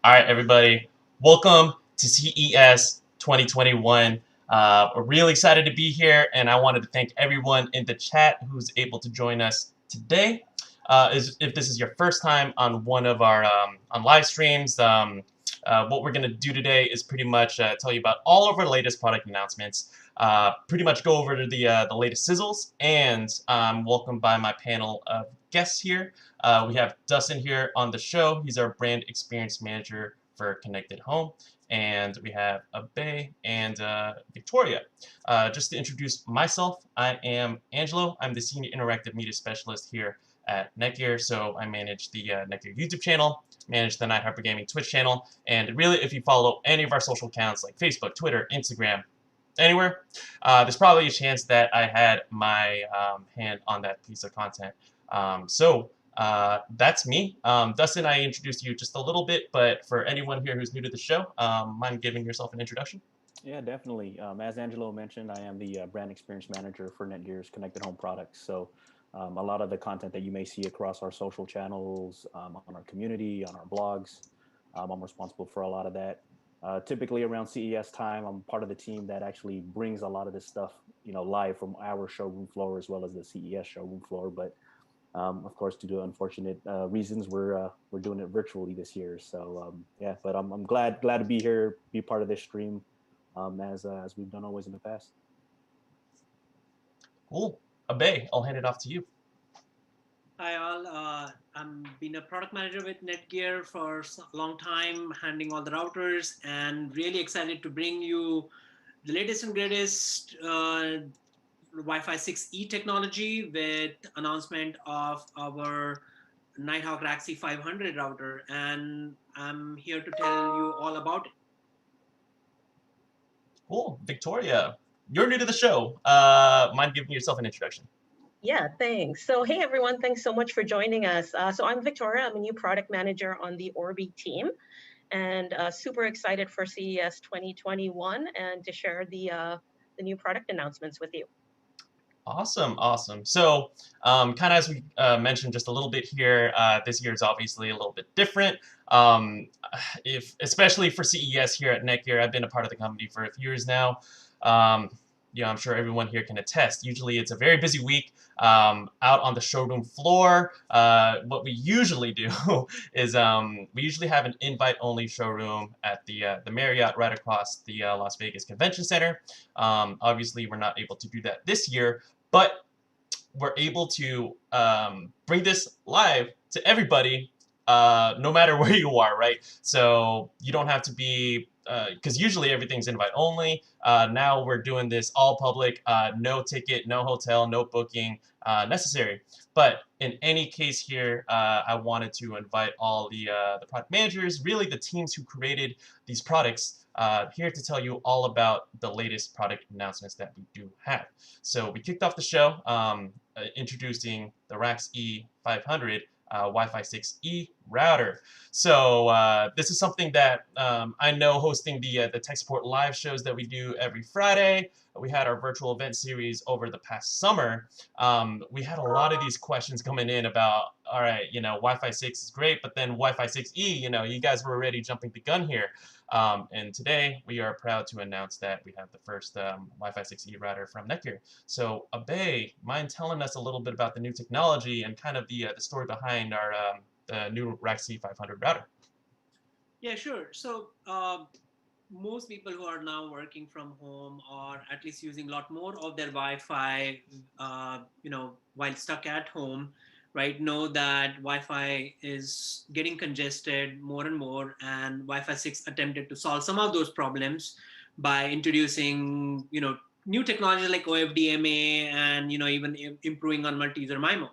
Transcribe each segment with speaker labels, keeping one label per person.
Speaker 1: All right, everybody, welcome to CES 2021. We're really excited to be here, and I wanted to thank everyone in the chat who's able to join us today. If this is your first time on one of our on live streams, what we're going to do today is pretty much tell you about all of our latest product announcements, pretty much go over to the latest sizzles, and welcome by my panel of guests here. We have Dustin here on the show. He's our brand experience manager for Connected Home. And we have Abe and Victoria. Just to introduce myself, I am Angelo. I'm the Senior Interactive Media Specialist here at NETGEAR. So I manage the NETGEAR YouTube channel, manage the Nighthawk Gaming Twitch channel. And really, if you follow any of our social accounts like Facebook, Twitter, Instagram, anywhere, there's probably a chance that I had my hand on that piece of content. That's me. Dustin, I introduced you just a little bit, but for anyone here who's new to the show, mind giving yourself an introduction?
Speaker 2: Yeah, definitely. As Angelo mentioned, I am the brand experience manager for NETGEAR's Connected Home products. So a lot of the content that you may see across our social channels, on our community, on our blogs, I'm responsible for a lot of that. Typically around CES time, I'm part of the team that actually brings a lot of this stuff, live from our showroom floor as well as the CES showroom floor. But of course, due to unfortunate reasons, we're doing it virtually this year. So yeah, but I'm glad to be here, be part of this stream, as we've done always in the past.
Speaker 1: Cool. Abe, I'll hand it off to you.
Speaker 3: Hi all, I'm been a product manager with NETGEAR for a long time, handling all the routers, and really excited to bring you the latest and greatest Wi-Fi 6E technology with announcement of our Nighthawk Raxi 500 router, and I'm here to tell you all about it.
Speaker 1: Cool. Victoria, you're new to the show. Mind giving yourself an introduction?
Speaker 4: Yeah, thanks. So, hey, everyone, thanks so much for joining us. So I'm Victoria. I'm a new product manager on the Orbi team, and super excited for CES 2021 and to share the new product announcements with you.
Speaker 1: Awesome. So, kind of as we mentioned just a little bit here, this year is obviously a little bit different. If especially for CES here at NETGEAR, I've been a part of the company for a few years now. Um, I'm sure everyone here can attest. Usually, it's a very busy week out on the showroom floor. What we usually do is we usually have an invite-only showroom at the Marriott right across the Las Vegas Convention Center. Obviously, we're not able to do that this year, but we're able to bring this live to everybody, no matter where you are, right? So you don't have to be, because usually everything's invite only. Now we're doing this all public, no ticket, no hotel, no booking necessary. But in any case here, I wanted to invite all the product managers, really the teams who created these products, here to tell you all about the latest product announcements that we do have. So we kicked off the show introducing the Raxi 500 Wi-Fi 6E router. So this is something that I know hosting the tech support live shows that we do every Friday. We had our virtual event series over the past summer. We had a lot of these questions coming in about, all right, Wi-Fi 6 is great, but then Wi-Fi 6E, you guys were already jumping the gun here. And today we are proud to announce that we have the first Wi-Fi 6E router from NETGEAR. So Abe, mind telling us a little bit about the new technology and kind of the story behind our the new Raxi 500 router?
Speaker 3: Yeah, sure. So most people who are now working from home or at least using a lot more of their Wi-Fi, while stuck at home, right, know that Wi-Fi is getting congested more and more, and Wi-Fi 6 attempted to solve some of those problems by introducing, new technologies like OFDMA and, even improving on multi-user MIMO.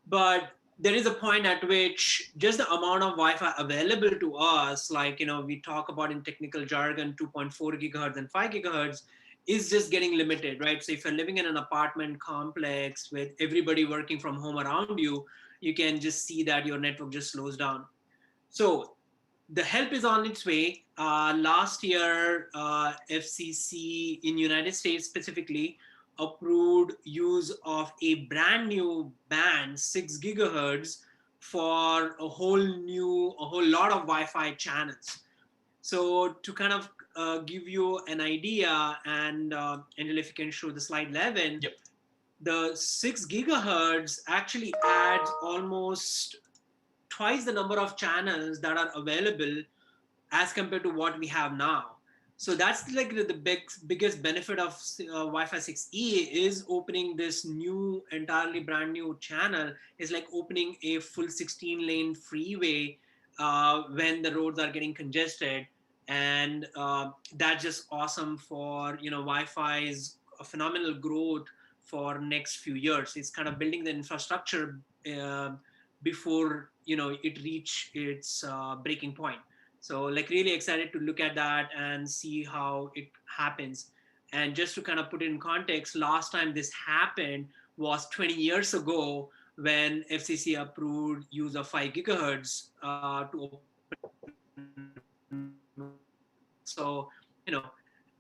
Speaker 3: But there is a point at which just the amount of Wi-Fi available to us, like, we talk about in technical jargon, 2.4 gigahertz and 5 gigahertz, is just getting limited, right? So if you're living in an apartment complex with everybody working from home around you, you can just see that your network just slows down. So the help is on its way. Last year, FCC in United States specifically approved use of a brand new band, 6 gigahertz, for a whole lot of Wi-Fi channels. So to kind of give you an idea, and Angela, if you can show the slide 11,
Speaker 1: Yep.
Speaker 3: the 6 gigahertz actually adds almost twice the number of channels that are available as compared to what we have now. So that's like the biggest benefit of Wi-Fi 6E is opening this entirely brand new channel. Is like opening a full 16-lane freeway when the roads are getting congested, and that's just awesome for Wi-Fi's phenomenal growth for next few years. It's kind of building the infrastructure before it reach its breaking point. So like really excited to look at that and see how it happens. And just to kind of put it in context, last time this happened was 20 years ago when FCC approved use of 5 gigahertz to open. So,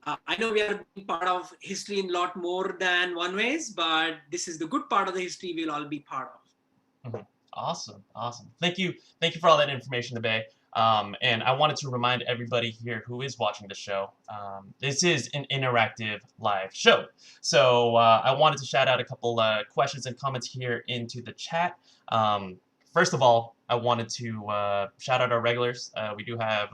Speaker 3: I know we are being part of history in a lot more than one ways, but this is the good part of the history we'll all be part of.
Speaker 1: Mm-hmm. Awesome. Thank you for all that information today. And I wanted to remind everybody here who is watching the show, this is an interactive live show. So I wanted to shout out a couple questions and comments here into the chat. First of all, I wanted to shout out our regulars. We do have,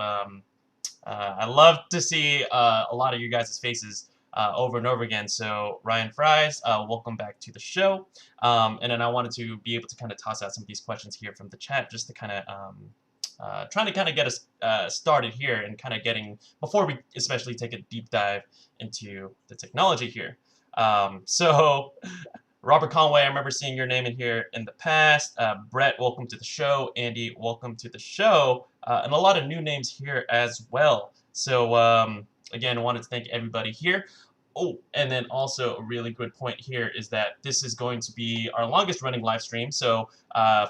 Speaker 1: I love to see a lot of you guys' faces over and over again. So Ryan Fries, welcome back to the show. And then I wanted to be able to kind of toss out some of these questions here from the chat, just to kind of trying to kind of get us started here and kind of getting, before we especially take a deep dive into the technology here. So Robert Conway, I remember seeing your name in here in the past. Brett, welcome to the show. Andy, welcome to the show. And a lot of new names here as well. So again, I wanted to thank everybody here. Oh, and then also a really good point here is that this is going to be our longest running live stream. So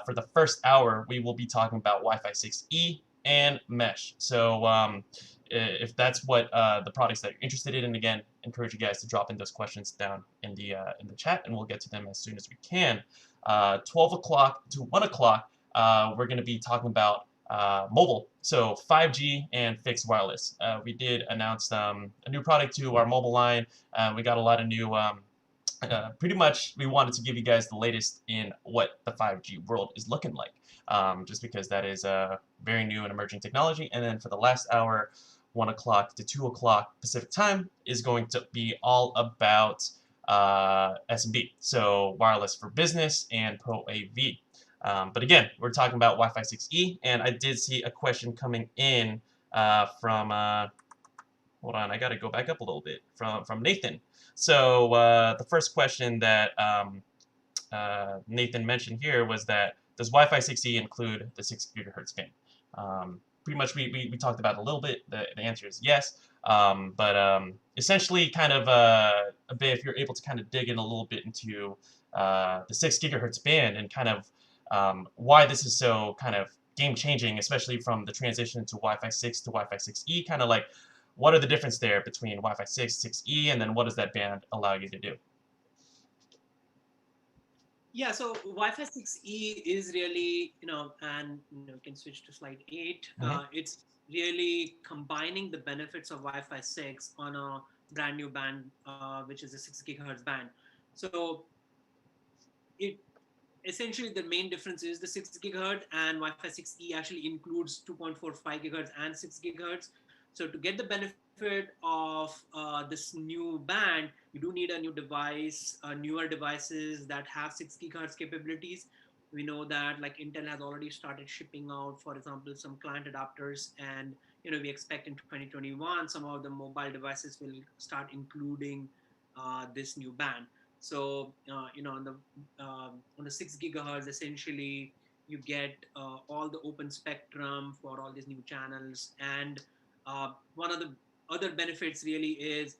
Speaker 1: for the first hour, we will be talking about Wi-Fi 6E and mesh. So if that's what the products that you're interested in, and again, encourage you guys to drop in those questions down in the chat, and we'll get to them as soon as we can. 12 o'clock to 1 o'clock, we're going to be talking about mobile, so 5G and fixed wireless. We did announce a new product to our mobile line. We got a lot of new, pretty much we wanted to give you guys the latest in what the 5G world is looking like, just because that is a very new and emerging technology. And then for the last hour, 1 o'clock to 2 o'clock Pacific time, is going to be all about SMB, so wireless for business and ProAV. But again, we're talking about Wi-Fi 6E, and I did see a question coming in from, hold on, I got to go back up a little bit, from Nathan. So the first question that Nathan mentioned here was that, does Wi-Fi 6E include the 6 gigahertz band? Pretty much we talked about it a little bit. The answer is yes. But essentially kind of a bit, if you're able to kind of dig in a little bit into the 6 gigahertz band and kind of why this is so kind of game-changing, especially from the transition to Wi-Fi 6 to Wi-Fi 6E, kind of like what are the difference there between Wi-Fi 6, 6E, and then what does that band allow you to do?
Speaker 3: Yeah, so Wi-Fi 6E is really, and you can switch to slide 8. It's really combining the benefits of Wi-Fi 6 on a brand new band, which is a 6 gigahertz band. So it essentially, the main difference is the 6 gigahertz, and Wi-Fi 6E actually includes 2.45 gigahertz and 6 gigahertz. So to get the benefit of this new band, you do need a new device, newer devices that have 6 gigahertz capabilities. We know that like Intel has already started shipping out, for example, some client adapters, and we expect in 2021 some of the mobile devices will start including this new band. So on the 6 gigahertz, essentially you get all the open spectrum for all these new channels, and one of the other benefits really is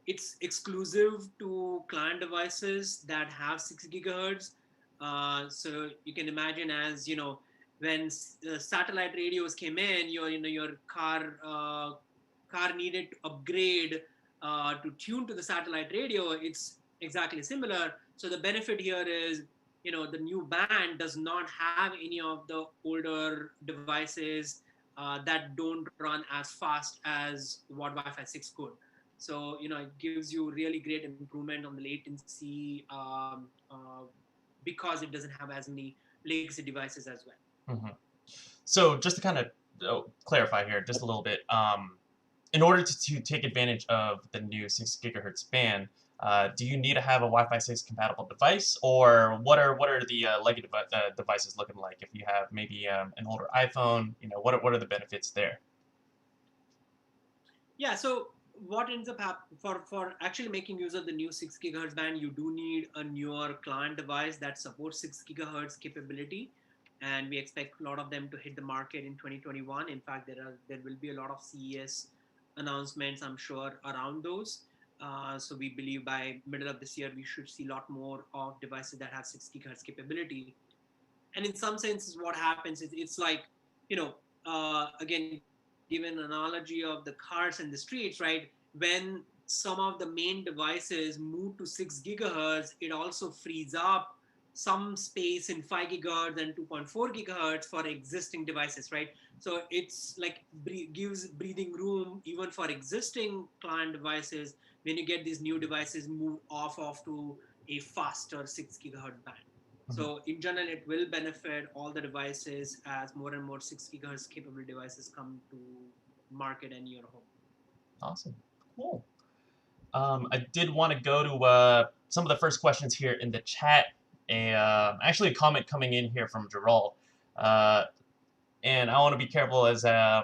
Speaker 3: it's exclusive to client devices that have 6 gigahertz. So you can imagine, as when satellite radios came in, your car needed to upgrade to tune to the satellite radio. It's exactly similar. So the benefit here is the new band does not have any of the older devices that don't run as fast as what Wi-Fi 6 could. So, it gives you really great improvement on the latency because it doesn't have as many legacy devices as well.
Speaker 1: Mhm. So just to kind of clarify here just a little bit, in order to take advantage of the new 6 gigahertz band, do you need to have a Wi-Fi 6 compatible device, or what are the legacy devices looking like? If you have maybe an older iPhone, what are the benefits there?
Speaker 3: Yeah, so what ends up for actually making use of the new 6 gigahertz band, you do need a newer client device that supports 6 gigahertz capability, and we expect a lot of them to hit the market in 2021. In fact, there will be a lot of CES announcements, I'm sure, around those. So we believe by middle of this year we should see a lot more of devices that have 6 gigahertz capability. And in some senses, what happens is it's like, again, given analogy of the cars and the streets, right? When some of the main devices move to 6 gigahertz, it also frees up some space in 5 gigahertz and 2.4 gigahertz for existing devices, right? So it's like gives breathing room even for existing client devices when you get these new devices moved off to a faster 6 gigahertz band.
Speaker 1: Mhm.
Speaker 3: So in general, it will benefit all the devices as more and more 6 gigahertz capable devices come to market and your home.
Speaker 1: Awesome, cool. I did want to go to some of the first questions here in the chat. Actually, a comment coming in here from Gerald. Uh, and I want to be careful as the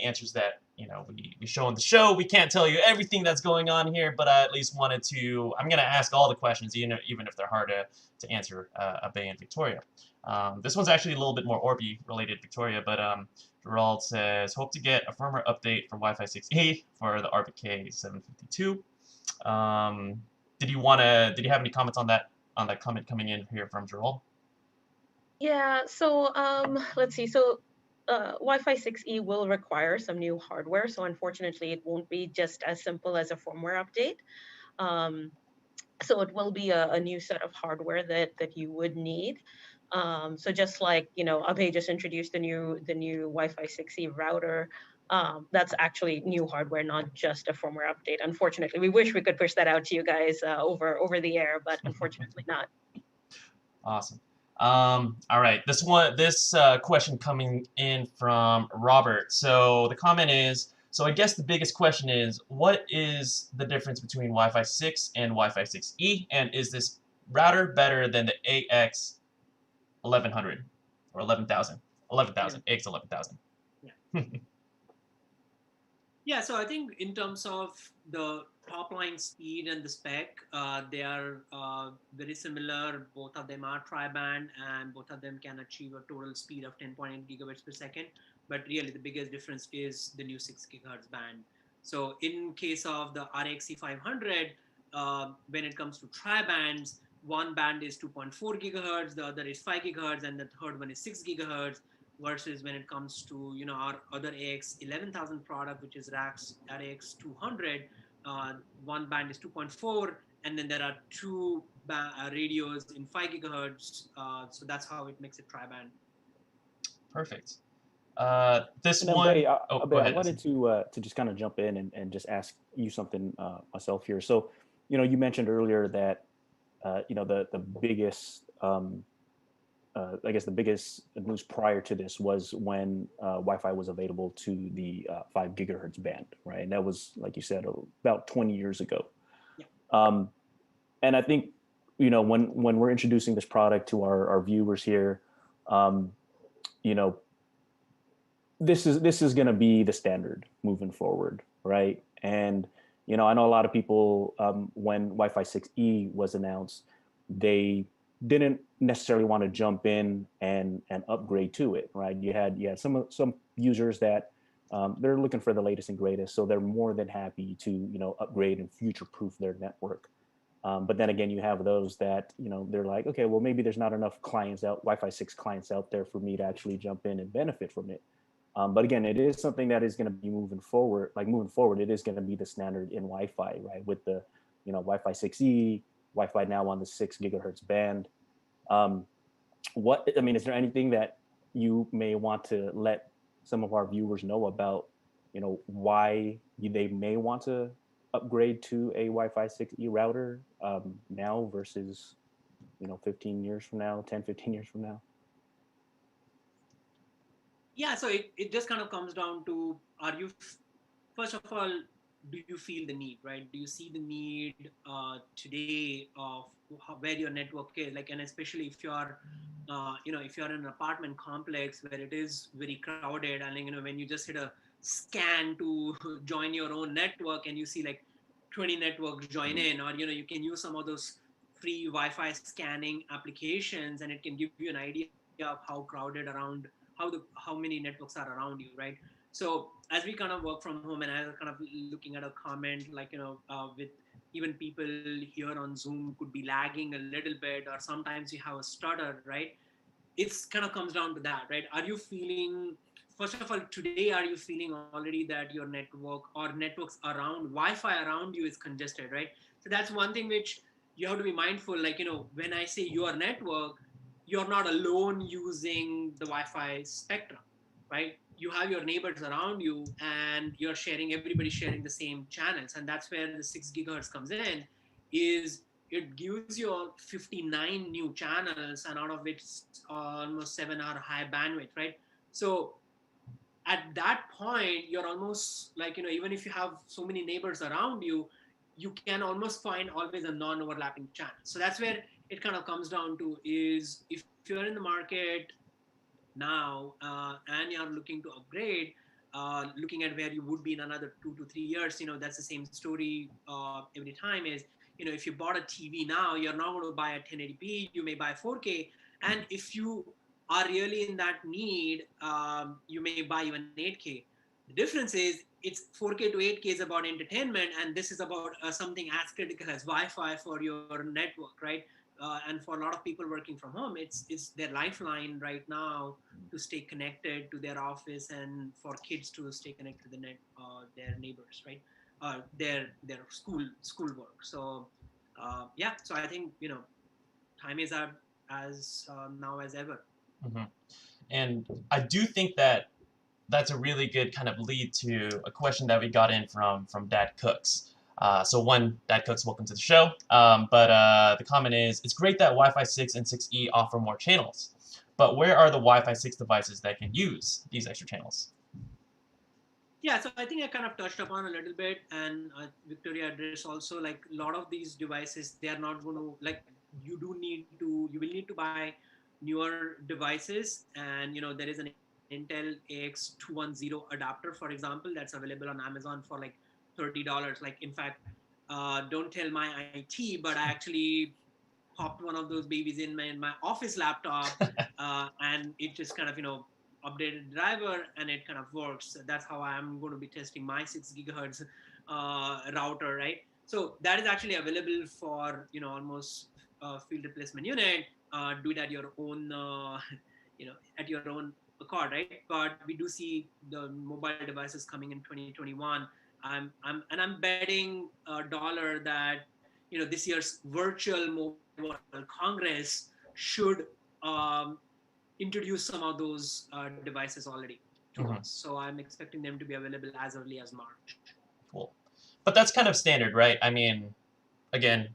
Speaker 1: answers that we show in the show. We can't tell you everything that's going on here, but I at least wanted to. I'm going to ask all the questions, even if they're hard to answer. Abe and Victoria. This one's actually a little bit more Orbi related, Victoria, but Gerald says hope to get a firmware update for Wi-Fi 6E for the RBK 752. Did you have any comments on that comment coming in here from Gerald?
Speaker 4: Yeah, so let's see. So Wi-Fi 6E will require some new hardware. So unfortunately, it won't be just as simple as a firmware update. So it will be a new set of hardware that you would need. So just like Abhay just introduced the new Wi-Fi 6E router. That's actually new hardware, not just a firmware update. Unfortunately, we wish we could push that out to you guys over the air, but unfortunately not.
Speaker 1: Awesome. All right. This question coming in from Robert. So the comment is, so I guess the biggest question is, what is the difference between Wi-Fi 6 and Wi-Fi 6E? And is this router better than the AX 1100 or 11,000? 11,000. AX 11,000.
Speaker 3: Yeah. Yeah, so I think in terms of the top line speed and the spec, they are very similar. Both of them are tri-band, and both of them can achieve a total speed of 10.8 gigabits per second. But really, the biggest difference is the new 6 gigahertz band. So in case of the RX 500, when it comes to tri-bands, one band is 2.4 gigahertz, the other is 5 gigahertz, and the third one is 6 gigahertz. Versus when it comes to our other AX 11,000 product, which is RX 200, one band is 2.4, and then there are two radios in 5 gigahertz. So that's how it makes it tri-band.
Speaker 1: Perfect. This
Speaker 2: And then,
Speaker 1: one.
Speaker 2: Bay,
Speaker 1: Go
Speaker 2: I
Speaker 1: ahead.
Speaker 2: wanted to just kind of jump in and just ask you something myself here. So, you mentioned earlier that the biggest I guess the biggest news prior to this was when Wi-Fi was available to the 5 gigahertz band, right? And that was, like you said, about 20 years ago.
Speaker 3: Yeah.
Speaker 2: And I think, when we're introducing this product to our viewers here, this is going to be the standard moving forward, right? And I know a lot of people when Wi-Fi 6E was announced, they didn't necessarily want to jump in and upgrade to it, right? You had some users that they're looking for the latest and greatest, so they're more than happy to upgrade and future-proof their network. But then again, you have those that they're like, okay, well maybe there's not enough Wi-Fi 6 clients out there for me to actually jump in and benefit from it. But again, it is something that is going to be moving forward. It is going to be the standard in Wi-Fi, right? With the Wi-Fi 6E, Wi-Fi now on the 6 gigahertz band. Is there anything that you may want to let some of our viewers know about, why they may want to upgrade to a Wi-Fi 6E router now versus, 15 years from now, 10, 15 years from now?
Speaker 3: Yeah, so it just kind of comes down to, first of all, do you feel the need, right? Do you see the need today of where your network is? Like, and especially if you're, if you're in an apartment complex where it is very crowded, and when you just hit a scan to join your own network and you see like 20 networks join in, or you can use some of those free Wi-Fi scanning applications, and it can give you an idea of how crowded around, how many networks are around you, right? So as we kind of work from home, and I was kind of looking at a comment like, with even people here on Zoom could be lagging a little bit, or sometimes you have a stutter, right? It's kind of comes down to that, right? Are you feeling, first of all, today, are you feeling already that your network or networks around, Wi-Fi around you is congested, right? So that's one thing which you have to be mindful. Like, when I say your network, you're not alone using the Wi-Fi spectrum, right? You have your neighbors around you, and everybody's sharing the same channels. And that's where the 6 gigahertz comes in, is it gives you all 59 new channels, and out of which almost 7 are high bandwidth, right? So at that point, you're almost like, even if you have so many neighbors around you, you can almost find always a non-overlapping channel. So that's where it kind of comes down to, is if you're in the market now and you're looking to upgrade, looking at where you would be in another 2 to 3 years, that's the same story every time, is, if you bought a TV now, you're not going to buy a 1080p, you may buy 4K. And if you are really in that need, you may buy even 8K. The difference is, it's 4K to 8K is about entertainment, and this is about something as critical as Wi-Fi for your network, right? And for a lot of people working from home, it's their lifeline right now to stay connected to their office, and for kids to stay connected to their neighbors, right? Their schoolwork. So yeah, so I think time is as now as ever.
Speaker 1: Mm-hmm. And I do think that that's a really good kind of lead to a question that we got in from Dad Cooks. So one, Dad Cooks, welcome to the show. But the comment is, it's great that Wi-Fi 6 and 6E offer more channels, but where are the Wi-Fi 6 devices that can use these extra channels?
Speaker 3: Yeah, so I think I kind of touched upon a little bit, and Victoria addressed also, like, a lot of these devices, they are not going to, like, you will need to buy newer devices. And there is an Intel AX210 adapter, for example, that's available on Amazon for like $30. Like, in fact, don't tell my IT, but I actually popped one of those babies in my office laptop, and it just kind of updated the driver, and it kind of works. That's how I'm going to be testing my 6 gigahertz router, right? So that is actually available for almost field replacement unit. Do it at your own at your own accord, right? But we do see the mobile devices coming in 2021. I'm betting a dollar that this year's virtual Mobile World Congress should introduce some of those devices already to us. So I'm expecting them to be available as early as March.
Speaker 1: Cool. But that's kind of standard, right? I mean, again,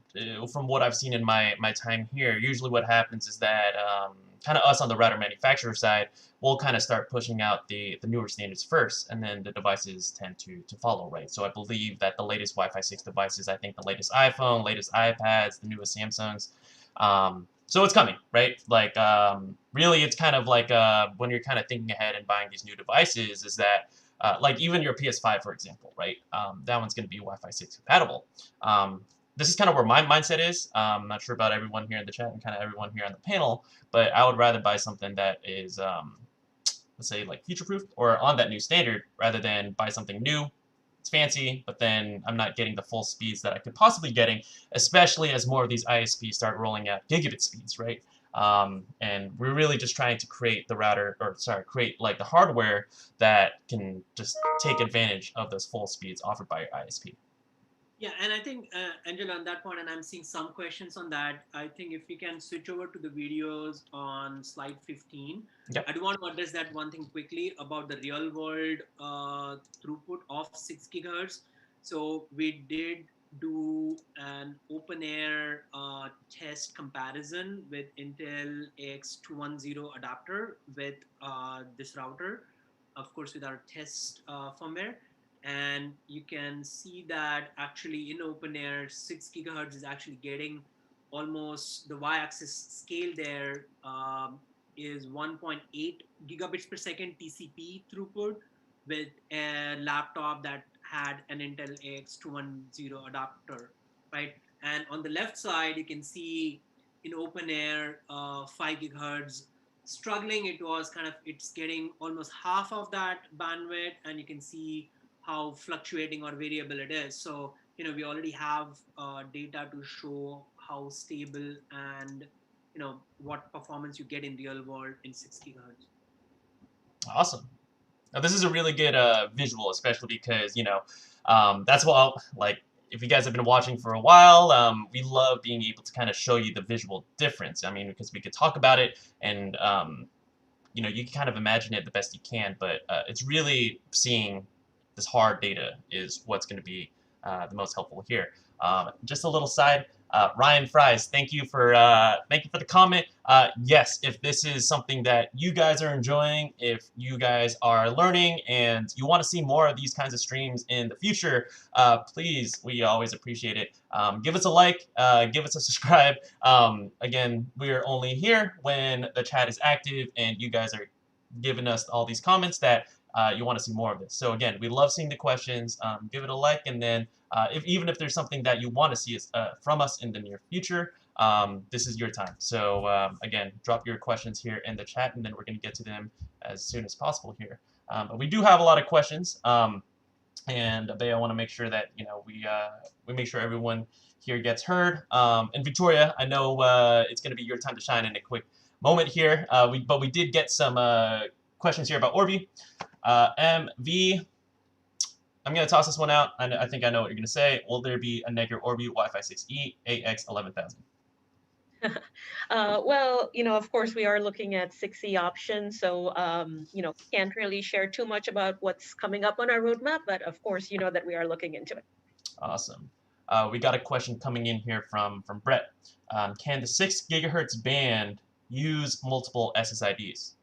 Speaker 1: from what I've seen in my time here, usually what happens is that kind of us on the router manufacturer side, we'll kind of start pushing out the newer standards first, and then the devices tend to follow, right? So I believe that the latest Wi-Fi 6 devices, I think the latest iPhone, latest iPads, the newest Samsungs, so it's coming, right? Like, really, it's kind of like when you're kind of thinking ahead and buying these new devices, is that like even your PS5, for example, right? That one's going to be Wi-Fi 6 compatible. This is kind of where my mindset is. I'm not sure about everyone here in the chat and kind of everyone here on the panel, but I would rather buy something that is, let's say, like future-proof or on that new standard, rather than buy something new. It's fancy, but then I'm not getting the full speeds that I could possibly getting, especially as more of these ISPs start rolling out gigabit speeds, right? And we're really just trying to create the router, or sorry, create like the hardware that can just take advantage of those full speeds offered by your ISP.
Speaker 3: Yeah, and I think, Angela, on that point, and I'm seeing some questions on that. I think if we can switch over to the videos on slide 15,
Speaker 1: Yep.
Speaker 3: I do want to address that one thing quickly about the real world throughput of 6 gigahertz. So we did do an open air test comparison with Intel AX210 adapter with this router, of course, with our test firmware, and you can see that actually in open air 6 gigahertz is actually getting almost the y-axis scale there, is 1.8 gigabits per second TCP throughput with a laptop that had an Intel AX210 adapter, right? And on the left side you can see in open air 5 gigahertz struggling. It was kind of, it's getting almost half of that bandwidth, and you can see how fluctuating or variable it is. So, we already have data to show how stable and, what performance you get in real world in 6 gigahertz.
Speaker 1: Awesome. Now, this is a really good visual, especially because, that's what, like, if you guys have been watching for a while, we love being able to kind of show you the visual difference. I mean, because we could talk about it and, you can kind of imagine it the best you can, but it's really seeing this hard data is what's going to be the most helpful here. Just a little side, Ryan Fries, thank you for the comment. Yes, if this is something that you guys are enjoying, if you guys are learning, and you want to see more of these kinds of streams in the future, please, we always appreciate it. Give us a like, give us a subscribe. Again, we're only here when the chat is active and you guys are giving us all these comments that you want to see more of this. So again, we love seeing the questions. Give it a like, and then even if there's something that you want to see from us in the near future, this is your time. So again, drop your questions here in the chat, and then we're going to get to them as soon as possible here. But we do have a lot of questions, and I want to make sure that we make sure everyone here gets heard. And Victoria, I know it's going to be your time to shine in a quick moment here. But we did get some questions here about Orbi. MV, I'm going to toss this one out. I think I know what you're going to say. Will there be a NETGEAR Orbi Wi-Fi 6E AX11000?
Speaker 4: Well, of course, we are looking at 6E options, so can't really share too much about what's coming up on our roadmap, but of course, you know that we are looking into it.
Speaker 1: Awesome. We got a question coming in here from Brett. Can the 6 gigahertz band use multiple SSIDs?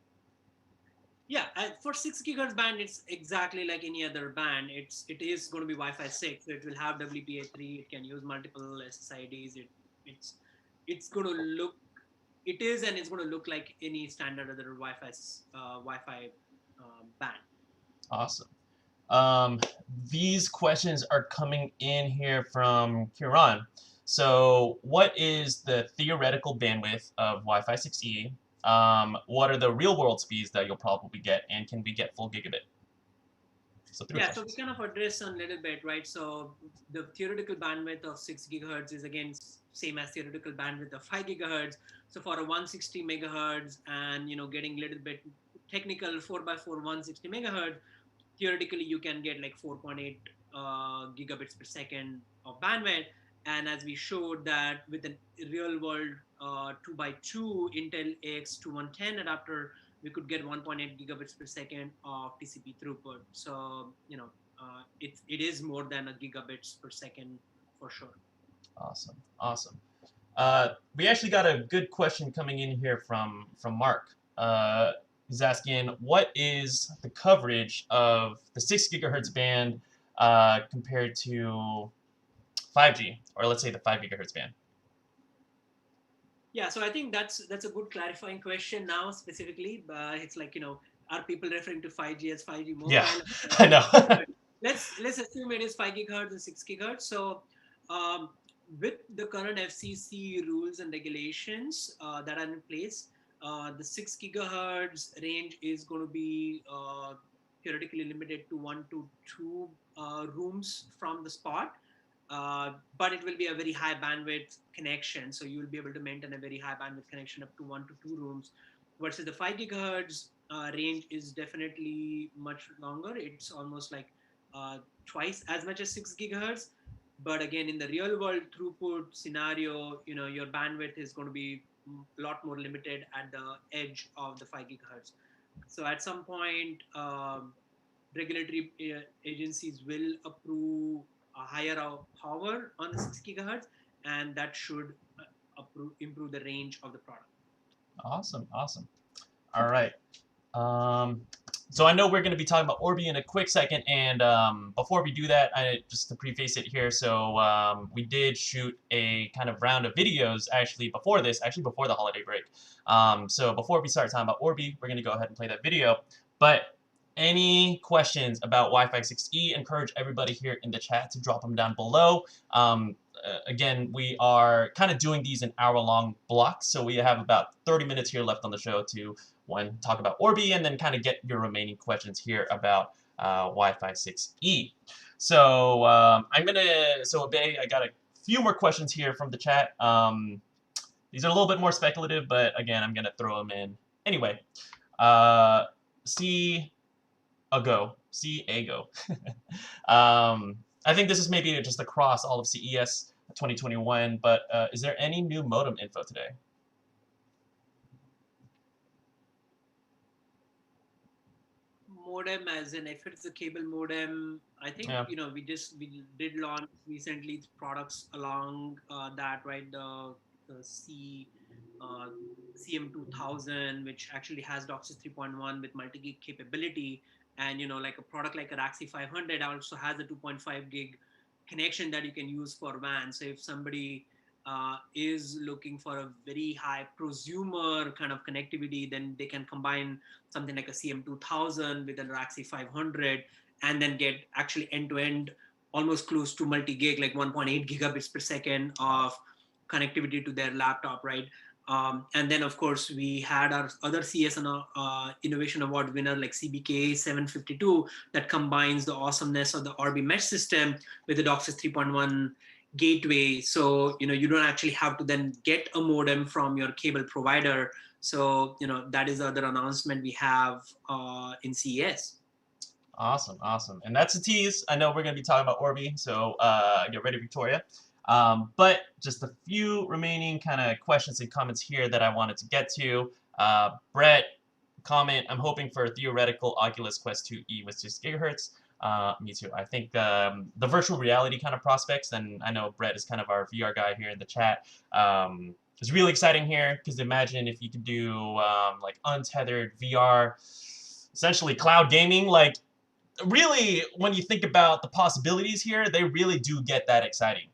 Speaker 3: Yeah, for 6 gigahertz band, it's exactly like any other band. It is going to be Wi-Fi 6, so it will have WPA3. It can use multiple SSIDs. It's going to look, it is, and it's going to look like any standard other Wi-Fi band.
Speaker 1: Awesome. These questions are coming in here from Kiran. So, what is the theoretical bandwidth of Wi-Fi 6E? What are the real-world speeds that you'll probably get, and can we get full gigabit? So three
Speaker 3: Yeah, so we
Speaker 1: questions.
Speaker 3: kind of address a little bit, right? So the theoretical bandwidth of 6 gigahertz is again same as theoretical bandwidth of 5 gigahertz. So for a 160 megahertz and getting a little bit technical, 4x4 160 megahertz, theoretically you can get like 4.8 gigabits per second of bandwidth. And as we showed that with a real world 2x2 Intel AX2110 adapter, we could get 1.8 gigabits per second of TCP throughput. So it is more than a gigabits per second for sure.
Speaker 1: Awesome, awesome. We actually got a good question coming in here from Mark. He's asking, what is the coverage of the 6 gigahertz band compared to 5G, or let's say the 5 gigahertz band?
Speaker 3: Yeah, so I think that's a good clarifying question now specifically. It's like, are people referring to 5G as 5G mobile?
Speaker 1: Yeah, I know.
Speaker 3: let's assume it is 5 gigahertz and 6 gigahertz. So with the current FCC rules and regulations that are in place, the 6 gigahertz range is going to be theoretically limited to 1 to 2 rooms from the spot. But it will be a very high bandwidth connection. So you will be able to maintain a very high bandwidth connection up to 1 to 2 rooms, versus the 5 gigahertz range is definitely much longer. It's almost like twice as much as 6 gigahertz. But again, in the real world throughput scenario, your bandwidth is going to be a lot more limited at the edge of the 5 gigahertz. So at some point, regulatory agencies will approve a higher power on the 6 gigahertz, and that should improve the range of the product.
Speaker 1: Awesome, awesome. All right. So I know we're going to be talking about Orbi in a quick second, and before we do that, just to preface it here, so we did shoot a kind of round of videos actually before this, actually before the holiday break. So before we start talking about Orbi, we're going to go ahead and play that video. But any questions about Wi-Fi 6E, encourage everybody here in the chat to drop them down below. Again, we are kind of doing these in hour-long blocks, so we have about 30 minutes here left on the show to talk about Orbi, and then kind of get your remaining questions here about Wi-Fi 6E. So Abey, I got a few more questions here from the chat. These are a little bit more speculative, but again, I'm gonna throw them in anyway. C-Ago. I think this is maybe just across all of CES 2021, but is there any new modem info today?
Speaker 3: Modem, as in if it's a cable modem, I think we did launch recently products along that, right? The CM2000, which actually has DOCSIS 3.1 with multi-gig capability, and like a product like a Raxi 500 also has a 2.5 gig connection that you can use for WAN. So if somebody is looking for a very high prosumer kind of connectivity, then they can combine something like a CM2000 with a Raxi 500 and then get actually end-to-end almost close to multi-gig, like 1.8 gigabits per second of connectivity to their laptop, right? And then, of course, we had our other CS and Innovation Award winner like CBK 752 that combines the awesomeness of the Orbi mesh system with the DOCSIS 3.1 gateway. So, you don't actually have to then get a modem from your cable provider. So, that is the other announcement we have in CES.
Speaker 1: Awesome, awesome. And that's a tease. I know we're going to be talking about Orbi, so get ready, Victoria. But just a few remaining kind of questions and comments here that I wanted to get to. Brett, comment, I'm hoping for a theoretical Oculus Quest 2e with 6 gigahertz. Me too. I think the virtual reality kind of prospects, and I know Brett is kind of our VR guy here in the chat, is really exciting here, because imagine if you could do like untethered VR, essentially cloud gaming. Like, really, when you think about the possibilities here, they really do get that exciting.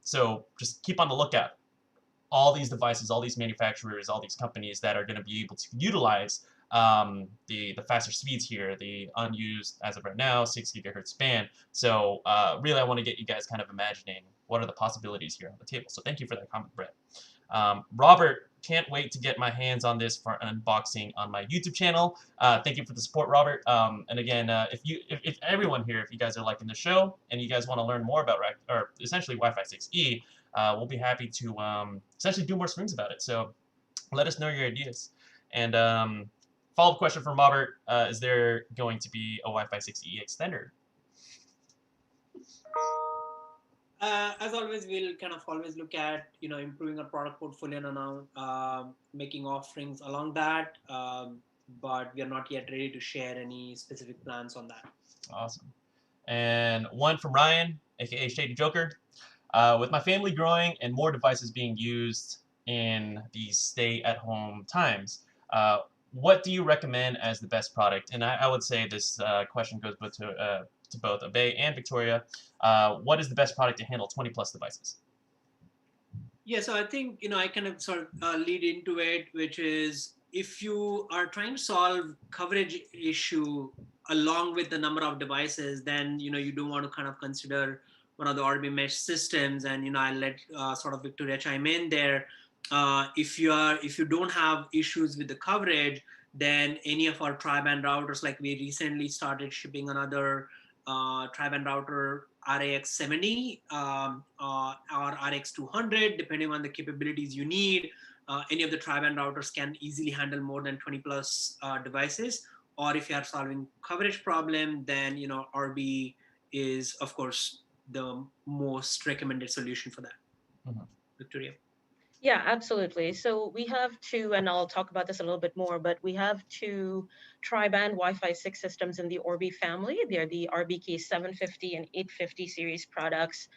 Speaker 1: So just keep on the lookout. All these devices, all these manufacturers, all these companies that are going to be able to utilize the faster speeds here, the unused, as of right now, 6 gigahertz span. So really, I want to get you guys kind of imagining what are the possibilities here on the table. So thank you for that comment, Brett. Robert, can't wait to get my hands on this for an unboxing on my YouTube channel. Thank you for the support, Robert. And again, if everyone here, if you guys are liking the show and you guys want to learn more about essentially Wi-Fi 6E, we'll be happy to essentially do more streams about it. So let us know your ideas. And follow-up question from Robert: is there going to be a Wi-Fi 6E extender?
Speaker 3: As always, we'll kind of always look at improving our product portfolio and now making offerings along that, but we are not yet ready to share any specific plans on that.
Speaker 1: Awesome. And one from Ryan, aka Shady Joker. With my family growing and more devices being used in these stay-at-home times, what do you recommend as the best product? And I would say this question goes both to both Abey and Victoria. What is the best product to handle 20 plus devices?
Speaker 3: Yeah, so I think I kind of sort of lead into it, which is if you are trying to solve coverage issue along with the number of devices, then you do want to kind of consider one of the Orbi mesh systems, and I'll let sort of Victoria chime in there. If you don't have issues with the coverage, then any of our tri-band routers, like we recently started shipping another tri-band router, RAX70 or RX200, depending on the capabilities you need. Any of the tri-band routers can easily handle more than 20 plus devices. Or if you are solving coverage problem, then Orbi is of course the most recommended solution for that.
Speaker 1: Mhm.
Speaker 3: Victoria.
Speaker 4: Yeah, absolutely. So we have two, and I'll talk about this a little bit more, but we have two tri-band Wi-Fi 6 systems in the Orbi family. They're the RBK 750 and 850 series products.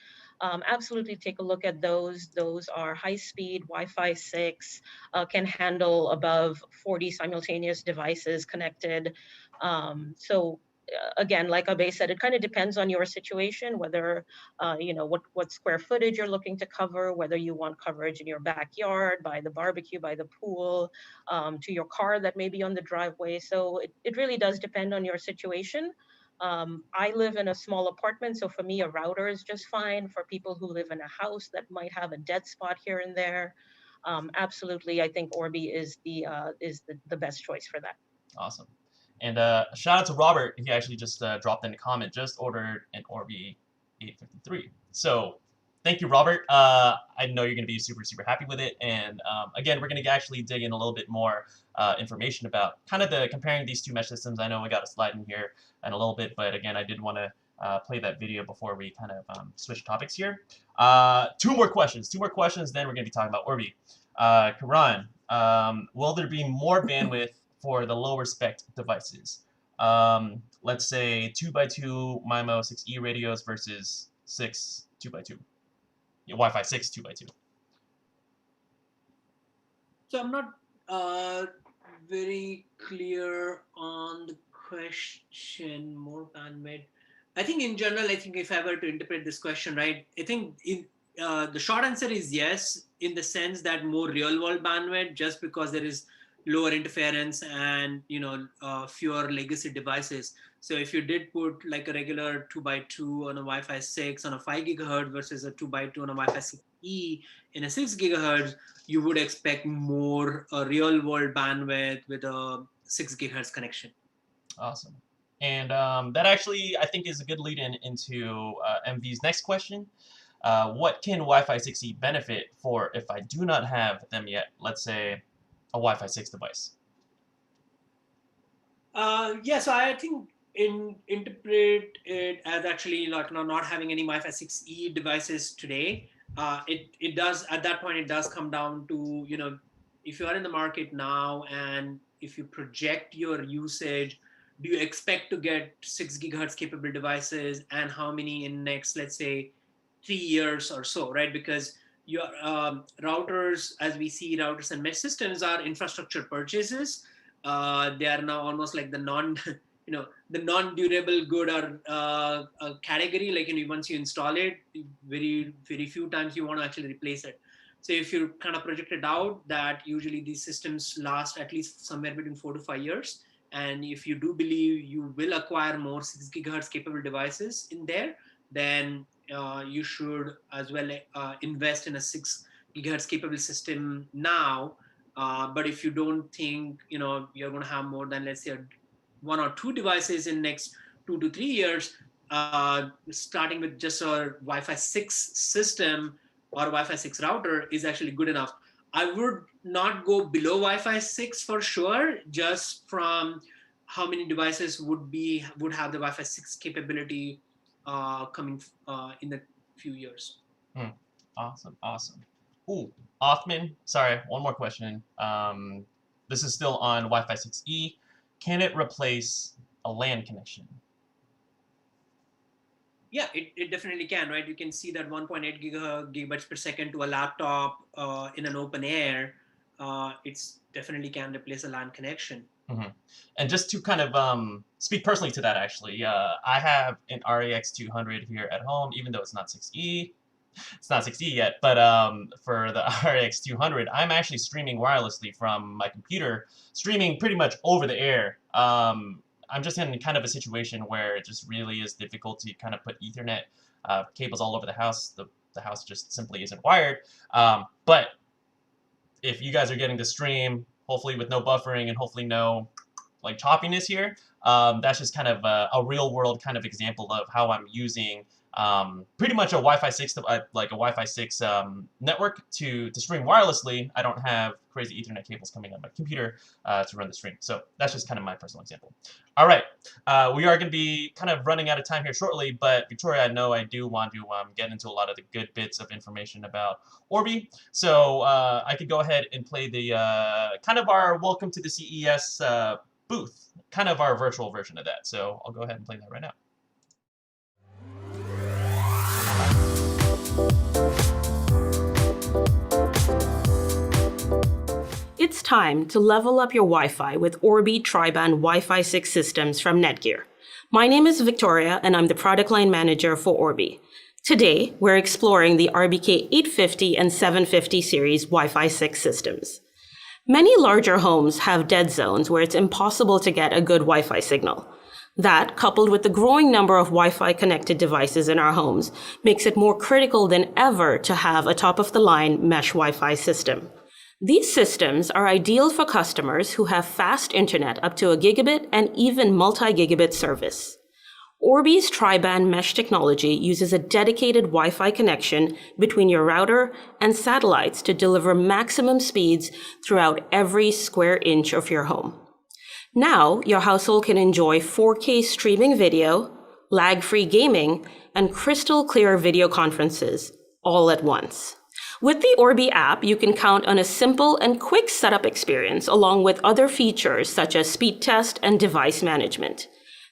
Speaker 4: Absolutely take a look at those. Those are high-speed Wi-Fi 6, can handle above 40 simultaneous devices connected. So again, like Abe said, it kind of depends on your situation, whether what square footage you're looking to cover, whether you want coverage in your backyard, by the barbecue, by the pool, to your car that may be on the driveway. So it really does depend on your situation. I live in a small apartment, so for me, a router is just fine. For people who live in a house that might have a dead spot here and there, absolutely, I think Orbi is the best choice for that.
Speaker 1: Awesome. And shout out to Robert. He actually just dropped in a comment. Just ordered an Orbi 853. So thank you, Robert. I know you're going to be super, super happy with it. And again, we're going to actually dig in a little bit more information about kind of the comparing these two mesh systems. I know we got a slide in here in a little bit, but again, I did want to play that video before we kind of switch topics here. Two more questions, then we're going to be talking about Orbi. Karan, will there be more bandwidth for the lower spec devices? Let's say 2x2 MIMO 6E radios versus 6 2x2. Yeah, Wi-Fi 6 2x2.
Speaker 3: So I'm not very clear on the question. More bandwidth. I think in general, I think if I were to interpret this question right, I think the short answer is yes, in the sense that more real world bandwidth, just because there is lower interference and fewer legacy devices. So if you did put like a regular 2x2 on a Wi-Fi 6 on a 5 gigahertz versus a 2x2 on a Wi-Fi 6E in a 6 gigahertz, you would expect more real world bandwidth with a 6 gigahertz connection.
Speaker 1: Awesome. And that actually, I think, is a good lead in into MV's next question. What can Wi-Fi 6E benefit for if I do not have them yet? Let's say a Wi-Fi 6 device.
Speaker 3: Yeah, so I think interpret it as actually like not having any Wi-Fi 6E devices today. It does, at that point, it does come down to, if you are in the market now and if you project your usage, do you expect to get 6 gigahertz capable devices, and how many in next, let's say, 3 years or so, right? Because your routers, as we see, routers and mesh systems are infrastructure purchases. They are now almost like the the non-durable good or category. Like once you install it, very very few times you want to actually replace it. So if you kind of project it out, that usually these systems last at least somewhere between 4 to 5 years. And if you do believe you will acquire more 6 gigahertz capable devices in there, then you should as well invest in a 6 gigahertz capable system now. But if you don't think you're going to have more than, let's say, one or two devices in next 2 to 3 years, starting with just a Wi-Fi 6 system or Wi-Fi 6 router is actually good enough. I would not go below Wi-Fi 6 for sure, just from how many devices would have the Wi-Fi 6 capability coming in the few years.
Speaker 1: Awesome. Ooh, Othman, sorry, one more question. This is still on Wi-Fi 6E. Can it replace a LAN connection?
Speaker 3: Yeah, it definitely can, right? You can see that 1.8 gigabytes per second to a laptop in an open air. It's definitely can replace a LAN connection.
Speaker 1: Mm-hmm. And just to kind of speak personally to that, actually, I have an RAX 200 here at home, even though it's not 6E. It's not 6E yet, but for the RX 200, I'm actually streaming wirelessly from my computer, streaming pretty much over the air. I'm just in kind of a situation where it just really is difficult to kind of put Ethernet cables all over the house. The house just simply isn't wired. But if you guys are getting the stream, hopefully with no buffering and hopefully no like choppiness here, that's just kind of a real world kind of example of how I'm using pretty much a Wi-Fi 6, like a Wi-Fi 6 network to stream wirelessly. I don't have crazy Ethernet cables coming on my computer to run the stream. So that's just kind of my personal example. All right, we are going to be kind of running out of time here shortly, but Victoria, I know I do want to get into a lot of the good bits of information about Orbi. So I could go ahead and play the kind of our welcome to the CES booth, kind of our virtual version of that. So I'll go ahead and play that right now.
Speaker 5: It's time to level up your Wi-Fi with Orbi tri-band Wi-Fi 6 systems from NETGEAR. My name is Victoria, and I'm the product line manager for Orbi. Today, we're exploring the RBK 850 and 750 series Wi-Fi 6 systems. Many larger homes have dead zones where it's impossible to get a good Wi-Fi signal. That, coupled with the growing number of Wi-Fi connected devices in our homes, makes it more critical than ever to have a top-of-the-line mesh Wi-Fi system. These systems are ideal for customers who have fast internet up to a gigabit and even multi-gigabit service. Orbi's tri-band mesh technology uses a dedicated Wi-Fi connection between your router and satellites to deliver maximum speeds throughout every square inch of your home. Now, your household can enjoy 4K streaming video, lag-free gaming, and crystal clear video conferences all at once. With the Orbi app, you can count on a simple and quick setup experience along with other features such as speed test and device management.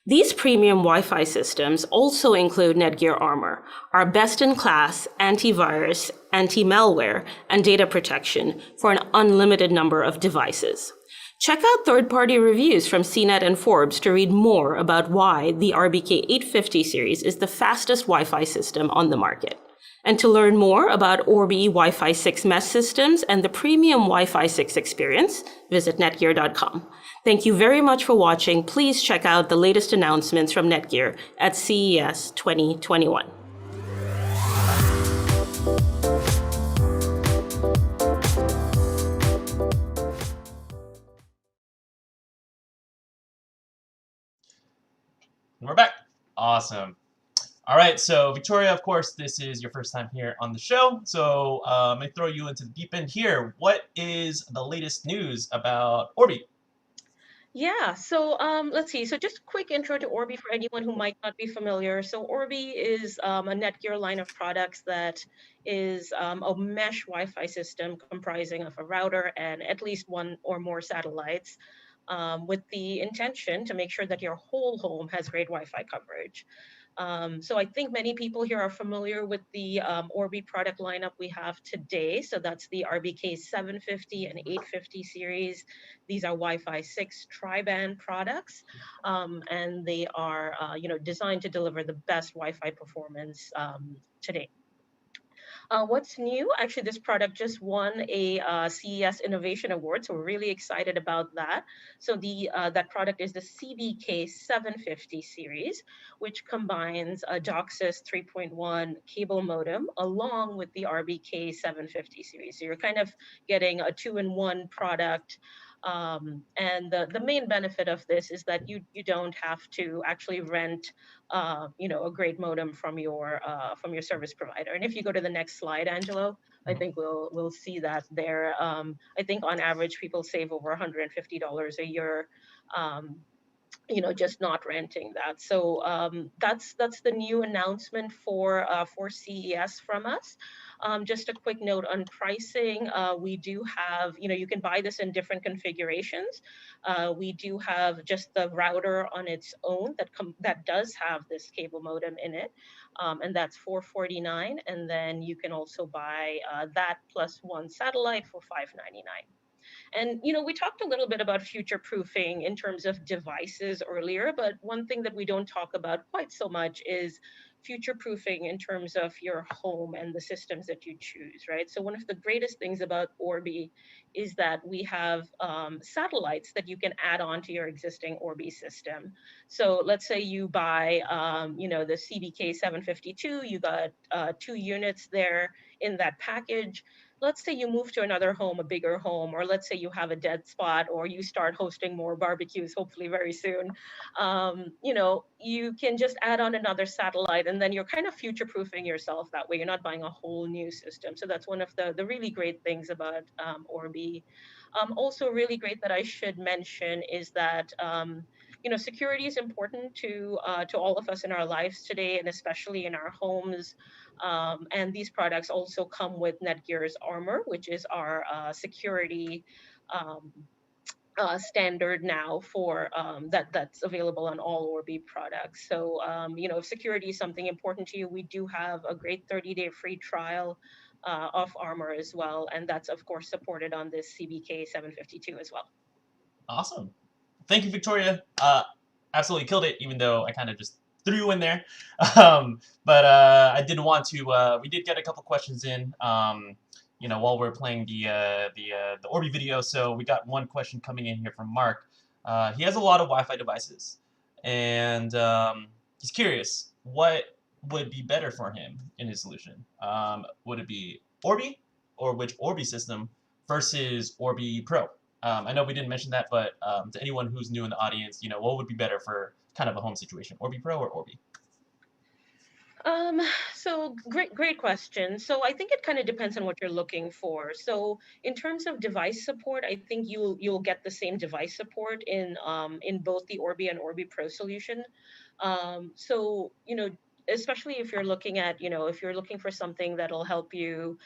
Speaker 5: These premium Wi-Fi systems also include NETGEAR Armor, our best-in-class antivirus, anti-malware, and data protection for an unlimited number of devices. Check out third-party reviews from CNET and Forbes to read more about why the RBK 850 series is the fastest Wi-Fi system on the market. And to learn more about Orbi Wi-Fi 6 mesh systems and the premium Wi-Fi 6 experience, visit netgear.com. Thank you very much for watching. Please check out the latest announcements from NETGEAR at CES 2021.
Speaker 1: And we're back. Awesome. All right, so Victoria, of course, this is your first time here on the show, so I'm going to throw you into the deep end here. What is the latest news about Orbi?
Speaker 4: Yeah, so let's see. So just a quick intro to Orbi for anyone who might not be familiar. So Orbi is a NETGEAR line of products that is a mesh Wi-Fi system comprising of a router and at least one or more satellites, with the intention to make sure that your whole home has great Wi-Fi coverage. So I think many people here are familiar with the Orbi product lineup we have today. So that's the RBK 750 and 850 series. These are Wi-Fi 6 tri-band products, and they are designed to deliver the best Wi-Fi performance today. What's new? Actually, this product just won a CES Innovation Award, so we're really excited about that. So that product is the CBK 750 series, which combines a DOCSIS 3.1 cable modem along with the RBK 750 series. So you're kind of getting a two-in-one product. And the main benefit of this is that you don't have to actually rent a great modem from your service provider. And if you go to the next slide, Angelo, I think we'll see that there. I think on average people save over $150 a year, just not renting that. So that's the new announcement for CES from us. Just a quick note on pricing. We do have, you can buy this in different configurations. We do have just the router on its own that does have this cable modem in it, and that's $449. And then you can also buy that plus one satellite for $599. And, we talked a little bit about future proofing in terms of devices earlier, but one thing that we don't talk about quite so much is future proofing in terms of your home and the systems that you choose, right? So one of the greatest things about Orbi is that we have satellites that you can add on to your existing Orbi system. So let's say you buy, the CBK 752, you got 2 units there in that package. let's say you move to another home, a bigger home, or let's say you have a dead spot, or you start hosting more barbecues, hopefully very soon. You can just add on another satellite, and then you're kind of future-proofing yourself that way. You're not buying a whole new system. So that's one of the really great things about Orbi. Also, really great that I should mention is that security is important to all of us in our lives today, and especially in our homes. And these products also come with Netgear's Armor, which is our security um, standard now for that's available on all Orbi products. So if security is something important to you, we do have a great 30-day free trial of Armor as well, and that's of course supported on this CBK 752 as well.
Speaker 1: Awesome. Thank you, Victoria. Absolutely killed it, even though I kind of just threw you in there. But I did want to. We did get a couple questions in. While we're playing the Orbi video, so we got one question coming in here from Mark. He has a lot of Wi-Fi devices, and he's curious what would be better for him in his solution. Would it be Orbi, or which Orbi system versus Orbi Pro? I know we didn't mention that, but to anyone who's new in the audience, what would be better for kind of a home situation, Orbi Pro or Orbi?
Speaker 4: So great question. So I think it kind of depends on what you're looking for. So in terms of device support, I think you'll get the same device support in both the Orbi and Orbi Pro solution. So especially if you're looking at if you're looking for something that'll help you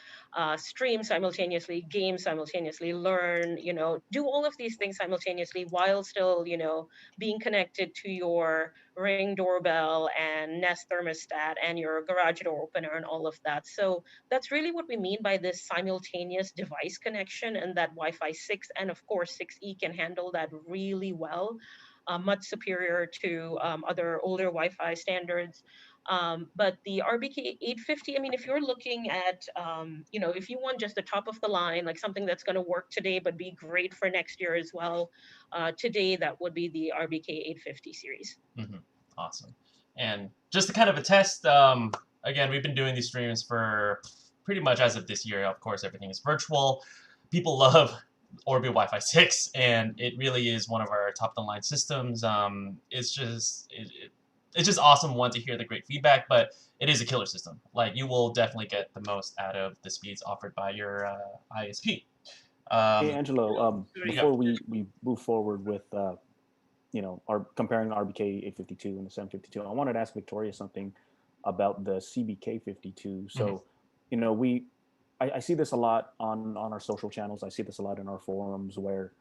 Speaker 4: stream simultaneously, game simultaneously, learn, do all of these things simultaneously while still being connected to your Ring doorbell and Nest thermostat and your garage door opener and all of that. So that's really what we mean by this simultaneous device connection, and that Wi-Fi 6 and of course 6E can handle that really well, much superior to other older Wi-Fi standards. But the RBK 850, I mean, if you're looking at, if you want just the top of the line, like something that's going to work today but be great for next year as well, today that would be the RBK 850 series.
Speaker 1: Mm-hmm. Awesome. And just to kind of attest, again, we've been doing these streams for pretty much as of this year. Of course, everything is virtual. People love Orbi Wi-Fi 6, and it really is one of our top-of-the-line systems. It's just awesome, one, to hear the great feedback, but it is a killer system. Like, you will definitely get the most out of the speeds offered by your ISP.
Speaker 2: Hey, Angelo,
Speaker 3: Sorry.
Speaker 2: before we move forward with comparing RBK 852 and the 752, I wanted to ask Victoria something about the CBK 52. So, I see this a lot on our social channels. I see this a lot in our forums where,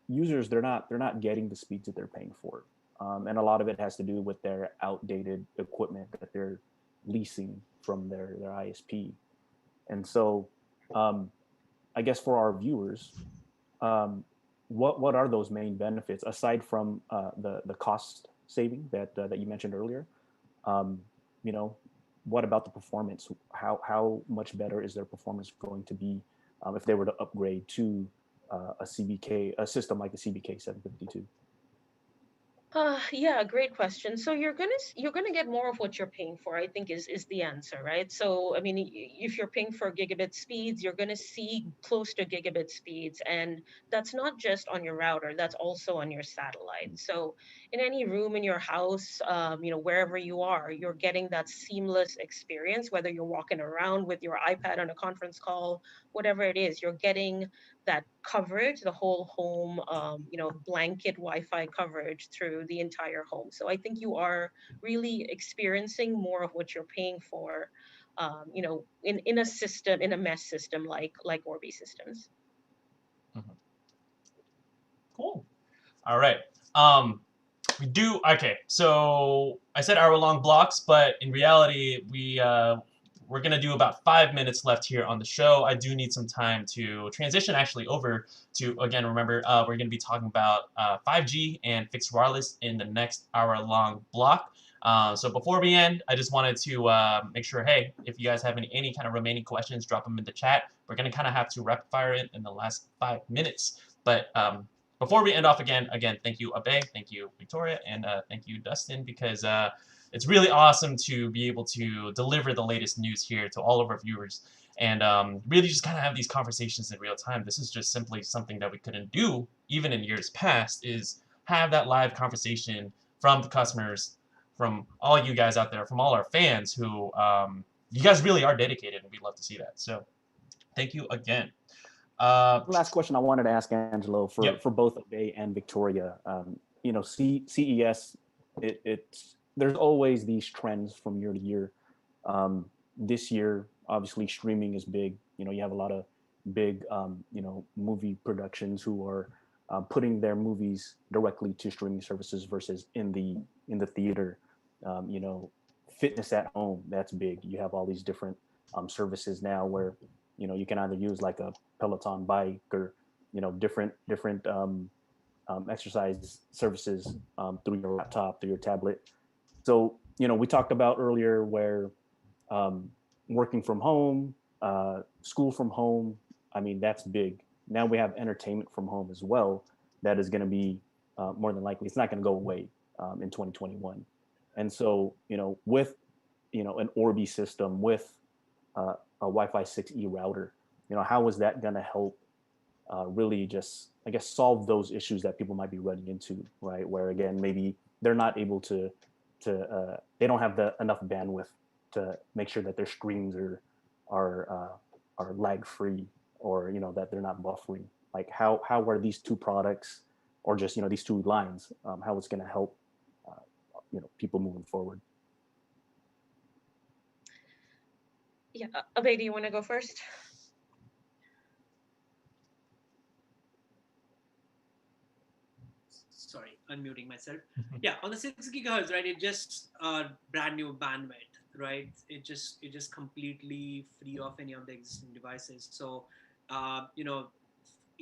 Speaker 2: users, they're not getting the speeds that they're paying for. And a lot of it has to do with their outdated equipment that they're leasing from their ISP. And so, I guess for our viewers, what are those main benefits aside from the cost saving that you mentioned earlier? What about the performance? How much better is their performance going to be if they were to upgrade to a system like the CBK 752?
Speaker 4: Yeah, great question. So you're gonna get more of what you're paying for, I think is the answer, right? So I mean, if you're paying for gigabit speeds, you're gonna see close to gigabit speeds, and that's not just on your router, that's also on your satellite. So in any room in your house, wherever you are, you're getting that seamless experience, whether you're walking around with your iPad on a conference call, whatever it is, you're getting that coverage, the whole home, blanket Wi-Fi coverage through the entire home. So I think you are really experiencing more of what you're paying for, in a system, in a mesh system like Orbi systems.
Speaker 1: Mm-hmm. Cool. All right. Okay. So I said hour-long blocks, but in reality, we're going to do about 5 minutes left here on the show. I do need some time to transition actually over to, again, remember, we're going to be talking about 5G and fixed wireless in the next hour-long block. So before we end, I just wanted to make sure, hey, if you guys have any kind of remaining questions, drop them in the chat. We're going to kind of have to rapid fire it in the last 5 minutes. But before we end off again, thank you, Abe, thank you, Victoria, and thank you, Dustin, because it's really awesome to be able to deliver the latest news here to all of our viewers. and really just kind of have these conversations in real time. This is just simply something that we couldn't do even in years past, is have that live conversation from the customers, from all you guys out there, from all our fans who you guys really are dedicated, and we'd love to see that. So thank you again.
Speaker 2: Last question I wanted to ask Angelo
Speaker 1: Yep.
Speaker 2: for both Abe and Victoria. You know, CES, there's always these trends from year to year. This year, obviously, streaming is big. You know, you have a lot of big, you know, movie productions who are putting their movies directly to streaming services versus in the theater. You know, fitness at home, that's big. You have all these different services now where, you know, you can either use like a Peloton bike or, you know, different exercise services through your laptop, through your tablet. So, you know, we talked about earlier where working from home, school from home, I mean, that's big. Now we have entertainment from home as well. That is going to be more than likely, it's not going to go away in 2021. And so, you know, with, you know, an Orbi system, with a Wi-Fi 6E router, you know, how is that going to help really just, I guess, solve those issues that people might be running into, right? Where again, maybe they're not able to they don't have enough bandwidth to make sure that their streams are lag free, or, you know, that they're not buffering. Like how are these two products, or just, you know, these two lines, how it's going to help you know, people moving forward?
Speaker 4: Yeah, Abe, do you want to go first?
Speaker 3: Sorry, unmuting myself. Yeah, on the 6 gigahertz, right? It just brand new bandwidth, right? It just completely free of any of the existing devices. So, you know,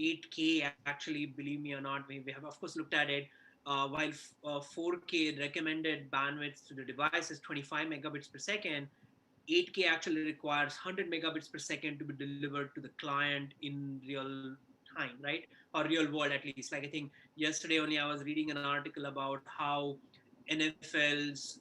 Speaker 3: 8K actually, believe me or not, we have of course looked at it. While 4K recommended bandwidth to the device is 25 megabits per second, 8K actually requires 100 megabits per second to be delivered to the client in real time, right? Or real world at least. Like I think yesterday only I was reading an article about how NFL's,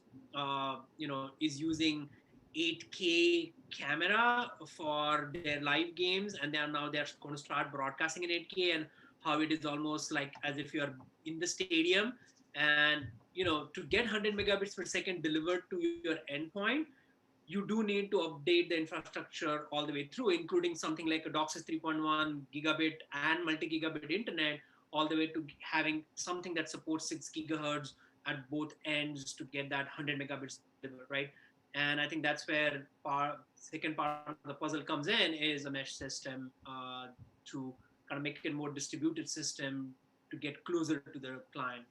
Speaker 3: you know, is using 8K camera for their live games, and they're going to start broadcasting in 8K, and how it is almost like as if you're in the stadium. And you know, to get 100 megabits per second delivered to your endpoint, you do need to update the infrastructure all the way through, including something like a DOCSIS 3.1 gigabit and multi-gigabit internet, all the way to having something that supports 6 gigahertz at both ends to get that 100 megabits delivered, right? And I think that's where second part of the puzzle comes in, is a mesh system to kind of make it a more distributed system to get closer to the client.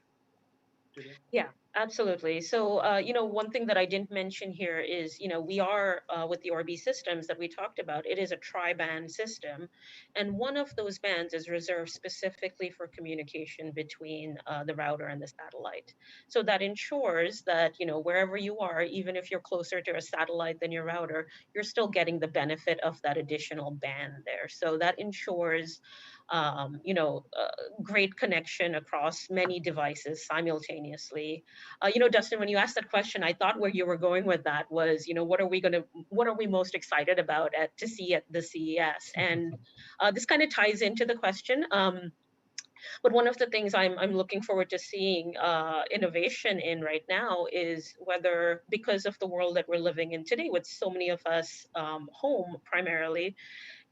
Speaker 4: Yeah, absolutely. So, you know, one thing that I didn't mention here is, you know, we are with the Orbi systems that we talked about, it is a tri-band system. And one of those bands is reserved specifically for communication between the router and the satellite. So that ensures that, you know, wherever you are, even if you're closer to a satellite than your router, you're still getting the benefit of that additional band there. So that ensures you know, great connection across many devices simultaneously. You know, Dustin, when you asked that question, I thought where you were going with that was, you know, what are we most excited about to see at the CES? And this kind of ties into the question. But one of the things I'm looking forward to seeing innovation in right now is whether, because of the world that we're living in today, with so many of us home primarily,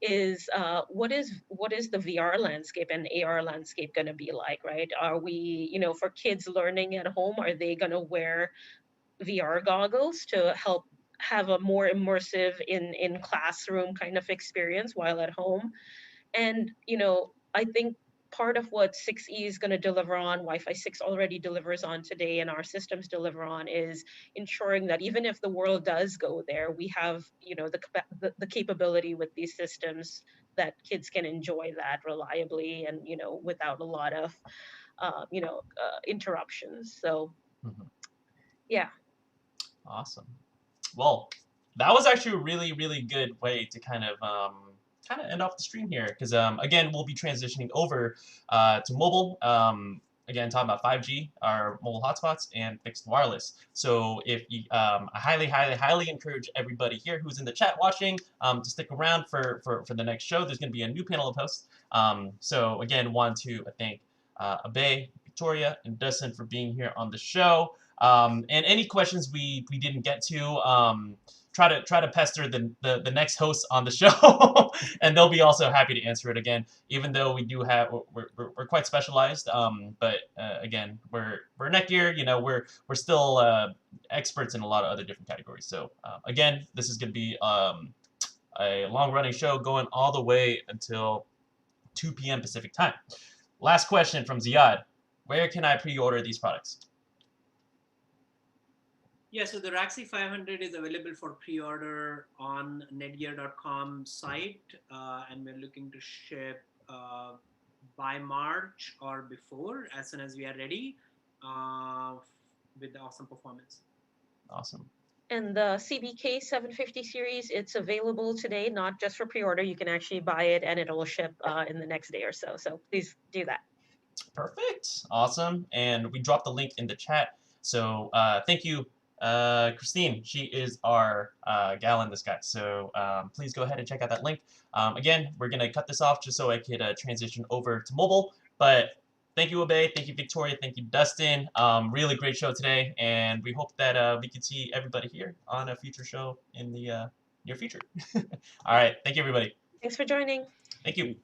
Speaker 4: is what is the VR landscape and AR landscape going to be like, right? Are we, you know, for kids learning at home, are they going to wear VR goggles to help have a more immersive in classroom kind of experience while at home? And, you know, I think part of what 6E is going to deliver on, Wi-Fi 6 already delivers on today, and our systems deliver on, is ensuring that even if the world does go there, we have, you know, the capability with these systems that kids can enjoy that reliably and, you know, without a lot of, interruptions. So, yeah.
Speaker 1: Awesome. Well, that was actually a really, really good way to kind of end off the stream here, because again, we'll be transitioning over to mobile. again, talking about 5G, our mobile hotspots, and fixed wireless. So if you, I highly encourage everybody here who's in the chat watching to stick around for the next show. There's going to be a new panel of hosts. So again, want to thank Abe, Victoria, and Dustin for being here on the show. And any questions we didn't get to, try to pester the next host on the show, and they'll be also happy to answer it again. Even though we do have we're quite specialized, but again we're Netgear. You know, we're still experts in a lot of other different categories. So again, this is going to be a long running show going all the way until 2 p.m. Pacific time. Last question from Ziad: where can I pre-order these products?
Speaker 3: Yeah, so the Raxi 500 is available for pre-order on netgear.com site, and we're looking to ship by March or before, as soon as we are ready, with the awesome performance.
Speaker 1: Awesome.
Speaker 4: And the CBK 750 series, it's available today, not just for pre-order. You can actually buy it and it'll ship in the next day or so. So please do that.
Speaker 1: Perfect. Awesome. And we dropped the link in the chat. So thank you, Christine. She is our gal in this guy. So please go ahead and check out that link. Again, we're going to cut this off just so I could transition over to mobile. But thank you, Abe. Thank you, Victoria. Thank you, Dustin. Really great show today. And we hope that we can see everybody here on a future show in the near future. All right. Thank you, everybody.
Speaker 4: Thanks for joining.
Speaker 1: Thank you.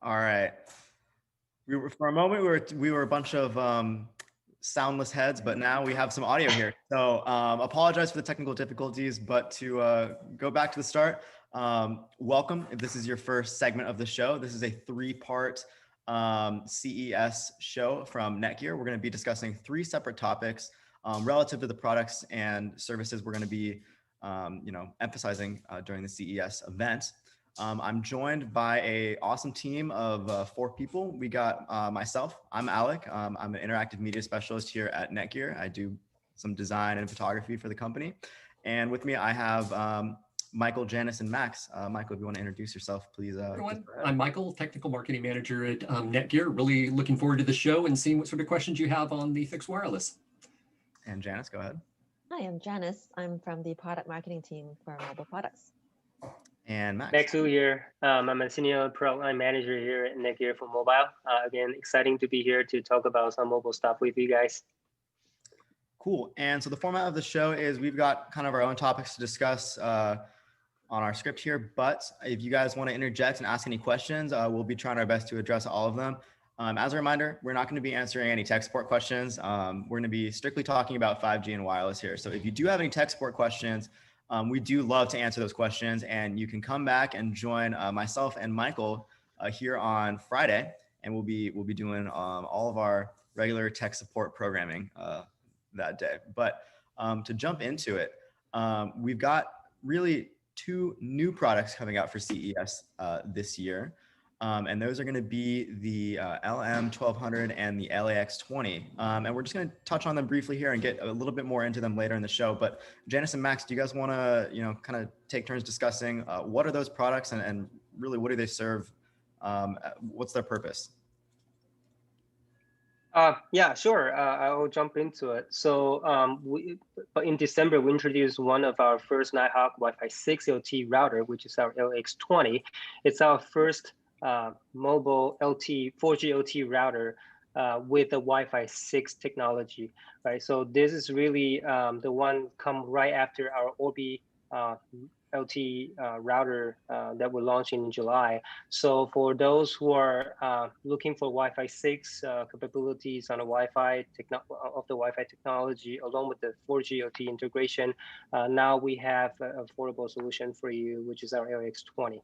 Speaker 6: All right. For a moment, we were a bunch of soundless heads, but now we have some audio here. So apologize for the technical difficulties, but to go back to the start, welcome. If this is your first segment of the show, this is a 3-part CES show from NETGEAR. We're going to be discussing 3 separate topics relative to the products and services we're going to be emphasizing during the CES event. I'm joined by an awesome team of 4 people. We got myself, I'm Alec. I'm an interactive media specialist here at NETGEAR. I do some design and photography for the company. And with me, I have Michael, Janice, and Max. Michael, if you want to introduce yourself, please.
Speaker 7: Everyone, I'm Michael, Technical Marketing Manager at NETGEAR. Really looking forward to the show and seeing what sort of questions you have on the fixed wireless.
Speaker 6: And Janice, go ahead.
Speaker 8: Hi, I'm Janice. I'm from the product marketing team for mobile products.
Speaker 6: And Max.
Speaker 9: Maxu here. I'm a senior product line manager here at NETGEAR for mobile. Again, exciting to be here to talk about some mobile stuff with you guys.
Speaker 6: Cool. And so the format of the show is we've got kind of our own topics to discuss on our script here. But if you guys want to interject and ask any questions, we'll be trying our best to address all of them. As a reminder, we're not going to be answering any tech support questions. We're going to be strictly talking about 5G and wireless here. So if you do have any tech support questions, we do love to answer those questions, and you can come back and join myself and Michael here on Friday, and we'll be doing all of our regular tech support programming that day. But to jump into it, we've got really 2 new products coming out for CES this year. And those are going to be the LM1200 and the LAX20. And we're just going to touch on them briefly here and get a little bit more into them later in the show. But Janice and Max, do you guys want to, kind of take turns discussing what are those products and really what do they serve? What's their purpose?
Speaker 9: Yeah, sure. I'll jump into it. So in December, we introduced one of our first Nighthawk Wi-Fi 6 LTE router, which is our LX20. It's our first mobile 4G LTE router with the Wi-Fi 6 technology, right? So this is really the one come right after our Orbi LTE router that we launched in July. So for those who are looking for Wi-Fi 6 capabilities on the Wi-Fi technology, along with the 4G LTE integration, now we have an affordable solution for you, which is our LX20.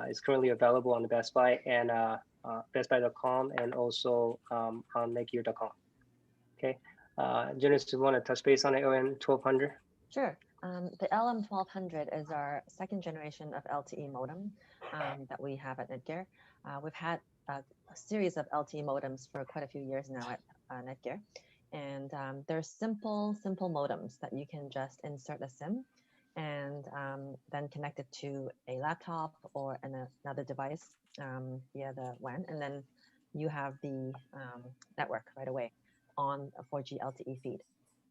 Speaker 9: It's currently available on the Best Buy and bestbuy.com, and also on netgear.com. Okay, Janice, do you want to touch base on the LM1200?
Speaker 8: Sure. The LM1200 is our 2nd generation of LTE modem that we have at NETGEAR. We've had a series of LTE modems for quite a few years now at NETGEAR. And they're simple modems that you can just insert a SIM and then connect it to a laptop or another device via the WAN. And then you have the network right away on a 4G LTE feed.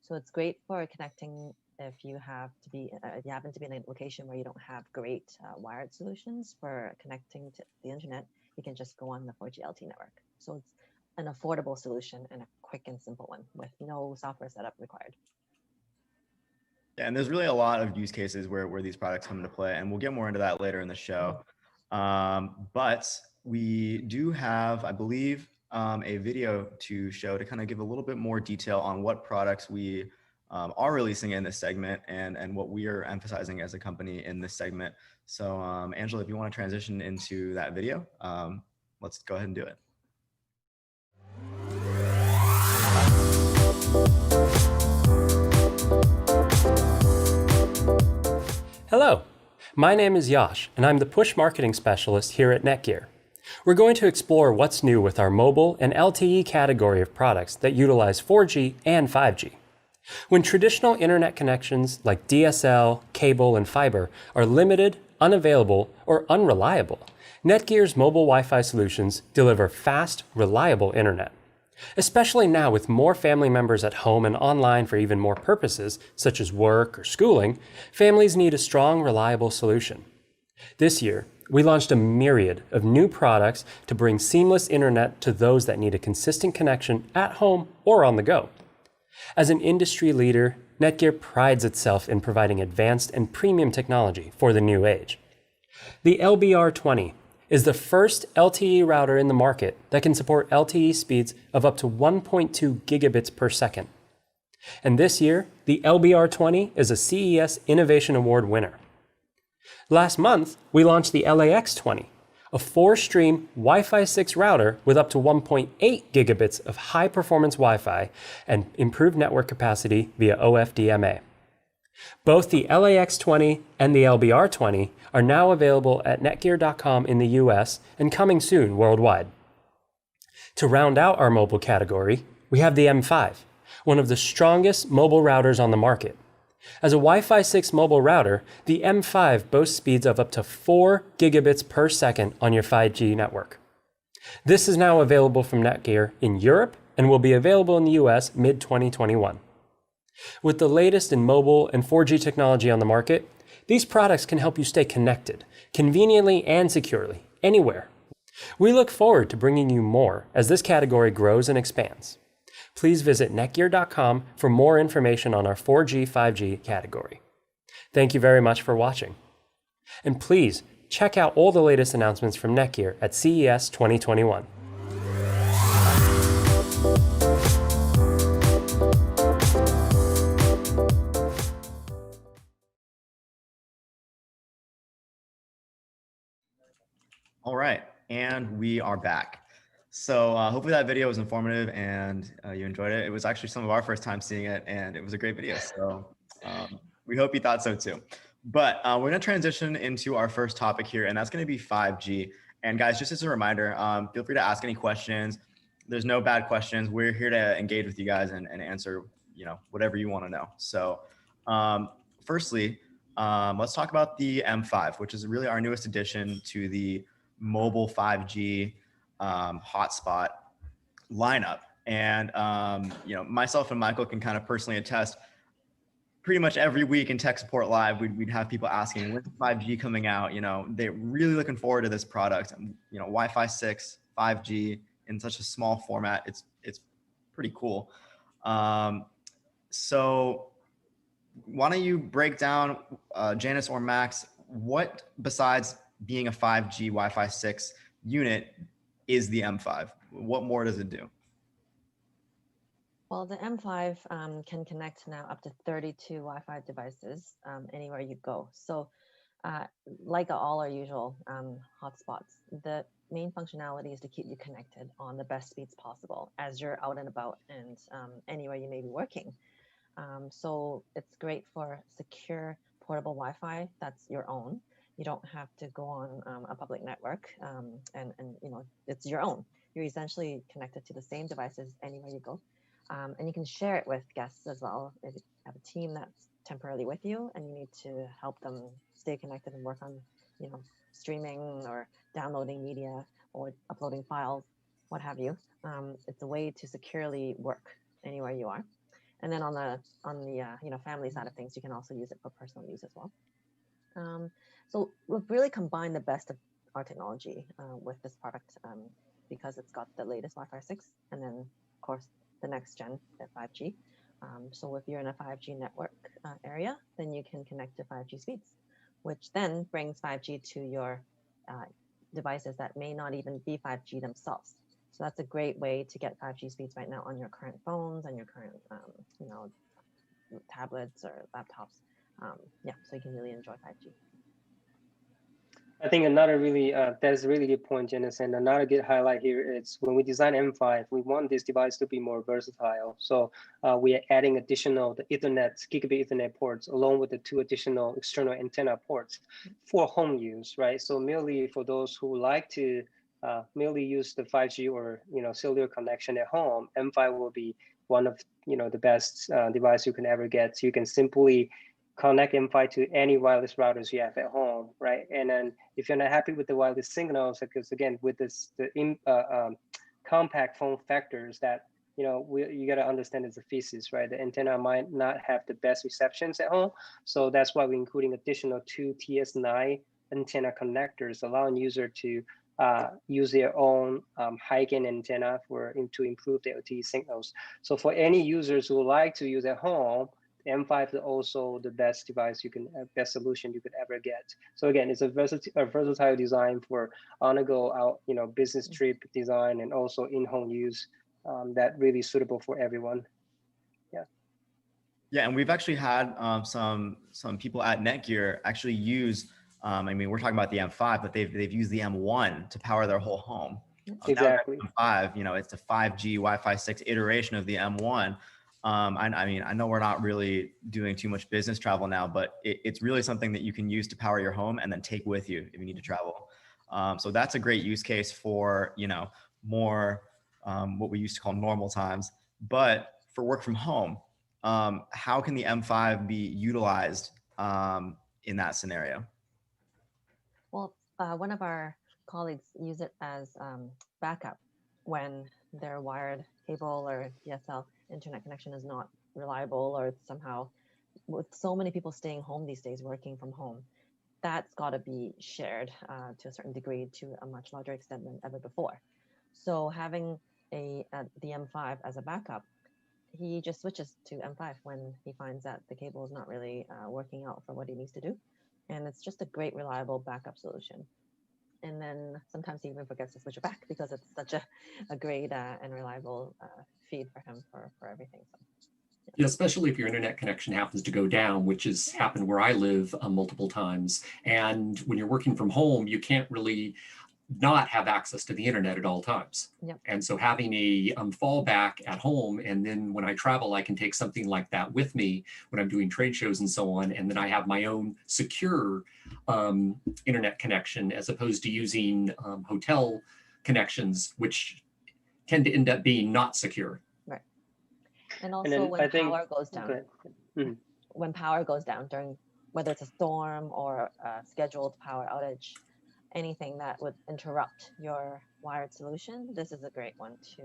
Speaker 8: So it's great for connecting if you happen to be in a location where you don't have great wired solutions for connecting to the internet. You can just go on the 4G LTE network. So it's an affordable solution and a quick and simple one with no software setup required.
Speaker 6: Yeah, and there's really a lot of use cases where these products come into play, and we'll get more into that later in the show. But we do have, I believe, a video to show to kind of give a little bit more detail on what products we are releasing in this segment and what we are emphasizing as a company in this segment. So Angela, if you want to transition into that video, let's go ahead and do it.
Speaker 10: Hello, my name is Yash, and I'm the Push Marketing Specialist here at NETGEAR. We're going to explore what's new with our mobile and LTE category of products that utilize 4G and 5G. When traditional internet connections like DSL, cable, and fiber are limited, unavailable, or unreliable, NETGEAR's mobile Wi-Fi solutions deliver fast, reliable internet. Especially now with more family members at home and online for even more purposes, such as work or schooling, families need a strong, reliable solution. This year, we launched a myriad of new products to bring seamless internet to those that need a consistent connection at home or on the go. As an industry leader, NETGEAR prides itself in providing advanced and premium technology for the new age. The LBR20 is the first LTE router in the market that can support LTE speeds of up to 1.2 gigabits per second. And this year, the LBR20 is a CES Innovation Award winner. Last month, we launched the LAX20, a 4-stream Wi-Fi 6 router with up to 1.8 gigabits of high-performance Wi-Fi and improved network capacity via OFDMA. Both the LAX20 and the LBR20 are now available at netgear.com in the US and coming soon worldwide. To round out our mobile category, we have the M5, one of the strongest mobile routers on the market. As a Wi-Fi 6 mobile router, the M5 boasts speeds of up to 4 gigabits per second on your 5G network. This is now available from NETGEAR in Europe and will be available in the US mid-2021. With the latest in mobile and 4G technology on the market, these products can help you stay connected, conveniently and securely, anywhere. We look forward to bringing you more as this category grows and expands. Please visit netgear.com for more information on our 4G, 5G category. Thank you very much for watching. And please check out all the latest announcements from NETGEAR at CES 2021.
Speaker 6: All right, and we are back. So hopefully that video was informative and you enjoyed it. It was actually some of our first time seeing it, and it was a great video. So we hope you thought so too. But we're going to transition into our first topic here, and that's going to be 5G. And guys, just as a reminder, feel free to ask any questions. There's no bad questions. We're here to engage with you guys and answer, whatever you want to know. So firstly, let's talk about the M5, which is really our newest addition to the mobile 5G hotspot lineup. And myself and Michael can kind of personally attest. Pretty much every week in Tech Support Live, we'd have people asking, when's 5G coming out? They're really looking forward to this product. Wi-Fi 6, 5G in such a small format, it's pretty cool. So why don't you break down, Janice or Max, what besides being a 5G Wi-Fi 6 unit is the M5? What more does it do?
Speaker 8: Well, the M5 can connect now up to 32 Wi-Fi devices anywhere you go. So like all our usual hotspots, the main functionality is to keep you connected on the best speeds possible as you're out and about and anywhere you may be working. So it's great for secure portable Wi-Fi that's your own. You don't have to go on a public network and it's your own. You're essentially connected to the same devices anywhere you go. And you can share it with guests as well. If you have a team that's temporarily with you and you need to help them stay connected and work on, streaming or downloading media or uploading files, what have you. It's a way to securely work anywhere you are. And then on the family side of things, you can also use it for personal use as well. So we've really combined the best of our technology with this product because it's got the latest Wi-Fi 6 and then, of course, the next gen at 5G. So if you're in a 5G network area, then you can connect to 5G speeds, which then brings 5G to your devices that may not even be 5G themselves. So that's a great way to get 5G speeds right now on your current phones and your current, tablets or laptops. So you can really enjoy 5G.
Speaker 9: I think another really, that's a really good point, Janice. And another good highlight here is when we design M5, we want this device to be more versatile. So we are adding additional gigabit Ethernet ports along with the 2 additional external antenna ports for home use, right? So merely for those who like to merely use the 5G or cellular connection at home, M5 will be one of the best device you can ever get. So you can simply connect M5 to any wireless routers you have at home, right? And then if you're not happy with the wireless signals, because again, with the compact form factors that, you got to understand it's a thesis, right? The antenna might not have the best receptions at home. So that's why we're including additional 2 TS9 antenna connectors, allowing user to use their own high gain antenna to improve the LTE signals. So for any users who like to use at home, M5 is also the best device best solution you could ever get. So again, it's a versatile design for on-the-go out, business trip design and also in-home use that really suitable for everyone. Yeah.
Speaker 6: Yeah, and we've actually had some people at Netgear actually use. I mean, we're talking about the M5, but they've used the M1 to power their whole home.
Speaker 9: Exactly.
Speaker 6: Now M5, it's the 5G Wi-Fi 6 iteration of the M1. I mean, I know we're not really doing too much business travel now, but it's really something that you can use to power your home and then take with you if you need to travel. So that's a great use case for, more what we used to call normal times. But for work from home, how can the M5 be utilized in that scenario?
Speaker 8: Well, one of our colleagues use it as backup when their wired cable or DSL internet connection is not reliable, or somehow, with so many people staying home these days, working from home, that's got to be shared to a certain degree, to a much larger extent than ever before. So having the M5 as a backup, he just switches to M5 when he finds that the cable is not really working out for what he needs to do. And it's just a great, reliable backup solution. And then sometimes he even forgets to switch it back because it's such a great and reliable feed for him for everything. So,
Speaker 7: yeah, especially if your internet connection happens to go down, which has happened where I live multiple times. And when you're working from home, you can't really not have access to the internet at all times.
Speaker 8: Yep.
Speaker 7: And so having a fallback at home, and then when I travel, I can take something like that with me when I'm doing trade shows and so on. And then I have my own secure internet connection, as opposed to using hotel connections, which tend to end up being not secure.
Speaker 8: Right. And also when power goes down, when power goes down during, whether it's a storm or a scheduled power outage, anything that would interrupt your wired solution, this is a great one to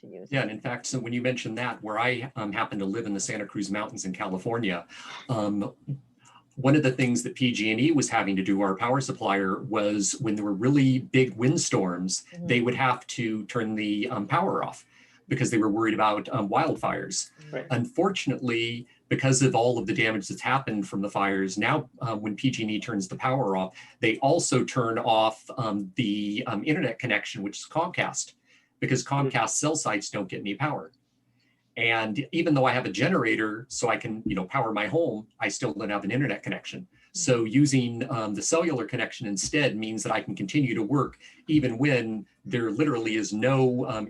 Speaker 8: use.
Speaker 7: Yeah, and in fact, so when you mentioned that, where I happen to live in the Santa Cruz Mountains in California, one of the things that PG&E was having to do, our power supplier, was when there were really big windstorms, they would have to turn the power off because they were worried about wildfires.
Speaker 9: Right.
Speaker 7: Unfortunately, because of all of the damage that's happened from the fires, now when PG&E turns the power off, they also turn off the internet connection, which is Comcast, because Comcast cell sites don't get any power. And even though I have a generator so I can power my home, I still don't have an internet connection. So using the cellular connection instead means that I can continue to work even when there literally is no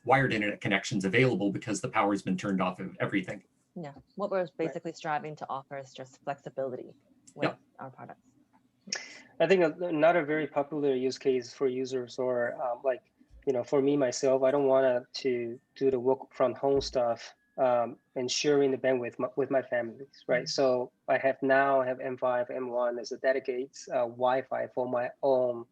Speaker 7: wired internet connections available because the power has been turned off of everything.
Speaker 8: Yeah, what we're basically striving to offer is just flexibility with our products.
Speaker 9: I think another very popular use case for users, or for me myself, I don't want to do the work from home stuff and sharing the bandwidth with my families, right? So I have M5, M1 as a dedicated Wi-Fi for my own,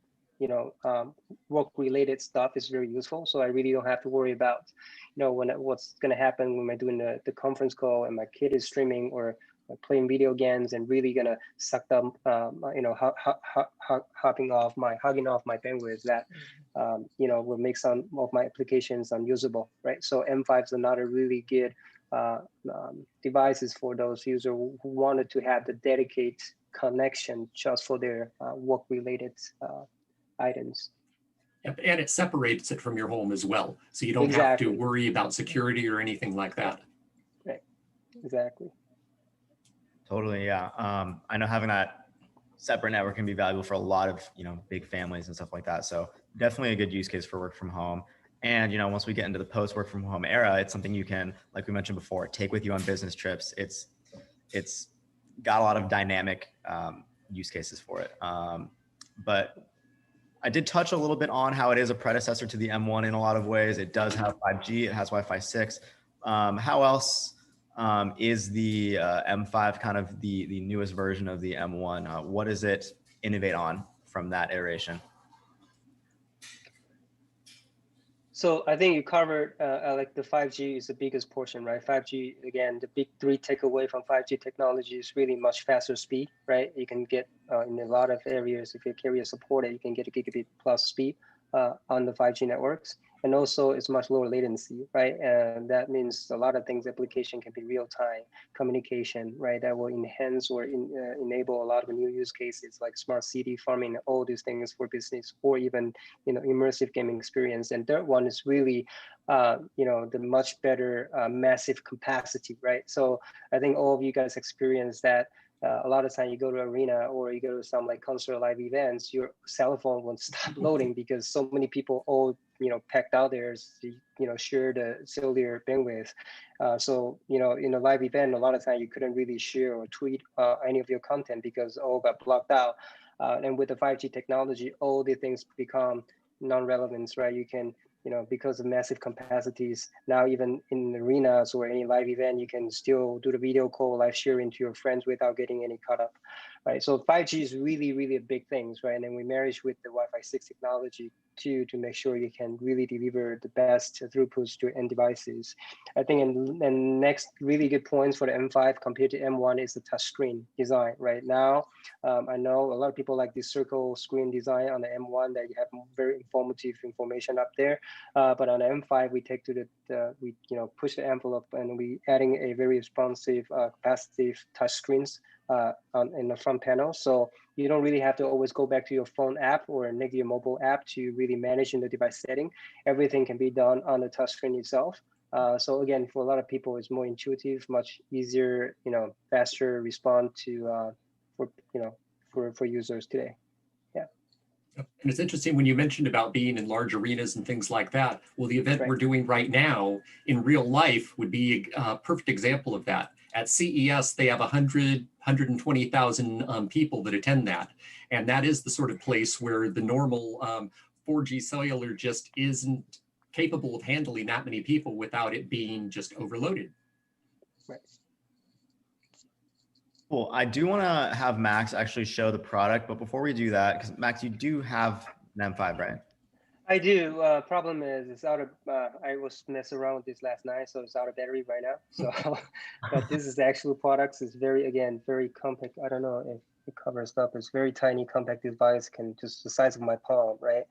Speaker 9: work-related stuff is very useful. So I really don't have to worry about, what's going to happen when I'm doing the conference call and my kid is streaming or playing video games and really going to suck them, hugging off my bandwidth that, will make some of my applications unusable, right? So M5 is another really good devices for those users who wanted to have the dedicated connection just for their work-related items.
Speaker 7: Yep. And it separates it from your home as well. So you don't have to worry about security or anything like that.
Speaker 9: Right. Exactly.
Speaker 6: Totally. Yeah. I know having that separate network can be valuable for a lot of, big families and stuff like that. So definitely a good use case for work from home. And, once we get into the post work from home era, it's something you can, like we mentioned before, take with you on business trips. It's got a lot of dynamic use cases for it. But I did touch a little bit on how it is a predecessor to the M1 in a lot of ways. It does have 5G, it has Wi-Fi 6. How else is the M5 kind of the newest version of the M1? What does it innovate on from that iteration?
Speaker 9: So I think you covered, like the 5G is the biggest portion, right? 5G, again, the big three takeaway from 5G technology is really much faster speed, right? You can get in a lot of areas, if your carrier support it, you can get a gigabit plus speed on the 5G networks. and also it's much lower latency, right? And that means a lot of things, application can be real-time communication, right? That will enhance or enable a lot of new use cases like smart city farming, all these things for business, or even, immersive gaming experience. And third one is really, the much better massive capacity, right? So I think all of you guys experience that. A lot of time you go to arena or you go to some like concert live events, your cell phone won't stop loading because so many people all packed out there to share the cellular bandwidth. So in a live event, a lot of time you couldn't really share or tweet any of your content because all got blocked out. And with the 5G technology, all the things become non-relevant, right? You can because of massive capacities, now even in arenas or any live event, you can still do the video call, live sharing to your friends without getting any cut up, right? So 5G is really, really a big thing, right? And then we married with the Wi-Fi 6 technology to make sure you can really deliver the best throughputs to end devices. I think and next really good points for the M5 compared to M1 is the touchscreen design. Right now, I know a lot of people like this circle screen design on the M1 that you have very informative information up there. But on the M5, we take to we push the envelope and we adding a very responsive, capacitive touchscreens in the front panel. So you don't really have to always go back to your phone app or a NETGEAR mobile app to really manage in the device setting. Everything can be done on the touchscreen itself. So again, for a lot of people, it's more intuitive, much easier, faster respond to for users today. Yeah.
Speaker 7: And it's interesting when you mentioned about being in large arenas and things like that. Well, the event we're doing right now in real life would be a perfect example of that. At CES, they have 120,000 people that attend that. And that is the sort of place where the normal 4G cellular just isn't capable of handling that many people without it being just overloaded.
Speaker 9: Right.
Speaker 6: Cool. I do want to have Max actually show the product, but before we do that, because Max, you do have an M5, right?
Speaker 9: I do. Problem is, it's out of. I was messing around with this last night, so it's out of battery right now. So, but this is the actual products. It's very compact. I don't know if it covers up. It's very tiny, compact device, can just the size of my palm, right?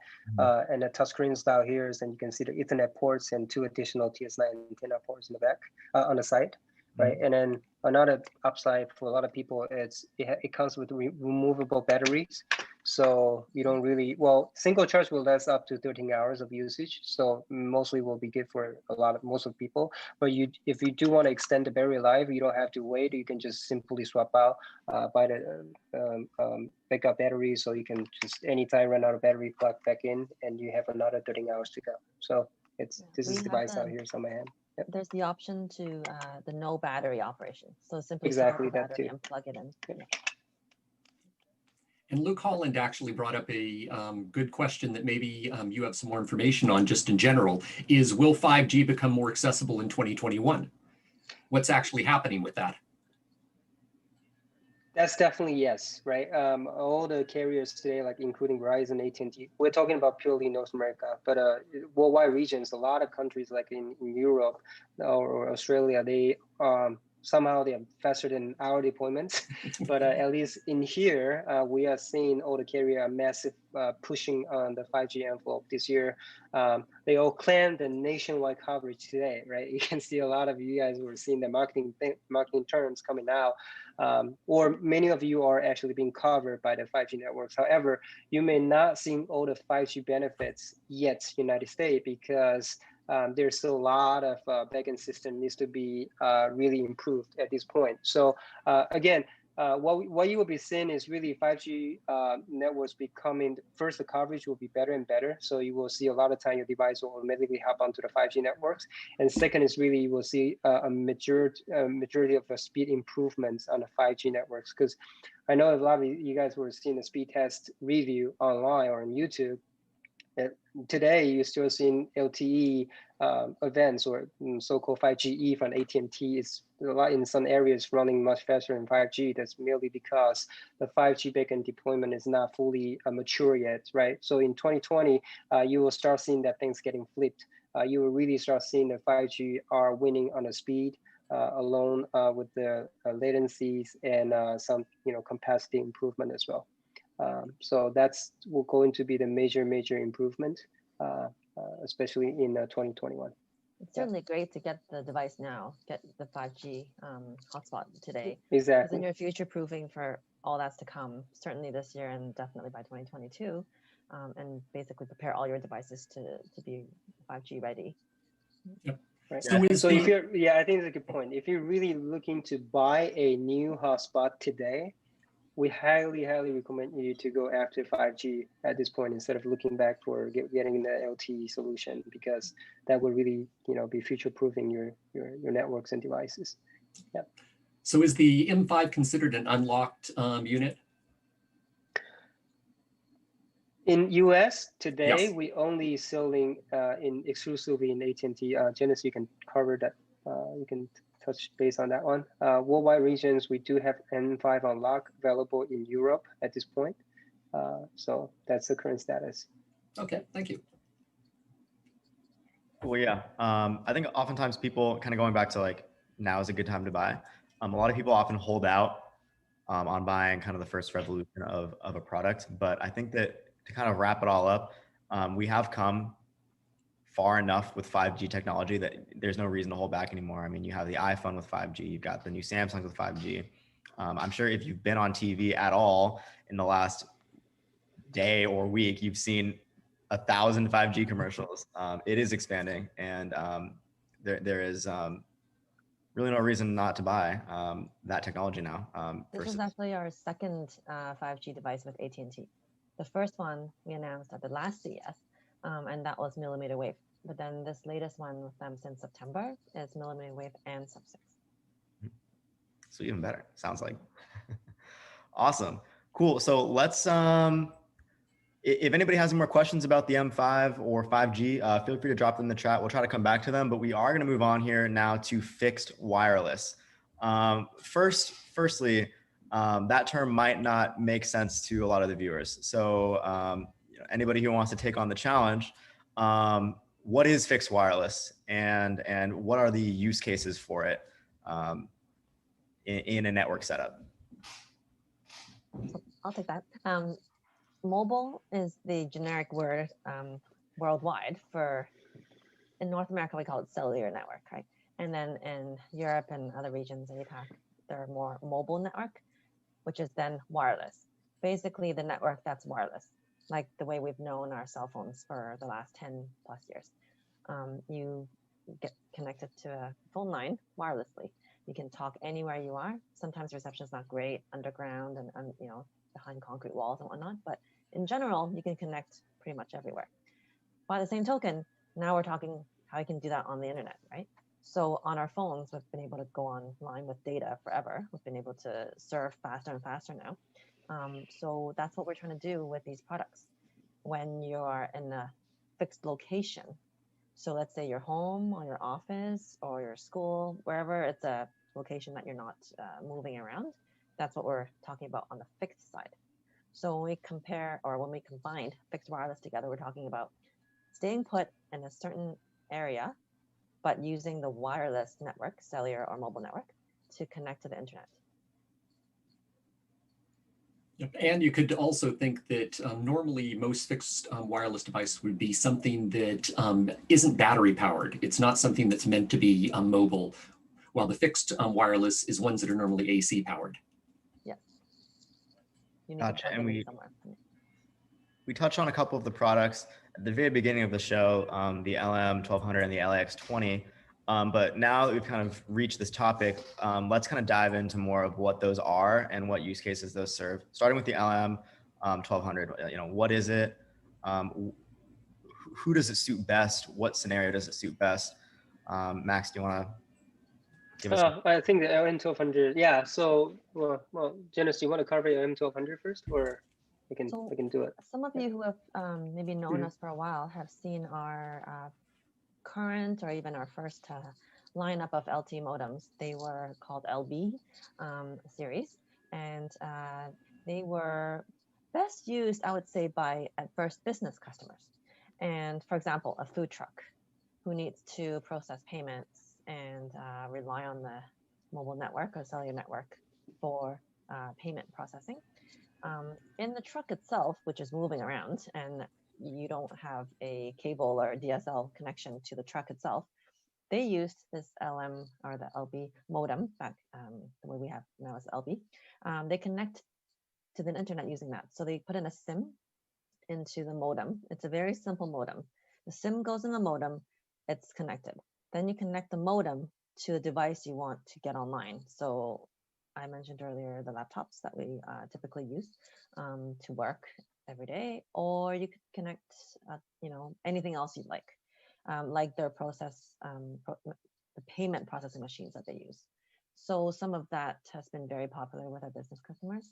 Speaker 9: And the touchscreen style here is, and you can see the Ethernet ports and 2 additional TS9 antenna ports in the back on the side. Right, and then another upside for a lot of people, it comes with removable batteries, so you don't really single charge will last up to 13 hours of usage, so mostly will be good for most of people. But if you do want to extend the battery life, you don't have to wait. You can just simply swap out, buy the backup battery, so you can just anytime run out of battery, plug back in, and you have another 13 hours to go. So this is the device out here on my hand. Yep.
Speaker 8: There's the option to the no battery operation. So simply
Speaker 9: exactly
Speaker 8: charge the
Speaker 9: that
Speaker 8: battery
Speaker 9: too.
Speaker 8: and plug it in. Yeah.
Speaker 7: And Luke Holland actually brought up a good question that maybe you have some more information on just in general, is will 5G become more accessible in 2021? What's actually happening with that?
Speaker 9: That's definitely yes, right? All the carriers today, like including Verizon, AT&T, we're talking about purely North America, but worldwide regions, a lot of countries like in Europe or Australia, they somehow they are faster than our deployments. But at least in here, we are seeing all the carrier are massive pushing on the 5G envelope this year. They all claim the nationwide coverage today, right? You can see a lot of you guys were seeing the marketing terms coming out. Or many of you are actually being covered by the 5G networks. However, you may not see all the 5G benefits yet in the United States because there's still a lot of backend system needs to be really improved at this point. So again, what you will be seeing is really 5G networks becoming, first, the coverage will be better and better. So you will see a lot of time your device will automatically hop onto the 5G networks. And second is really, you will see a majority of the speed improvements on the 5G networks. Because I know a lot of you guys were seeing the speed test review online or on YouTube. Today, you're still seeing LTE events or so-called 5GE from AT&T is a lot in some areas running much faster than 5G. That's merely because the 5G backend deployment is not fully mature yet, right? So in 2020, you will start seeing that things getting flipped. You will really start seeing the 5G are winning on the speed alone with the latencies and some capacity improvement as well. So that's going to be the major improvement. especially in 2021.
Speaker 8: It's certainly great to get the device now, get the 5G hotspot today.
Speaker 9: Exactly.
Speaker 8: Because then you're future-proofing for all that's to come, certainly this year and definitely by 2022, and basically prepare all your devices to be 5G ready.
Speaker 7: Yep.
Speaker 9: Right.
Speaker 7: So,
Speaker 9: So if you're, yeah, I think it's a good point. If you're really looking to buy a new hotspot today, we highly recommend you to go after 5G at this point instead of looking back for getting the LTE solution, because that will really, be future-proofing your networks and devices. Yep.
Speaker 7: So is the M5 considered an unlocked unit?
Speaker 9: In US today,
Speaker 7: Yes.
Speaker 9: we only selling exclusively in AT&T. Janice, you can cover that. You can touch base on that one. Worldwide regions, we do have M5 unlock available in Europe at this point. So that's the current status.
Speaker 7: Okay, thank you.
Speaker 6: Well, yeah. I think oftentimes people kind of going back to like, now is a good time to buy. A lot of people often hold out on buying kind of the first revolution of a product. But I think that to kind of wrap it all up, we have come far enough with 5G technology that there's no reason to hold back anymore. I mean, you have the iPhone with 5G, you've got the new Samsung with 5G. I'm sure if you've been on TV at all in the last day or week, you've seen 1,000 5G commercials. It is expanding, and there is really no reason not to buy that technology now.
Speaker 8: This is actually our second 5G device with AT&T. The first one we announced at the last CES, and that was millimeter wave. But then this latest one with them since September is millimeter wave and sub-6.
Speaker 6: So even better, sounds like. Awesome, cool. So let's, if anybody has any more questions about the M5 or 5G, feel free to drop them in the chat. We'll try to come back to them, but we are gonna move on here now to fixed wireless. Firstly, that term might not make sense to a lot of the viewers. So anybody who wants to take on the challenge, what is fixed wireless and what are the use cases for it in a network setup?
Speaker 8: So I'll take that. Mobile is the generic word worldwide for, in North America, we call it cellular network, right? And then in Europe and other regions in APAC, they're more mobile network, which is then wireless. Basically the network that's wireless, like the way we've known our cell phones for the last 10 plus years. You get connected to a phone line wirelessly. You can talk anywhere you are. Sometimes reception is not great underground and behind concrete walls and whatnot, but in general, you can connect pretty much everywhere. By the same token, now we're talking how you can do that on the internet, right? So on our phones, we've been able to go online with data forever. We've been able to surf faster and faster now. So that's what we're trying to do with these products. When you're in a fixed location, so let's say your home or your office or your school, wherever it's a location that you're not moving around, that's what we're talking about on the fixed side. So when we compare, or when we combined fixed wireless together, we're talking about staying put in a certain area, but using the wireless network, cellular or mobile network, to connect to the internet.
Speaker 7: Yep. And you could also think that normally most fixed wireless device would be something that isn't battery powered. It's not something that's meant to be mobile, while the fixed wireless is ones that are normally AC powered.
Speaker 8: Yes. You need
Speaker 6: Gotcha.
Speaker 8: to
Speaker 6: And
Speaker 8: somewhere.
Speaker 6: we touched on a couple of the products at the very beginning of the show, the LM1200 and the LAX20. But now that we've kind of reached this topic, let's kind of dive into more of what those are and what use cases those serve. Starting with the LM1200, what is it? Who does it suit best? What scenario does it suit best? Max, do you want to give us?
Speaker 9: I think the LM1200. Yeah. So, well, Janice, do you want to cover the LM1200 first, or I can do it?
Speaker 8: Some of you who have maybe known us for a while have seen our current or even our first lineup of LTE modems. They were called LB series, and they were best used, I would say, by at first business customers. And for example, a food truck who needs to process payments and rely on the mobile network or cellular network for payment processing. In the truck itself, which is moving around and you don't have a cable or DSL connection to the truck itself, they used this LM or the LB modem back the way we have now is LB. They connect to the internet using that. So they put in a SIM into the modem. It's a very simple modem. The SIM goes in the modem, it's connected. Then you connect the modem to the device you want to get online. So I mentioned earlier the laptops that we typically use to work every day, or you could connect, anything else you'd like their the payment processing machines that they use. So some of that has been very popular with our business customers.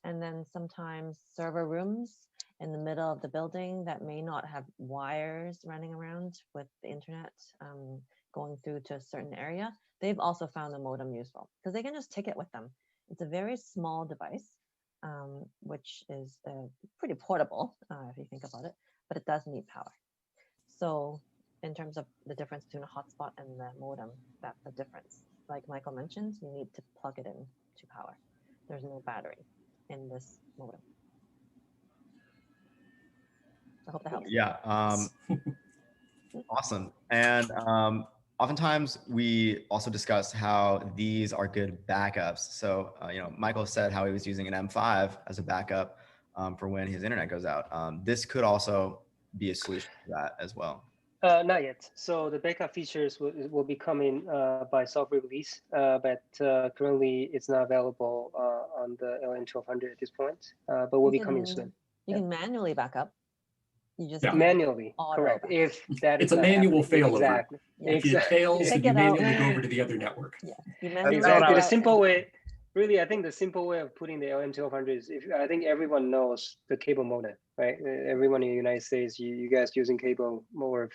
Speaker 8: And then sometimes server rooms in the middle of the building that may not have wires running around with the internet going through to a certain area, they've also found the modem useful because they can just take it with them. It's a very small device, which is pretty portable if you think about it, but it does need power. So in terms of the difference between a hotspot and the modem, that's the difference. Like Michael mentioned, you need to plug it in to power. There's no battery in this modem. I hope that helps.
Speaker 6: Yeah, awesome. And oftentimes we also discuss how these are good backups. So, Michael said how he was using an M5 as a backup for when his internet goes out. This could also be a solution to that as well.
Speaker 9: Not yet. So the backup features will be coming by software release, but currently it's not available on the LM1200 at this point, but will be coming soon.
Speaker 8: You can manually backup. You just
Speaker 9: manually, correct. If that
Speaker 7: it's
Speaker 9: is
Speaker 7: a manual failover.
Speaker 9: Exactly.
Speaker 8: Yeah.
Speaker 7: If it fails, you manually go over to the other network.
Speaker 8: Yeah. You manually
Speaker 9: exactly. The simple way. Really, I think the simple way of putting the LM1200 is, I think everyone knows the cable modem, right? Everyone in the United States, you guys using cable more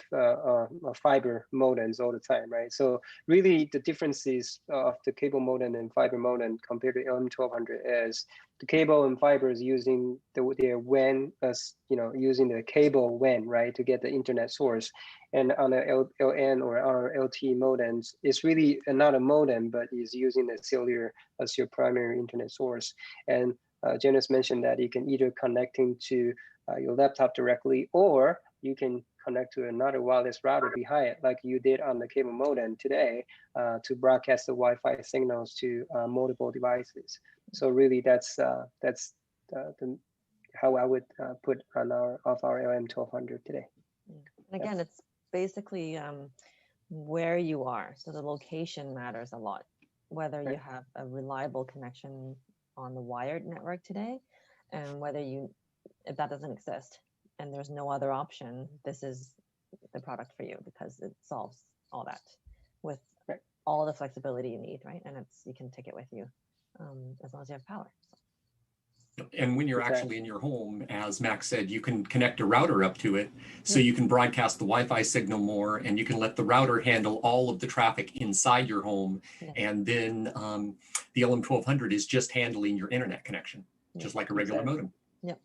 Speaker 9: fiber modems all the time, right? So really the differences of the cable modem and fiber modem compared to LM1200 is the cable and fiber is using their WAN as, using the cable WAN, right, to get the internet source. And on the LN or our LTE modems, it's really not a modem, but is using the cellular as your primary internet source. And Janice mentioned that you can either connecting to your laptop directly, or you can connect to another wireless router behind it, like you did on the cable modem today, to broadcast the Wi-Fi signals to multiple devices. So really, that's how I would put on our LM1200 today.
Speaker 8: And again, it's basically where you are. So the location matters a lot. Whether you have a reliable connection on the wired network today, and whether if that doesn't exist and there's no other option, this is the product for you because it solves all that with all the flexibility you need, right? And you can take it with you as long as you have power.
Speaker 7: And when you're actually in your home, as Max said, you can connect a router up to it, so you can broadcast the Wi-Fi signal more, and you can let the router handle all of the traffic inside your home. And then the LM1200 is just handling your internet connection, just like a regular modem.
Speaker 8: Yep,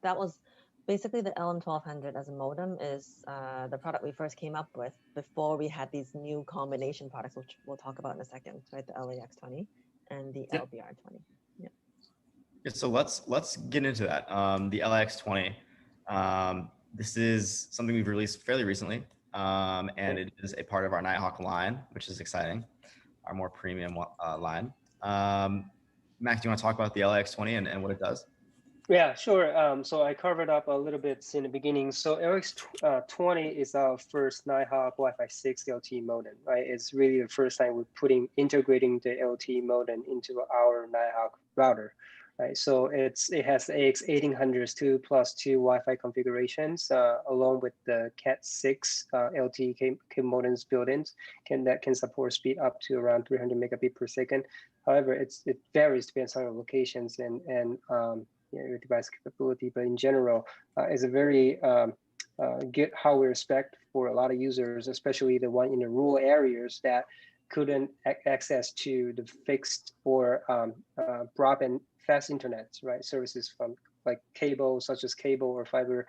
Speaker 8: that was basically the LM1200 as a modem is the product we first came up with before we had these new combination products, which we'll talk about in a second, right? The LAX20 and the LBR20.
Speaker 6: Yeah, so let's get into that. The LX20. This is something we've released fairly recently, and it is a part of our Nighthawk line, which is exciting, our more premium line. Max, do you want to talk about the LX20 and what it does?
Speaker 9: Yeah, sure. So I covered up a little bit in the beginning. So LX20 is our first Nighthawk Wi-Fi 6 LTE modem, right? It's really the first time we're integrating the LTE modem into our Nighthawk router. Right, so it has AX1800's 2+2 Wi-Fi configurations, along with the Cat6 LTE cable modems built-in, that can support speed up to around 300 megabit per second. However, it varies depends on your locations and your device capability. But in general, it's a very good hardware spec for a lot of users, especially the one in the rural areas that couldn't access to the fixed or broadband fast internet, right? Services from like cable, such as cable or fiber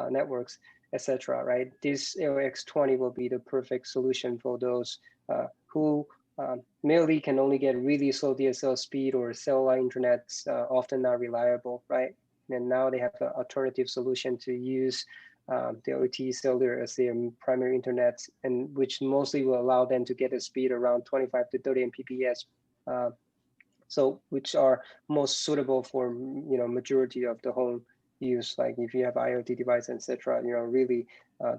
Speaker 9: networks, etc. Right? This LX20 will be the perfect solution for those who merely can only get really slow DSL speed or cellular internet's often not reliable, right? And now they have an alternative solution to use the LTE cellular as their primary internet, and which mostly will allow them to get a speed around 25 to 30 Mbps. So which are most suitable for majority of the home use, like if you have IoT device, etc. Really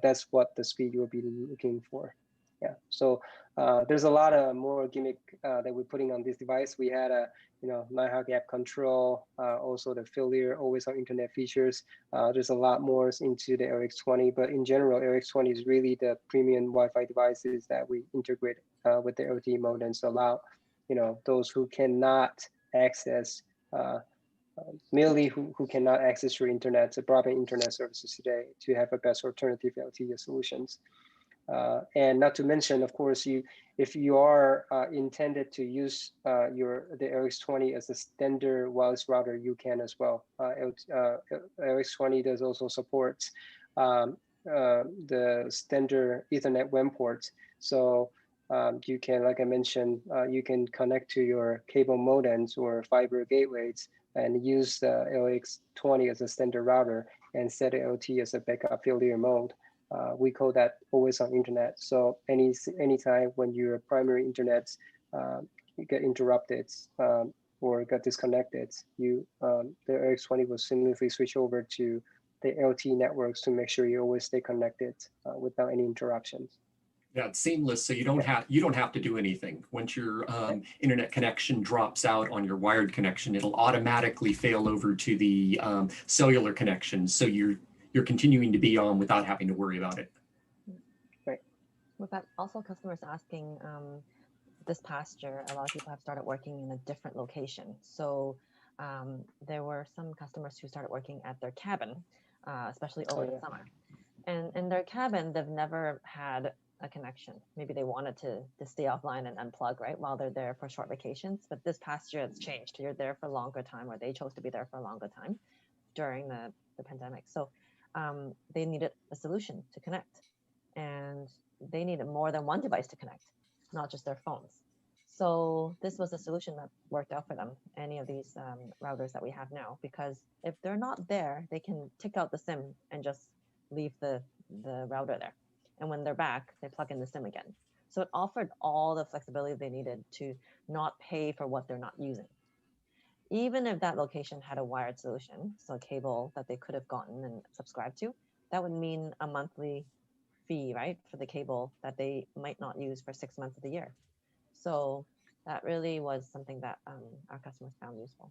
Speaker 9: that's what the speed you'll be looking for. Yeah. So there's a lot of more gimmick that we're putting on this device. We had a Nighthawk app control, also the failure always on internet features. There's a lot more into the LX20, but in general, LX20 is really the premium Wi-Fi devices that we integrate with the LTE modems to allow those who cannot access merely who cannot access your internet, the broadband internet services today, to have a best alternative LTE solutions. And not to mention, of course, if you are intended to use the LX20 as a standard wireless router, you can as well. LX20 does also support the standard Ethernet WAN port. So you can, like I mentioned, you can connect to your cable modems or fiber gateways and use the LX20 as a standard router and set LTE as a backup failure mode. We call that always on internet. So anytime when your primary internet get interrupted or got disconnected, the LX20 will seamlessly switch over to the LTE networks to make sure you always stay connected without any interruptions.
Speaker 7: Yeah, it's seamless, so you don't have to do anything. Once your internet connection drops out on your wired connection, it'll automatically fail over to the cellular connection. So you're continuing to be on without having to worry about it.
Speaker 9: Right.
Speaker 8: We've got also customers asking, this past year, a lot of people have started working in a different location. So there were some customers who started working at their cabin, especially over the summer. And in their cabin, they've never had a connection. Maybe they wanted to stay offline and unplug, right, while they're there for short vacations. But this past year, it's changed. You're there for a longer time, or they chose to be there for a longer time during the pandemic. So they needed a solution to connect, and they needed more than one device to connect, not just their phones. So this was a solution that worked out for them, any of these routers that we have now, because if they're not there, they can take out the SIM and just leave the router there. And when they're back, they plug in the SIM again. So it offered all the flexibility they needed to not pay for what they're not using. Even if that location had a wired solution, so a cable that they could have gotten and subscribed to, that would mean a monthly fee, right, for the cable that they might not use for 6 months of the year. So that really was something that our customers found useful.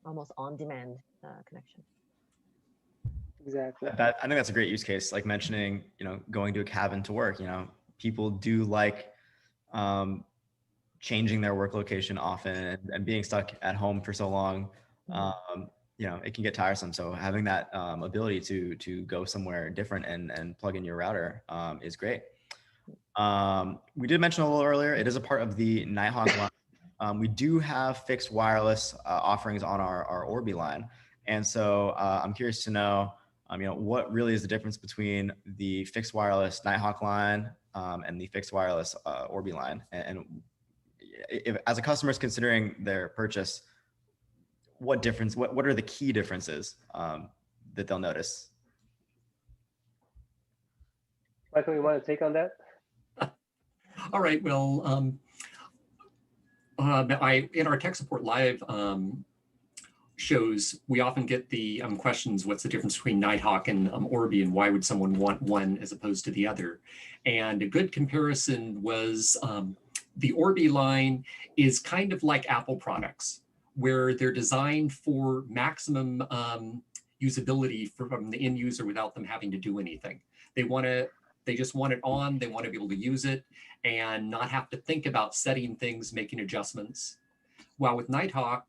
Speaker 8: Almost on-demand connection.
Speaker 9: Exactly.
Speaker 6: I think that's a great use case. Like mentioning, going to a cabin to work. People do like changing their work location often, and being stuck at home for so long. It can get tiresome. So having that ability to go somewhere different and plug in your router is great. We did mention a little earlier, it is a part of the Nighthawk line. We do have fixed wireless offerings on our Orbi line. And so I'm curious to know, what really is the difference between the fixed wireless Nighthawk line and the fixed wireless Orbi line? And if, as a customer is considering their purchase, what are the key differences that they'll notice?
Speaker 9: Michael, you want to take on that?
Speaker 7: All right, well, in our Tech Support Live shows, we often get the questions, what's the difference between Nighthawk and Orbi, and why would someone want one as opposed to the other? And a good comparison was the Orbi line is kind of like Apple products, where they're designed for maximum usability from the end user without them having to do anything. They just want it on, they want to be able to use it and not have to think about setting things, making adjustments. While with Nighthawk,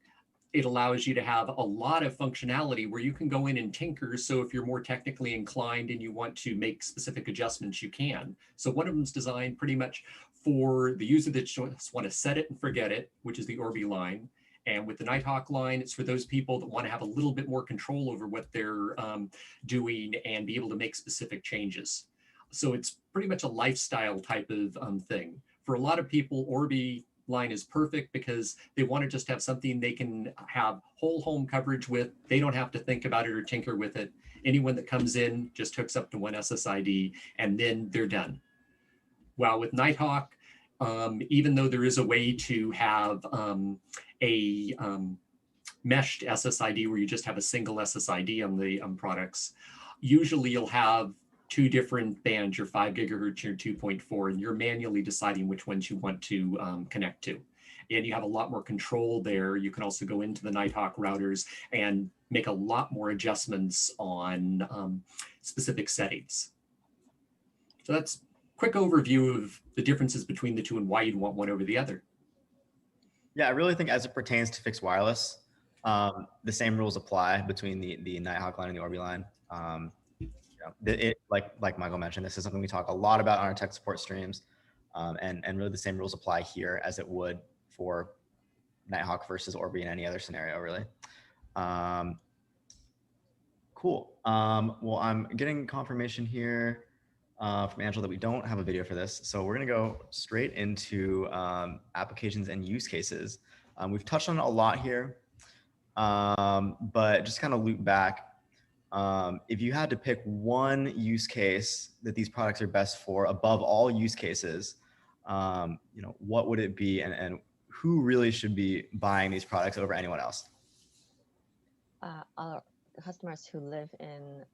Speaker 7: it allows you to have a lot of functionality where you can go in and tinker. So if you're more technically inclined and you want to make specific adjustments, you can. So one of them's designed pretty much for the user that just want to set it and forget it, which is the Orbi line. And with the Nighthawk line, it's for those people that want to have a little bit more control over what they're doing and be able to make specific changes. So it's pretty much a lifestyle type of thing. For a lot of people, Orbi line is perfect because they want to just have something they can have whole home coverage with. They don't have to think about it or tinker with it. Anyone that comes in just hooks up to one SSID and then they're done. While with Nighthawk, even though there is a way to have a meshed SSID where you just have a single SSID on the products, usually you'll have two different bands, your 5 gigahertz, your 2.4, and you're manually deciding which ones you want to connect to. And you have a lot more control there. You can also go into the Nighthawk routers and make a lot more adjustments on specific settings. So that's a quick overview of the differences between the two and why you'd want one over the other.
Speaker 6: Yeah, I really think as it pertains to fixed wireless, the same rules apply between the Nighthawk line and the Orbi line. Like Michael mentioned, this is something we talk a lot about on our tech support streams, and really the same rules apply here as it would for Nighthawk versus Orbi in any other scenario, really. Cool. Well, I'm getting confirmation here from Angela that we don't have a video for this, so we're gonna go straight into applications and use cases. We've touched on it a lot here, but just kind of loop back. If you had to pick one use case that these products are best for above all use cases, what would it be, and who really should be buying these products over anyone else?
Speaker 8: Our customers who live in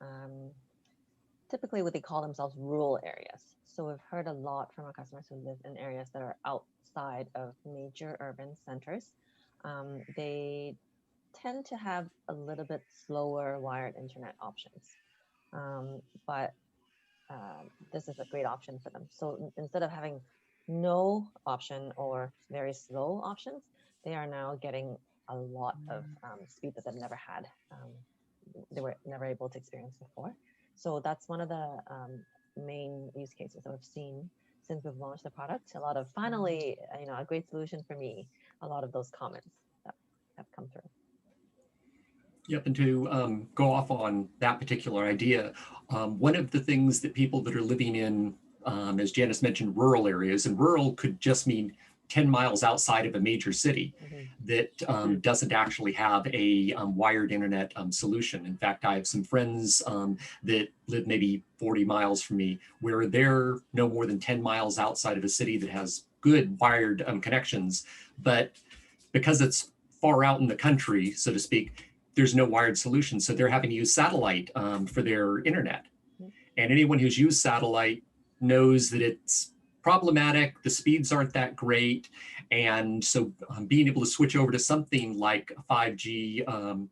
Speaker 8: typically what they call themselves rural areas. So we've heard a lot from our customers who live in areas that are outside of major urban centers. They tend to have a little bit slower wired internet options, but this is a great option for them. So instead of having no option or very slow options, they are now getting a lot of speed that they've never had. They were never able to experience before. So that's one of the main use cases that we've seen since we've launched the product. A lot of finally, a great solution for me. A lot of those comments that have come through.
Speaker 7: Yep, and to go off on that particular idea, one of the things that people that are living in, as Janice mentioned, rural areas, and rural could just mean 10 miles outside of a major city that doesn't actually have a wired internet solution. In fact, I have some friends that live maybe 40 miles from me where they're no more than 10 miles outside of a city that has good wired connections, but because it's far out in the country, so to speak, there's no wired solution. So they're having to use satellite for their internet. And anyone who's used satellite knows that it's problematic. The speeds aren't that great. And so being able to switch over to something like a 5G,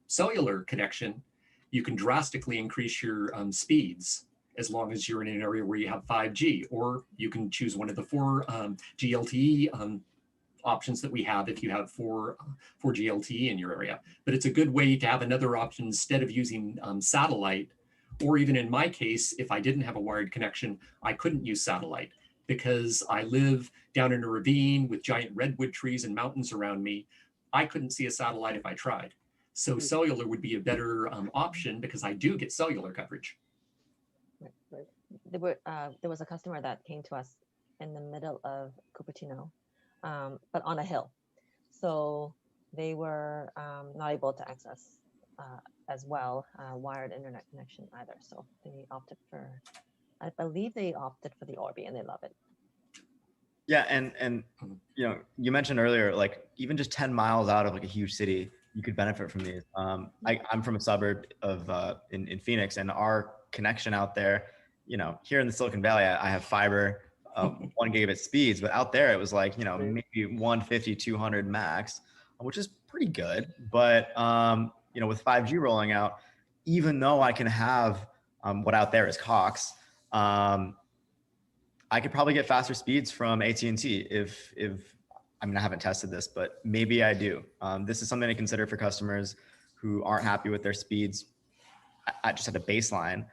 Speaker 7: cellular connection, you can drastically increase your speeds as long as you're in an area where you have 5G, or you can choose one of the 4G LTE options that we have if you have 4G LTE in your area. But it's a good way to have another option instead of using satellite, or even in my case, if I didn't have a wired connection, I couldn't use satellite because I live down in a ravine with giant redwood trees and mountains around me. I couldn't see a satellite if I tried. So cellular would be a better option because I do get cellular coverage.
Speaker 8: There was a customer that came to us in the middle of Cupertino, but on a hill. So they were not able to access as well wired internet connection either. So they opted for, I believe they opted for the Orbi, and they love it.
Speaker 6: Yeah, and you mentioned earlier, like even just 10 miles out of like a huge city, you could benefit from these. I'm from a suburb of in Phoenix, and our connection out there, here in the Silicon Valley, I have fiber, 1 gigabit speeds, but out there it was like, maybe 150, 200 max, which is pretty good. But, with 5G rolling out, even though I can have what out there is Cox, I could probably get faster speeds from AT&T if I haven't tested this, but maybe I do. This is something to consider for customers who aren't happy with their speeds. I just at a baseline.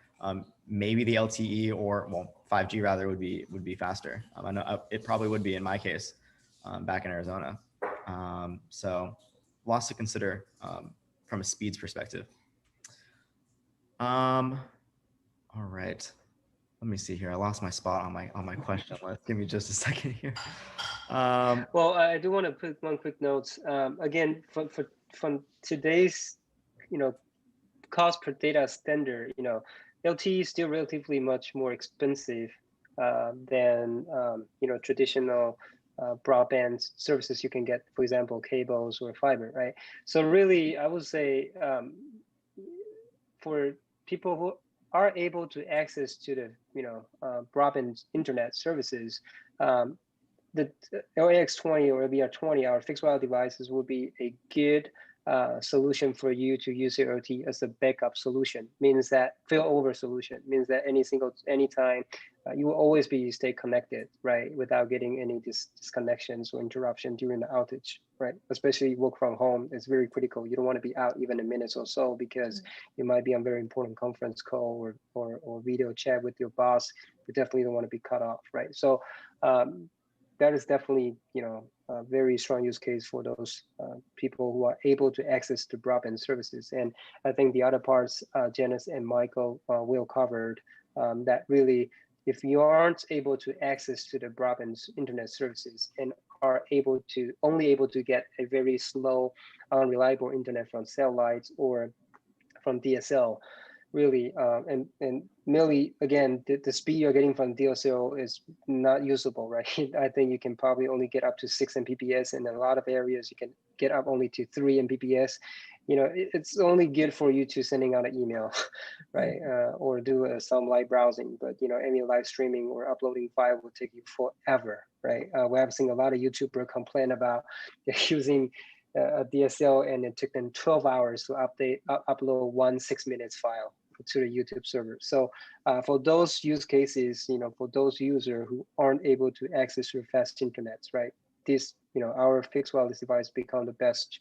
Speaker 6: Maybe the LTE or 5G rather would be faster. I know it probably would be in my case back in Arizona. So lots to consider from a speeds perspective. All right, let me see here. I lost my spot on my question list. Give me just a second here.
Speaker 9: Well, I do want to put one quick note. Again, from today's, cost per data standard, LTE is still relatively much more expensive than traditional broadband services you can get, for example, cables or fiber, right? So really, I would say for people who are able to access to the broadband internet services, the LAX20 or VR20, our fixed wireless devices, will be a good solution for you to use your OT as a backup solution. Means that failover solution means that anytime you will always stay connected, right, without getting any disconnections or interruption during the outage, right? Especially work from home is very critical. You don't want to be out even a minute or so because you might be on very important conference call or video chat with your boss. You definitely don't want to be cut off, right? So that is definitely, a very strong use case for those people who are able to access the broadband services. And I think the other parts, Janice and Michael will covered, that really, if you aren't able to access to the broadband internet services and are only able to get a very slow, unreliable internet from satellites or from DSL, really, and merely, again, the speed you're getting from DSL is not usable, right? I think you can probably only get up to 6 Mbps, and in a lot of areas you can get up only to 3 Mbps. It's only good for you to sending out an email, right? Or do some live browsing, but any live streaming or uploading file will take you forever, right? We have seen a lot of YouTubers complain about using a DSL, and it took them 12 hours to upload 1 6-minute file to the YouTube server. So for those use cases, for those users who aren't able to access your fast internet, right? This, our fixed wireless device become the best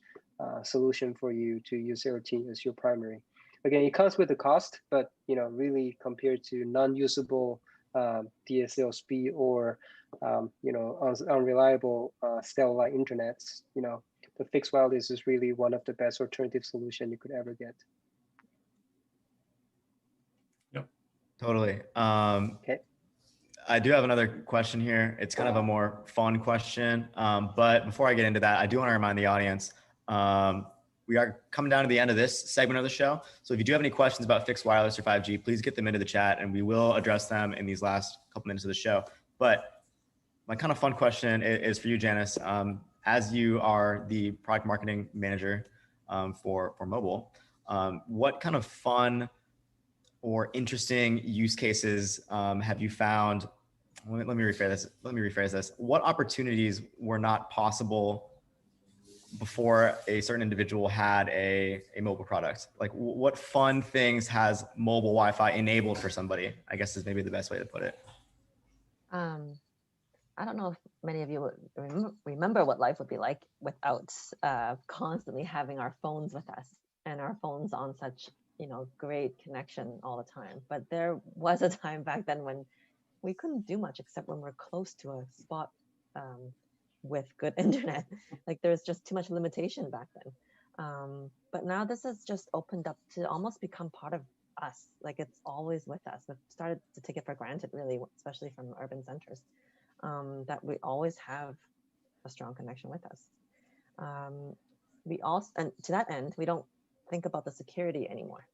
Speaker 9: solution for you to use LTE as your primary. Again, it comes with the cost, but really compared to non-usable DSL speed or unreliable satellite internets, the fixed wireless is really one of the best alternative solution you could ever get.
Speaker 7: Yep.
Speaker 6: Totally.
Speaker 9: Okay.
Speaker 6: I do have another question here. It's kind of a more fun question. But before I get into that, I do want to remind the audience, we are coming down to the end of this segment of the show. So if you do have any questions about fixed wireless or 5G, please get them into the chat and we will address them in these last couple minutes of the show. But my kind of fun question is for you, Janice. As you are the product marketing manager for mobile, what kind of fun or interesting use cases have you found? Let me rephrase this. What opportunities were not possible before a certain individual had a mobile product? Like what fun things has mobile Wi-Fi enabled for somebody, I guess is maybe the best way to put it.
Speaker 8: I don't know if many of you would remember what life would be like without constantly having our phones with us and our phones on such, great connection all the time. But there was a time back then when we couldn't do much except when we're close to a spot with good internet. Like there's just too much limitation back then. But now this has just opened up to almost become part of us. Like it's always with us. We've started to take it for granted, really, especially from urban centers. That we always have a strong connection with us. We also, and to that end, we don't think about the security anymore.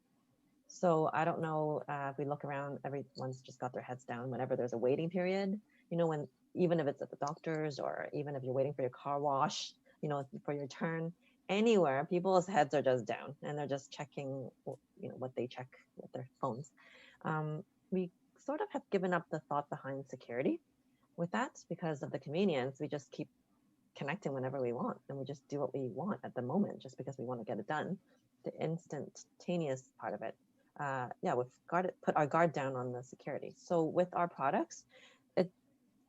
Speaker 8: So I don't know if we look around, everyone's just got their heads down whenever there's a waiting period, when even if it's at the doctor's or even if you're waiting for your car wash, for your turn, anywhere, people's heads are just down and they're just checking, what they check with their phones. We sort of have given up the thought behind security with that because of the convenience. We just keep connecting whenever we want and we just do what we want at the moment just because we want to get it done. The instantaneous part of it, we've put our guard down on the security. So with our products,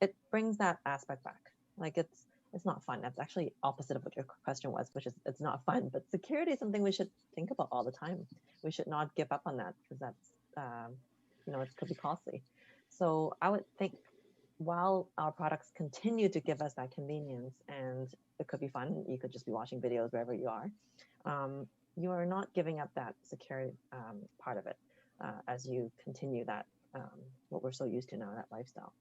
Speaker 8: it brings that aspect back. Like it's not fun. That's actually opposite of what your question was, which is it's not fun. But security is something we should think about all the time. We should not give up on that because that's it could be costly. So I would think, while our products continue to give us that convenience and it could be fun, you could just be watching videos wherever you are, you are not giving up that security part of it as you continue that, what we're so used to now, that lifestyle.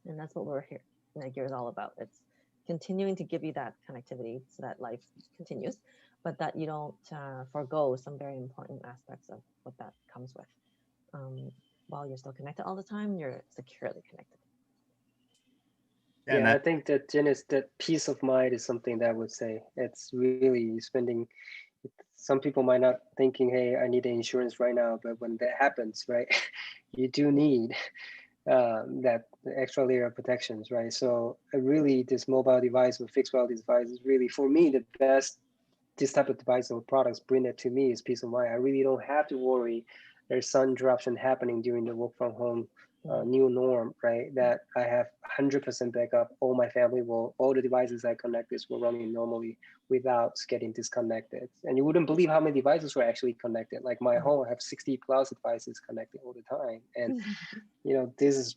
Speaker 8: And that's what we're here. NETGEAR is all about. It's continuing to give you that connectivity so that life continues, but that you don't forego some very important aspects of what that comes with. While you're still connected all the time, you're securely connected.
Speaker 9: Yeah, I think that Janice, that peace of mind is something that I would say it's really spending. Some people might not thinking, hey, I need the insurance right now, but when that happens, right, you do need that extra layer of protections, right? So really, this mobile device or fixed wireless device is really, for me, the best. This type of device or products bring that to me is peace of mind. I really don't have to worry there's sun interruption happening during the work from home new norm, right? That I have 100% backup. All my family all the devices I connected were running normally without getting disconnected. And you wouldn't believe how many devices were actually connected. Like my home, I have 60 plus devices connected all the time. And, this is,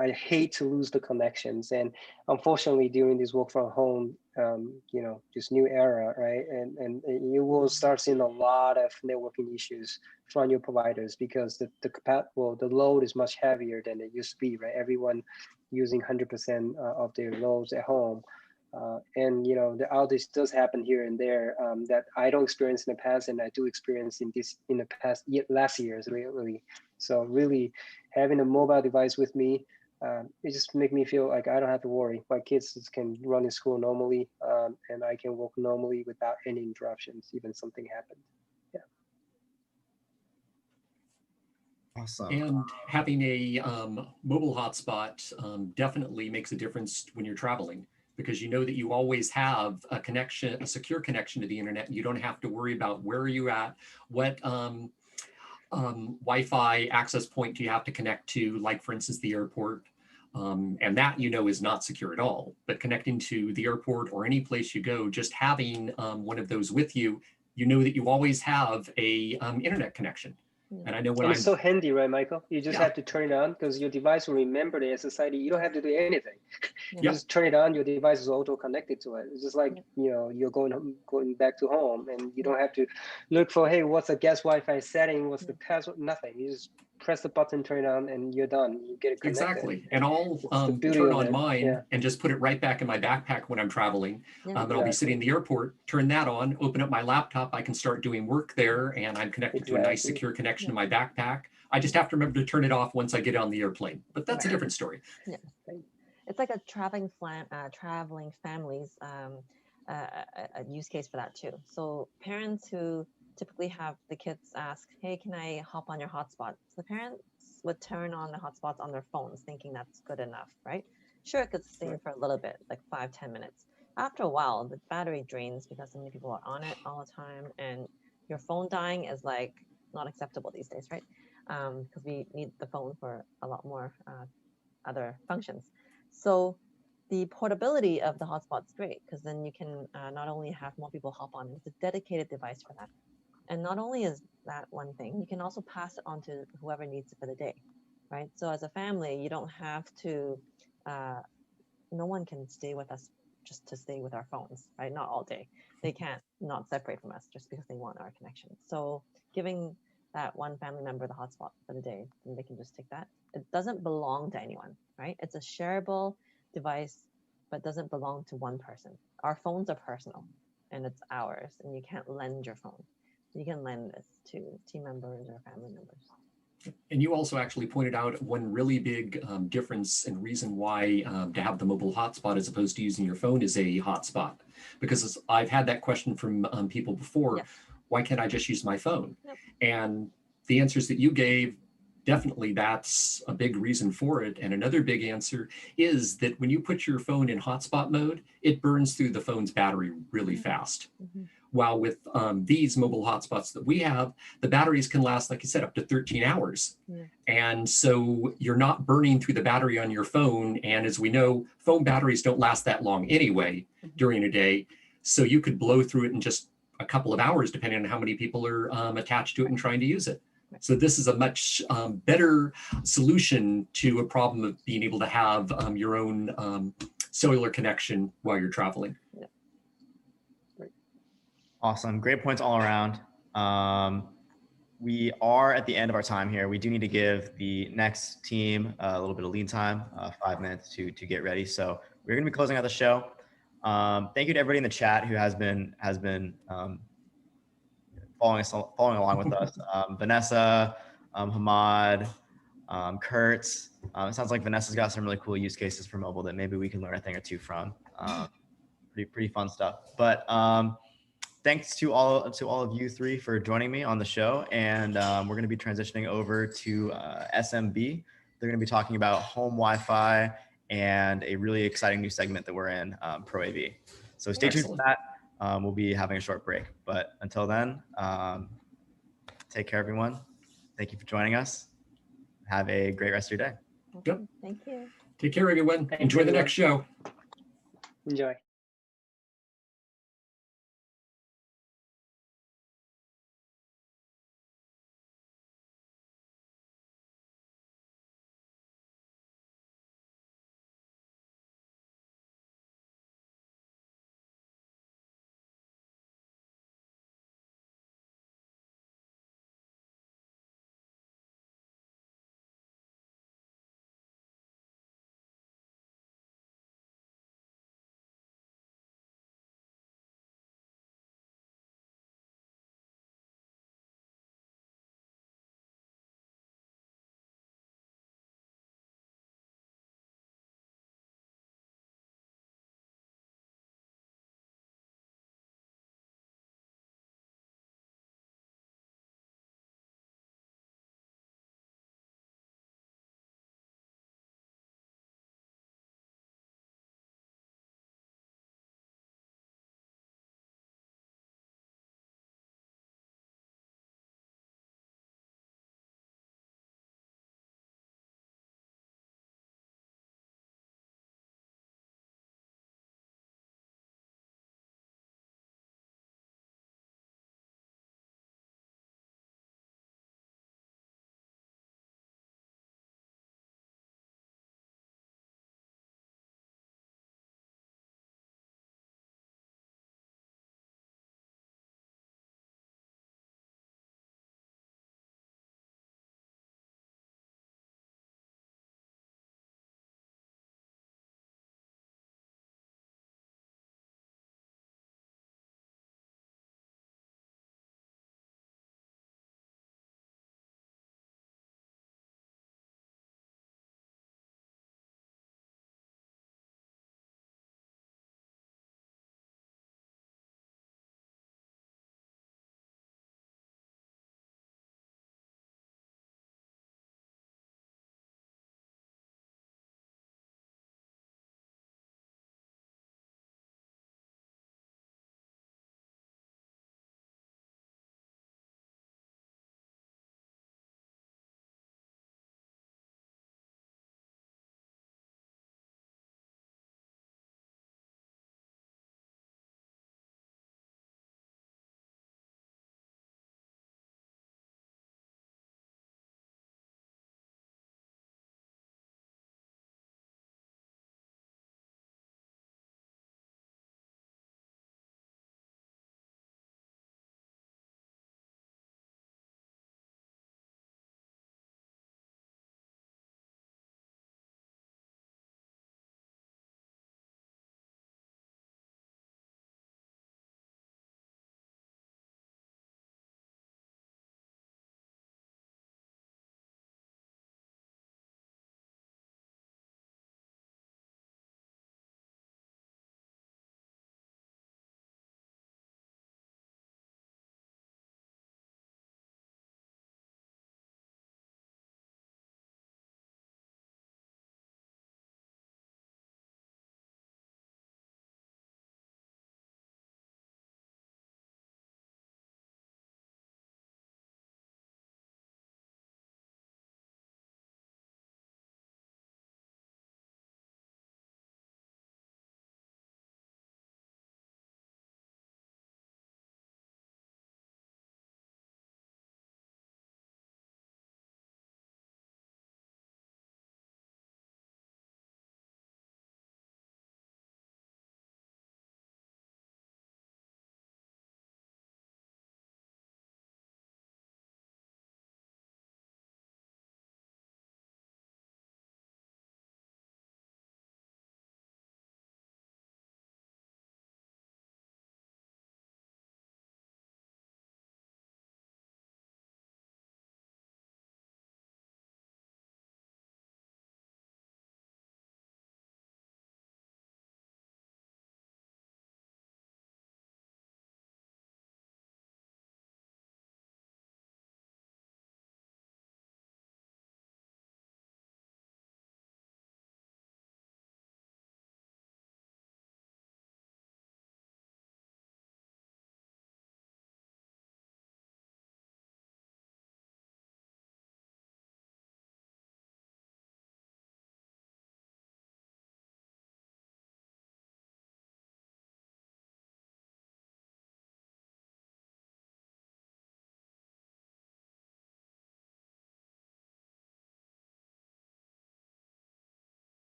Speaker 9: I hate to lose the connections. And unfortunately, during this work from home, this new era, right? And you will start seeing a lot of networking issues from your providers because the load is much heavier than it used to be, right? Everyone using 100% of their loads at home. And the outage does happen here and there that I don't experience in the past, and I do experience in the past last years, really. So really having a mobile device with me, it just make me feel like I don't have to worry. My kids just can run in school normally, and I can work normally without any interruptions, even something happened. Yeah.
Speaker 6: Awesome.
Speaker 7: And having a mobile hotspot definitely makes a difference when you're traveling, because you know that you always have a connection, a secure connection to the internet. You don't have to worry about where are you at, what Wi-Fi access point do you have to connect to, like for instance, the airport. And that, is not secure at all. But connecting to the airport or any place you go, just having one of those with you, you know that you always have a internet connection. And I know when
Speaker 9: it's so handy, right, Michael? You just have to turn it on because your device will remember the SSID. You don't have to do anything. You just turn it on, your device is auto connected to it. It's just like, you're going back to home and you don't have to look for, hey, what's the guest Wi-Fi setting? What's the password? Nothing. You just press the button, turn it on, and you're done. You get it connected.
Speaker 7: Exactly. And I'll turn on mine and just put it right back in my backpack when I'm traveling. And I'll be sitting in the airport, turn that on, open up my laptop. I can start doing work there, and I'm connected to a nice secure connection to my backpack. I just have to remember to turn it off once I get on the airplane. But that's a different story.
Speaker 8: Yeah. It's like a traveling families a use case for that too. So parents who typically have the kids ask, hey, can I hop on your hotspot? So the parents would turn on the hotspots on their phones thinking that's good enough, right? Sure, it could sustain for a little bit, like 5-10 minutes. After a while, the battery drains because so many people are on it all the time, and your phone dying is like not acceptable these days, right? Because we need the phone for a lot more other functions. So the portability of the hotspot is great because then you can not only have more people hop on, it's a dedicated device for that. And not only is that one thing, you can also pass it on to whoever needs it for the day, right? So as a family, you don't have to, no one can stay with us just to stay with our phones, right? Not all day. They can't not separate from us just because they want our connection. So giving that one family member the hotspot for the day, and they can just take that. It doesn't belong to anyone, right? It's a shareable device, but doesn't belong to one person. Our phones are personal and it's ours, and you can't lend your phone. You can lend this to team members or family members.
Speaker 7: And you also actually pointed out one really big difference and reason why to have the mobile hotspot as opposed to using your phone is a hotspot. Because I've had that question from people before, why can't I just use my phone? And the answers that you gave, definitely that's a big reason for it. And another big answer is that when you put your phone in hotspot mode, it burns through the phone's battery really fast. While with these mobile hotspots that we have, the batteries can last, like you said, up to 13 hours. And so you're not burning through the battery on your phone. And as we know, phone batteries don't last that long anyway during a day. So you could blow through it in just a couple of hours, depending on how many people are attached to it and trying to use it. So this is a much better solution to a problem of being able to have your own cellular connection while you're traveling.
Speaker 6: Awesome. Great points all around. We are at the end of our time here. We do need to give the next team a little bit of lead time, 5 minutes to get ready. So we're going to be closing out the show. Thank you to everybody in the chat who has been following along with us. Vanessa, Hamad, Kurt. It sounds like Vanessa's got some really cool use cases for mobile that maybe we can learn a thing or two from. Pretty fun stuff. But thanks to all of you three for joining me on the show. And we're going to be transitioning over to SMB. They're going to be talking about home Wi-Fi and a really exciting new segment that we're in, ProAV. So stay tuned for that. We'll be having a short break. But until then, take care, everyone. Thank you for joining us. Have a great rest of your day.
Speaker 7: Yep.
Speaker 8: Thank you.
Speaker 7: Take care, everyone. Enjoy the next show.
Speaker 9: Enjoy.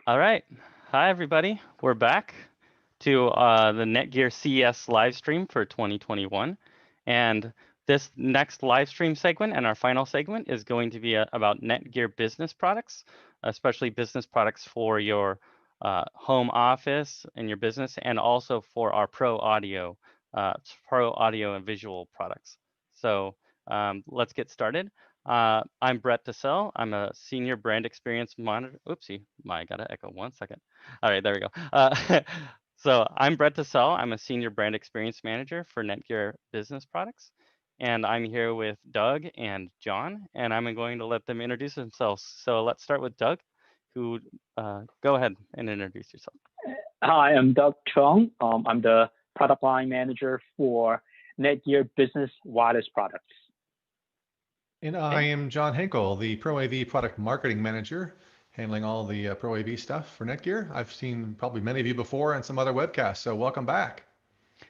Speaker 11: All right. Hi, everybody. We're back to the NETGEAR CES live stream for 2021. And this next live stream segment and our final segment is going to be about NETGEAR business products, especially business products for your home office and your business, and also for our pro audio and visual products. So let's get started. I'm Brett DeSell. I'm a senior brand experience monitor. Oopsie, I gotta echo 1 second. All right, there we go. So I'm Brett DeSell. I'm a senior brand experience manager for NETGEAR business products. And I'm here with Doug and John, and I'm going to let them introduce themselves. So let's start with Doug, who go ahead and introduce yourself.
Speaker 12: Hi, I'm Doug Chung. I'm the product line manager for NETGEAR business wireless products.
Speaker 13: And I am John Henkel, the ProAV product marketing manager, handling all the ProAV stuff for NETGEAR. I've seen probably many of you before on some other webcasts, so welcome back.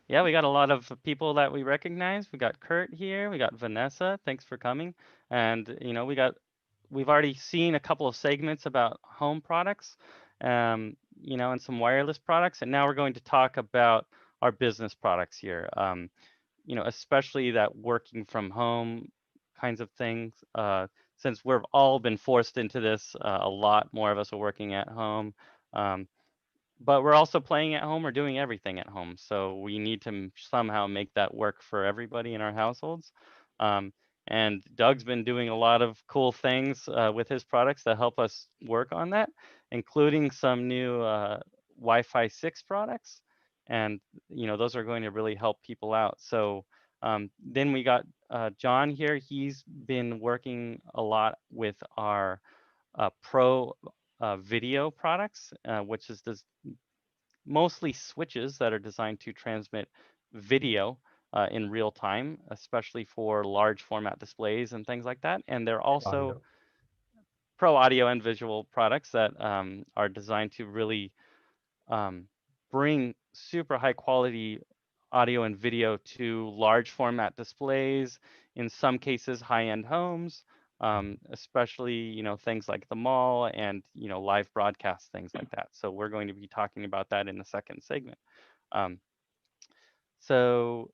Speaker 11: Yeah, we got a lot of people that we recognize. We got Kurt here, we got Vanessa, thanks for coming. And you know, we've already seen a couple of segments about home products, you know, and some wireless products. And now we're going to talk about our business products here. You know, especially that working from home kinds of things, since we've all been forced into this, a lot more of us are working at home, but we're also playing at home or doing everything at home. So we need to somehow make that work for everybody in our households. And Doug's been doing a lot of cool things with his products that help us work on that, including some new Wi-Fi 6 products. And, you know, those are going to really help people out. So then we got John here. He's been working a lot with our pro video products, which is mostly switches that are designed to transmit video in real time, especially for large format displays and things like that. And they're also pro audio and visual products that are designed to really bring super high quality audio and video to large format displays, in some cases high-end homes, especially, you know, things like the mall and, you know, live broadcast, things like that. So we're going to be talking about that in the second segment. So,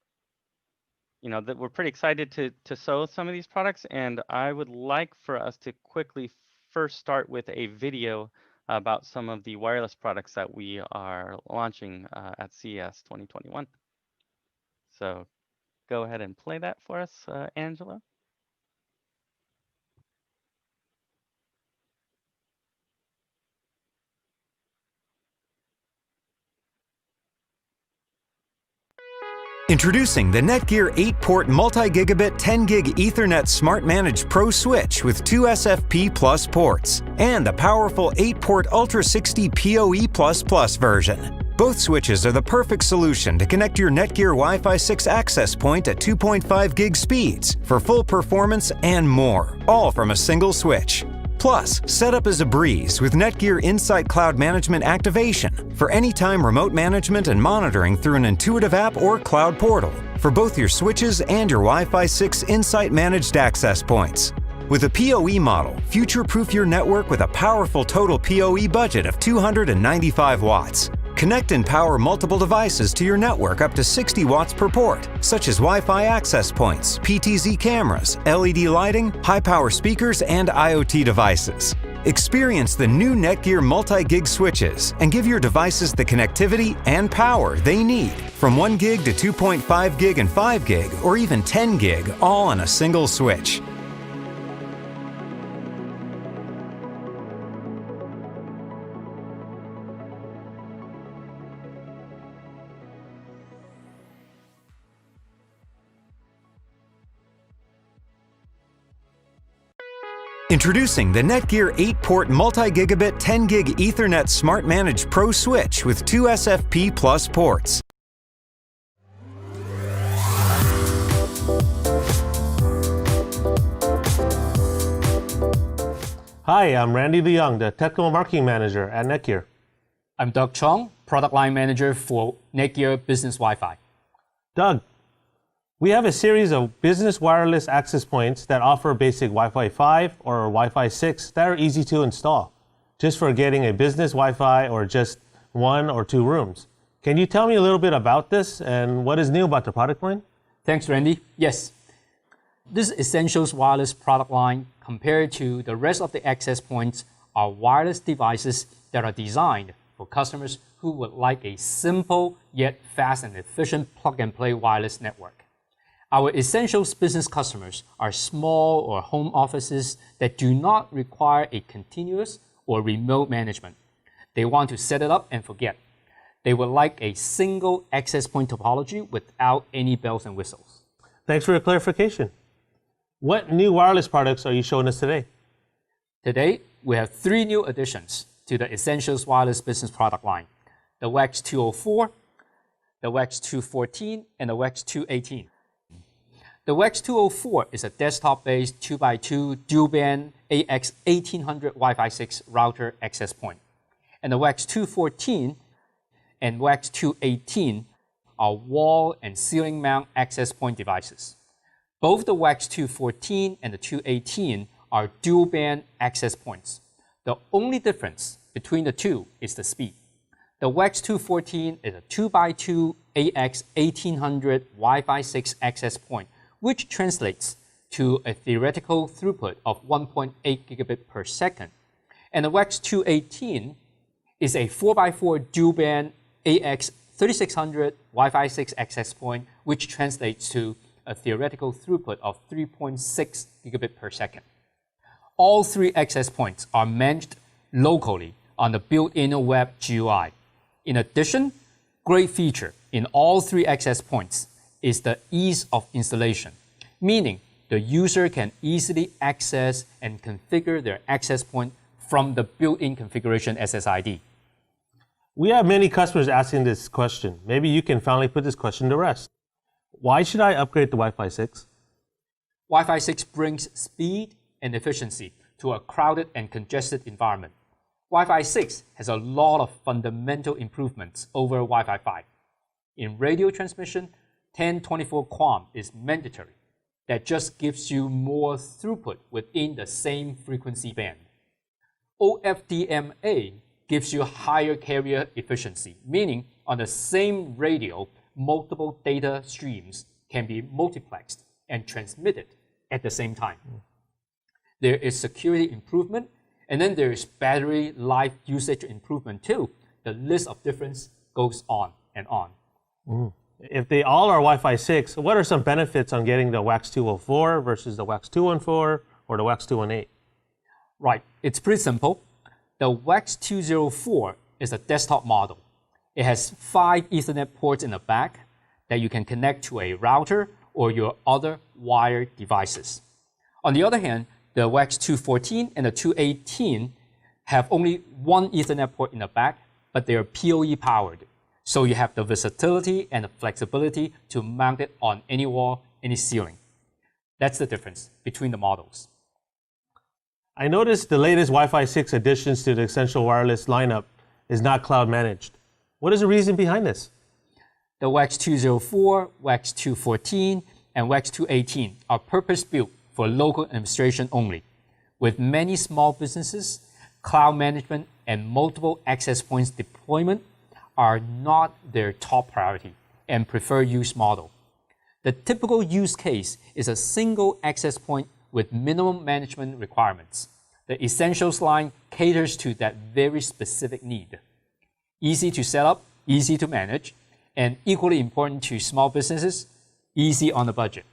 Speaker 11: you know, that we're pretty excited to show some of these products, and I would like for us to quickly first start with a video about some of the wireless products that we are launching at CES 2021. So go ahead and play that for us, Angela.
Speaker 14: Introducing the NETGEAR 8-port multi-gigabit 10-gig Ethernet Smart Manage Pro Switch with 2 SFP Plus ports and the powerful 8-port Ultra 60 PoE++ version. Both switches are the perfect solution to connect your NETGEAR Wi-Fi 6 access point at 2.5 gig speeds for full performance and more, all from a single switch. Plus, setup is a breeze with NETGEAR Insight Cloud Management activation for anytime remote management and monitoring through an intuitive app or cloud portal for both your switches and your Wi-Fi 6 Insight managed access points. With a PoE model, future-proof your network with a powerful total PoE budget of 295 watts. Connect and power multiple devices to your network up to 60 watts per port, such as Wi-Fi access points, PTZ cameras, LED lighting, high-power speakers, and IoT devices. Experience the new NETGEAR multi-gig switches and give your devices the connectivity and power they need from 1 gig to 2.5 gig and 5 gig, or even 10 gig, all on a single switch. Introducing the NETGEAR 8-port multi-gigabit 10-gig Ethernet Smart Manage Pro Switch with 2 SFP Plus ports.
Speaker 15: Hi, I'm Randy DeYoung, the Technical Marketing Manager at NETGEAR.
Speaker 16: I'm Doug Chong, Product Line Manager for NETGEAR Business Wi-Fi.
Speaker 15: Doug, we have a series of business wireless access points that offer basic Wi-Fi 5 or Wi-Fi 6 that are easy to install. just for getting a business Wi-Fi or just 1 or 2 rooms. Can you tell me a little bit about this and what is new about the product line?
Speaker 16: Thanks, Randy. Yes. This Essentials Wireless product line, compared to the rest of the access points, are wireless devices that are designed for customers who would like a simple yet fast and efficient plug-and-play wireless network. Our Essentials business customers are small or home offices that do not require a continuous or remote management. They want to set it up and forget. They would like a single access point topology without any bells and whistles.
Speaker 15: Thanks for your clarification. What new wireless products are you showing us today?
Speaker 16: Today, we have 3 new additions to the Essentials Wireless Business product line: the WEX 204, the WEX 214, and the WEX 218. The WEX 204 is a desktop-based 2x2 dual-band AX1800 Wi-Fi 6 router access point. And the WEX 214 and WEX 218 are wall and ceiling mount access point devices. Both the WEX 214 and the 218 are dual-band access points. The only difference between the two is the speed. The WEX 214 is a 2x2 AX1800 Wi-Fi 6 access point, which translates to a theoretical throughput of 1.8 gigabit per second. And the WEX 218 is a 4x4 dual-band AX3600 Wi-Fi 6 access point, which translates to a theoretical throughput of 3.6 gigabit per second. All 3 access points are managed locally on the built-in web GUI. In addition, great feature in all 3 access points is the ease of installation, meaning the user can easily access and configure their access point from the built-in configuration SSID.
Speaker 15: We have many customers asking this question. Maybe you can finally put this question to rest. Why should I upgrade to Wi-Fi 6?
Speaker 16: Wi-Fi 6 brings speed and efficiency to a crowded and congested environment. Wi-Fi 6 has a lot of fundamental improvements over Wi-Fi 5. In radio transmission, 1024 QAM is mandatory. That just gives you more throughput within the same frequency band. OFDMA gives you higher carrier efficiency, meaning on the same radio, multiple data streams can be multiplexed and transmitted at the same time. There is security improvement, and then there is battery life usage improvement too. The list of difference goes on and on.
Speaker 15: If they all are Wi-Fi 6, what are some benefits on getting the WEX 204 versus the WEX 214 or the WEX 218?
Speaker 16: Right, it's pretty simple. The WEX 204 is a desktop model. It has 5 Ethernet ports in the back that you can connect to a router or your other wired devices. On the other hand, the WEX 214 and the 218 have only 1 Ethernet port in the back, but they are PoE powered. So you have the versatility and the flexibility to mount it on any wall, any ceiling. That's the difference between the models.
Speaker 15: I noticed the latest Wi-Fi 6 additions to the Essential Wireless lineup is not cloud managed. What is the reason behind this?
Speaker 16: The WEX 204, WEX 214, and WEX 218 are purpose-built for local administration only. With many small businesses, cloud management and multiple access points deployment are not their top priority and preferred use model. The typical use case is a single access point with minimum management requirements. The Essentials line caters to that very specific need. Easy to set up, easy to manage, and equally important to small businesses, easy on the budget.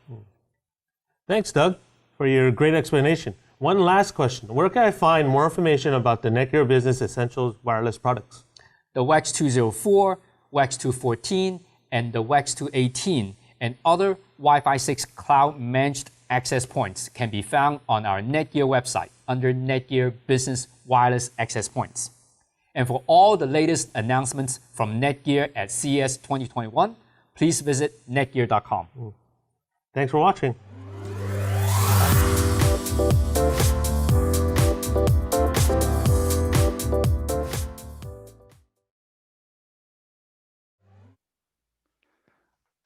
Speaker 15: Thanks, Doug, for your great explanation. One last question. Where can I find more information about the NETGEAR Business Essentials wireless products?
Speaker 16: The WEX 204, WEX 214, and the WEX 218 and other Wi-Fi 6 cloud managed access points can be found on our NETGEAR website under NETGEAR Business Wireless Access Points. And for all the latest announcements from NETGEAR at CES 2021, please visit netgear.com.
Speaker 15: Thanks for watching.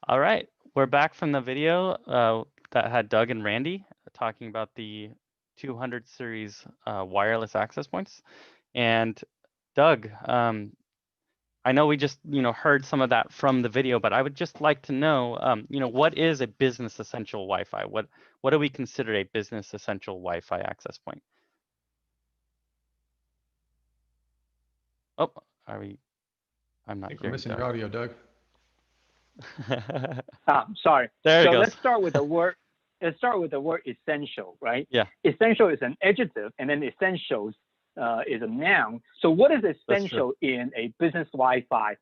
Speaker 11: All right, we're back from the video that had Doug and Randy talking about the 200 series wireless access points. And Doug, I know we just heard some of that from the video, but I would just like to know, what is a business essential Wi-Fi? What do we consider a business essential Wi-Fi access point? Oh, are we? I'm not
Speaker 13: I think we're
Speaker 11: hearing
Speaker 13: missing
Speaker 11: Doug.
Speaker 13: your audio, Doug.
Speaker 12: Sorry.
Speaker 11: There it
Speaker 12: So
Speaker 11: goes.
Speaker 12: let's start with the word. Let's start with the word essential, right?
Speaker 11: Yeah.
Speaker 12: Essential is an adjective, and then essentials is a noun. So what is essential in a business Wi-Fi?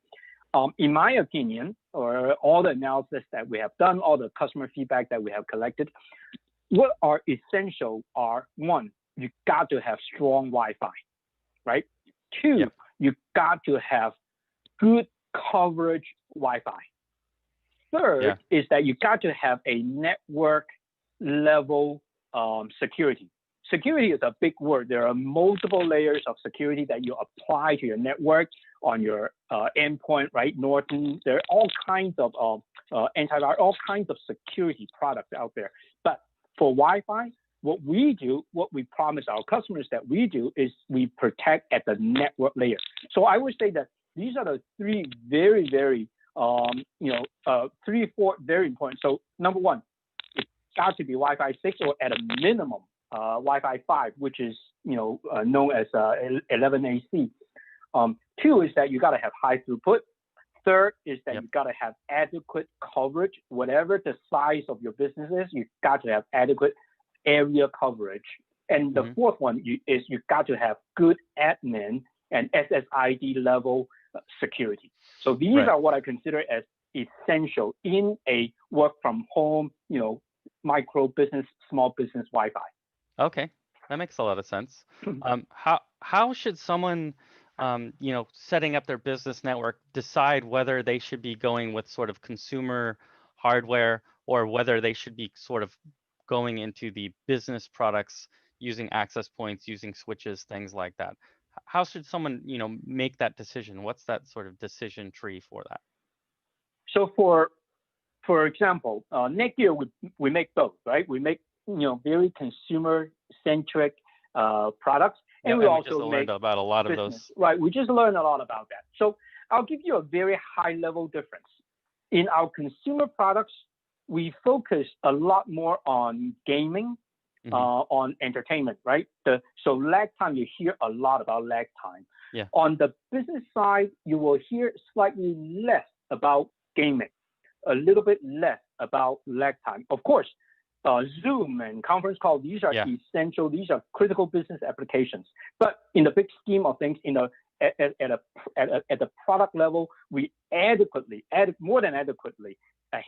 Speaker 12: In my opinion, or all the analysis that we have done, all the customer feedback that we have collected, what are essential are, one, you got to have strong Wi-Fi, right? Two, you got to have good coverage Wi-Fi. Third is that you got to have a network level security. Security is a big word. There are multiple layers of security that you apply to your network on your endpoint, right? Norton, there are all kinds of antivirus, all kinds of security products out there. But for Wi-Fi, what we do, what we promise our customers that we do is we protect at the network layer. So I would say that these are the three very, very, four very important. So number one, it's got to be Wi-Fi 6 or at a minimum Wi-Fi 5, which is known as 11AC. Two is that you got to have high throughput. Third is that you got to have adequate coverage. Whatever the size of your business is, you got to have adequate area coverage. And the fourth one is you got to have good admin and SSID level security. So these are what I consider as essential in a work from home, micro business, small business Wi-Fi.
Speaker 11: Okay, that makes a lot of sense. How should someone, setting up their business network decide whether they should be going with sort of consumer hardware or whether they should be sort of going into the business products using access points, using switches, things like that? How should someone, make that decision? What's that sort of decision tree for that?
Speaker 12: So for example, NETGEAR, we make both, right? We make very consumer-centric products, and we also
Speaker 11: just learned about a lot of those.
Speaker 12: Right, we just learned a lot about that. So I'll give you a very high-level difference. In our consumer products, we focus a lot more on gaming, on entertainment, right? So lag time, you hear a lot about lag time.
Speaker 11: Yeah.
Speaker 12: On the business side, you will hear slightly less about gaming, a little bit less about lag time. Of course, Zoom and conference call, these are essential, these are critical business applications. But in the big scheme of things, at the product level, we more than adequately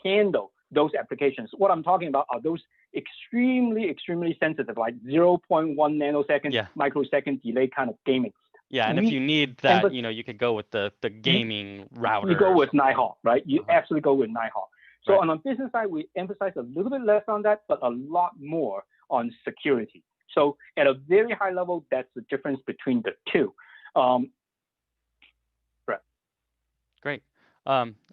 Speaker 12: handle those applications. What I'm talking about are those extremely, extremely sensitive, like 0.1 nanosecond, microsecond delay kind of gaming.
Speaker 11: Yeah, and if you need that, you could go with the gaming router.
Speaker 12: You go with Nighthawk, right? You absolutely go with Nighthawk. So on the business side, we emphasize a little bit less on that, but a lot more on security. So at a very high level, that's the difference between the two.
Speaker 11: Great.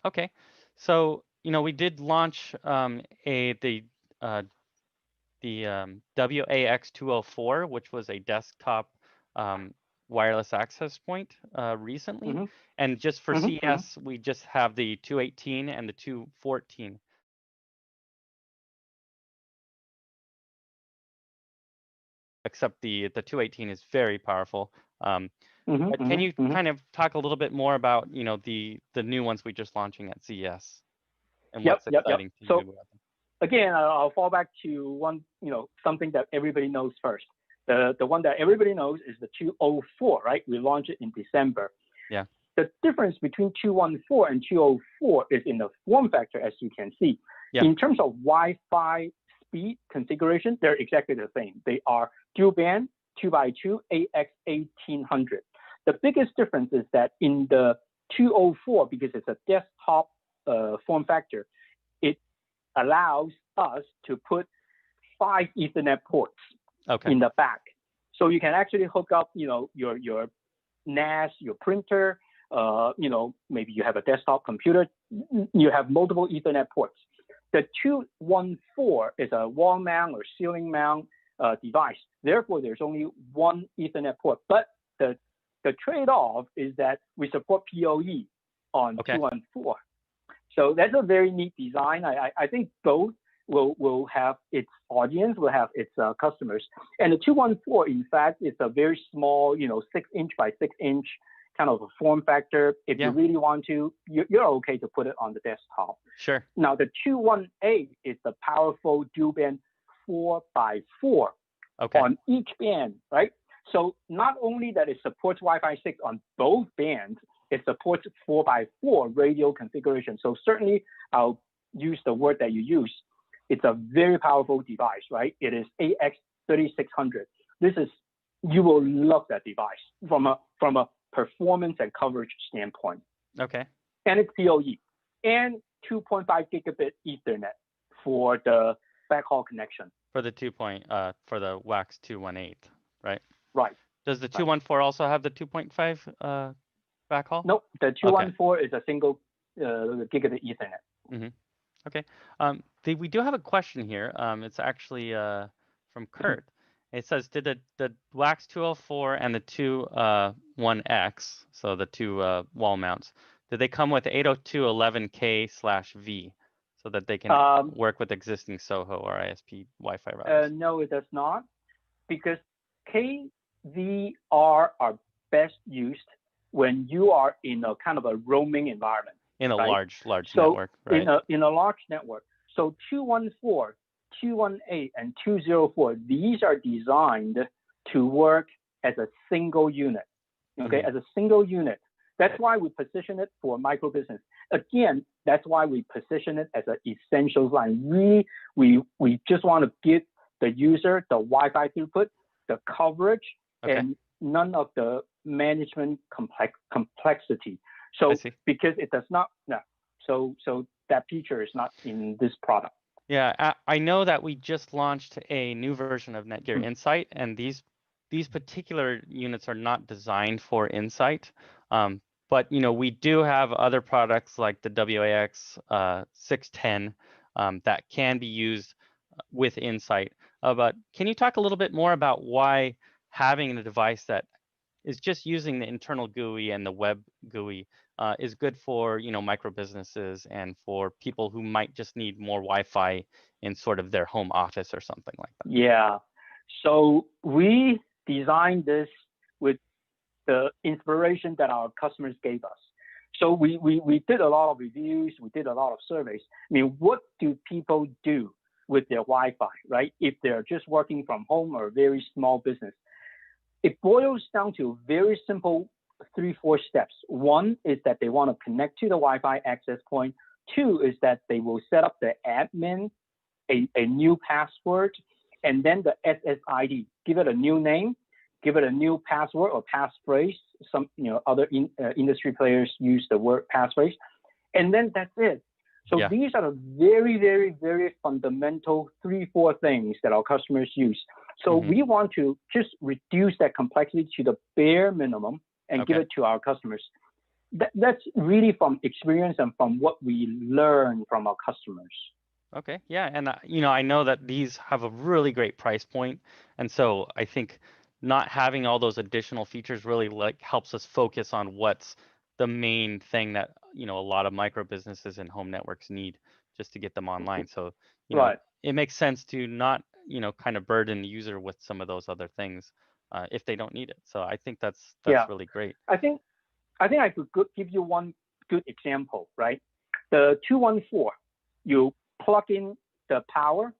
Speaker 11: Okay. So, we did launch the WAX204, which was a desktop wireless access point recently. And just for CES, we just have the 218 and the 214. Except the 218 is very powerful. But can you kind of talk a little bit more about, the new ones we just launching at CES and what's exciting to you about them?
Speaker 12: Again, I'll fall back to one, something that everybody knows first. The one that everybody knows is the 204, right? We launched it in December.
Speaker 11: Yeah.
Speaker 12: The difference between 214 and 204 is in the form factor, as you can see.
Speaker 11: Yeah.
Speaker 12: In terms of Wi-Fi speed configuration, they're exactly the same. They are dual band, 2x2, AX1800. The biggest difference is that in the 204, because it's a desktop form factor, it allows us to put 5 Ethernet ports in the back. So you can actually hook up, your NAS, your printer, maybe you have a desktop computer, you have multiple Ethernet ports. The 214 is a wall mount or ceiling mount device. Therefore, there's only one Ethernet port, but the The trade-off is that we support PoE on 214. So that's a very neat design. I think both will have its audience, will have its customers. And the 214, in fact, is a very small, 6-inch by 6-inch kind of a form factor. If you really want to, you're okay to put it on the desktop.
Speaker 11: Sure.
Speaker 12: Now, the 218 is the powerful dual band 4x4 on each band, right? So not only that it supports Wi-Fi 6 on both bands, it supports 4x4 radio configuration. So certainly I'll use the word that you use. It's a very powerful device, right? It is AX3600. You will love that device from a performance and coverage standpoint.
Speaker 11: Okay.
Speaker 12: And it's PoE and 2.5 gigabit Ethernet for the backhaul connection.
Speaker 11: For the for the WAX 218, right?
Speaker 12: Right.
Speaker 11: Does the 214 also have the 2.5 backhaul?
Speaker 12: Nope. The 214 is a single gigabit Ethernet.
Speaker 11: Mm-hmm. Okay. We do have a question here. It's actually from Kurt. It says, did the WAX 204 and the 21X, so the two wall mounts, did they come with 802.11k/v so that they can work with existing SOHO or ISP Wi-Fi routers?
Speaker 12: No, it does not, because KVR are best used when you are in a kind of a roaming environment.
Speaker 11: In a large
Speaker 12: so
Speaker 11: network, right?
Speaker 12: In a large network. So 214, 218, and 204, these are designed to work as a single unit, okay, as a single unit. That's why we position it for micro business. Again, that's why we position it as an essentials line. We just want to give the user the Wi-Fi throughput, the coverage, and none of the management complexity. So because it does not, so that feature is not in this product.
Speaker 11: Yeah, I know that we just launched a new version of NETGEAR Insight, and these particular units are not designed for Insight. But we do have other products like the WAX 610 that can be used with Insight. But can you talk a little bit more about why having a device that is just using the internal GUI and the web GUI is good for micro businesses and for people who might just need more Wi-Fi in sort of their home office or something like that?
Speaker 12: Yeah, so we designed this with the inspiration that our customers gave us. So we did a lot of reviews, we did a lot of surveys. I mean, what do people do with their Wi-Fi, right? If they're just working from home or a very small business. It boils down to very simple 3-4 steps. One is that they want to connect to the Wi-Fi access point. 2 is that they will set up the admin, a new password, and then the SSID. Give it a new name, give it a new password or passphrase. Some other industry players use the word passphrase, and then that's it. So these are the very, very, very fundamental 3-4 things that our customers use. So we want to just reduce that complexity to the bare minimum and give it to our customers. That's really from experience and from what we learn from our customers.
Speaker 11: Okay, yeah, and I know that these have a really great price point, and so I think not having all those additional features really helps us focus on what's the main thing that a lot of micro businesses and home networks need just to get them online. So it makes sense to not kind of burden the user with some of those other things if they don't need it. So I think that's really great.
Speaker 12: I think I could give you one good example, right? The 214, you plug in the power,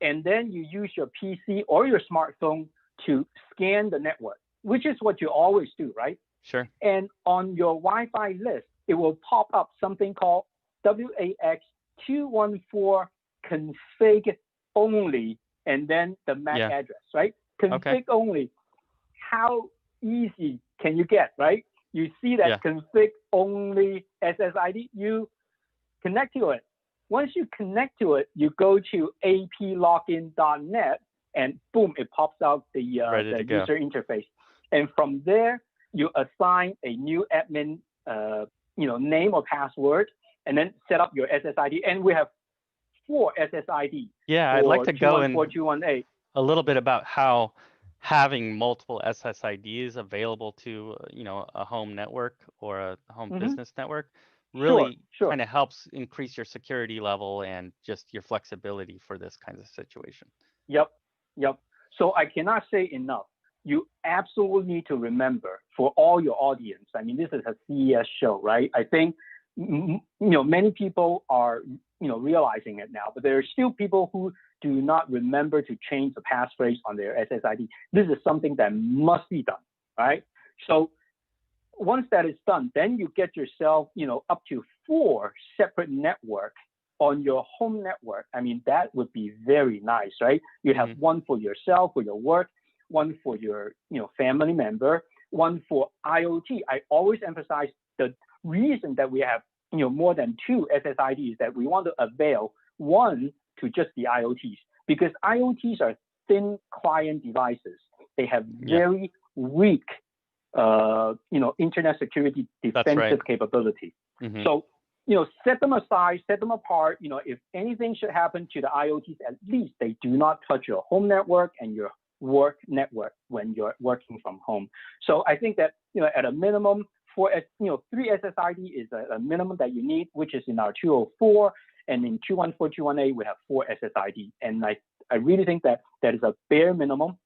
Speaker 12: and then you use your PC or your smartphone to scan the network, which is what you always do, right?
Speaker 11: Sure.
Speaker 12: And on your Wi-Fi list, it will pop up something called WAX 214 config only, and then the MAC address, right? Config only. How easy can you get, right? You see that config only SSID, you connect to it. Once you connect to it, you go to aplogin.net, and boom, it pops out the user interface. And from there, you assign a new admin, name or password, and then set up your SSID. And we have 4 SSID.
Speaker 11: Yeah, I'd like to go in
Speaker 12: 218.
Speaker 11: a little bit about how having multiple SSIDs available to a home network or a home business network really kind of helps increase your security level and just your flexibility for this kind of situation.
Speaker 12: Yep. So I cannot say enough. You absolutely need to remember for all your audience. I mean, this is a CES show, right? I think many people are realizing it now, but there are still people who do not remember to change the passphrase on their SSID. This is something that must be done, right? So once that is done, then you get yourself up to 4 separate networks on your home network. I mean, that would be very nice, right? You have one for yourself, for your work, one for your family member, one for IoT. I always emphasize the reason that we have more than 2 SSIDs that we want to avail one to just the IoTs, because IoTs are thin client devices. They have very weak internet security defensive capability. So set them aside, set them apart. If anything should happen to the IoTs, at least they do not touch your home network and your work network when you're working from home. So I think that at a minimum, 3 SSID is a minimum that you need, which is in our 204, and in 214, 218 we have 4 SSID, and I really think that that is a bare minimum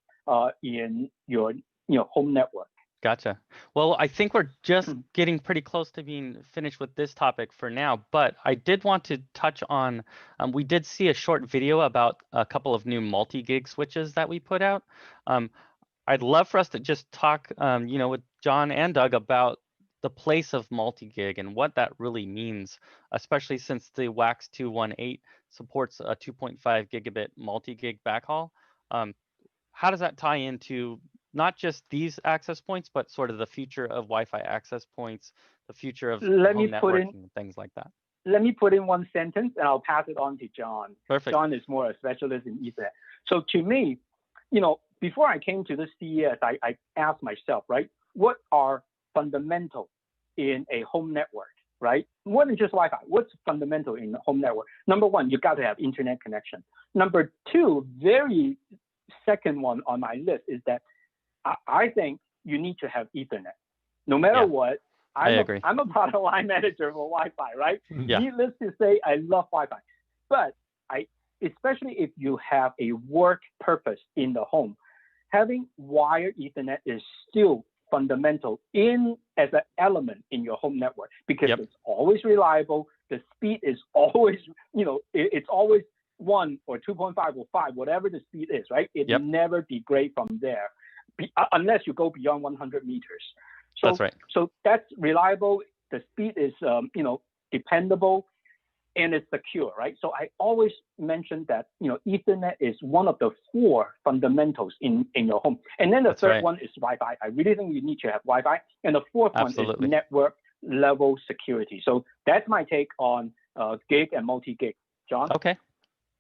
Speaker 12: in your home network.
Speaker 11: Gotcha. Well, I think we're just getting pretty close to being finished with this topic for now, but I did want to touch on, we did see a short video about a couple of new multi-gig switches that we put out. I'd love for us to just talk, with John and Doug about the place of multi-gig and what that really means, especially since the WAX 218 supports a 2.5 gigabit multi-gig backhaul. How does that tie into not just these access points, but sort of the future of Wi-Fi access points, the future of home networking, and things like that?
Speaker 12: Let me put in one sentence, and I'll pass it on to John.
Speaker 11: Perfect.
Speaker 12: John is more a specialist in Ethernet. So to me, before I came to this CES, I asked myself, right, what are fundamental in a home network, right? More than just Wi-Fi. What's fundamental in a home network? Number one, you got to have internet connection. Number two, very second one on my list is that I think you need to have Ethernet. No matter what, I'm a product line manager for Wi-Fi, right? Needless to say, I love Wi-Fi. But especially if you have a work purpose in the home, having wired Ethernet is still fundamental as an element in your home network, because it's always reliable. The speed is always, it's always 1 or 2.5 or 5, whatever the speed is, right? It never degrades from there, unless you go beyond 100 meters. So,
Speaker 11: that's right.
Speaker 12: So that's reliable. The speed is, dependable, and it's secure, right? So I always mention that, Ethernet is one of the 4 fundamentals in your home. And then the third one is Wi-Fi. I really think you need to have Wi-Fi. And the fourth one is network level security. So that's my take on gig and multi-gig. John?
Speaker 11: Okay.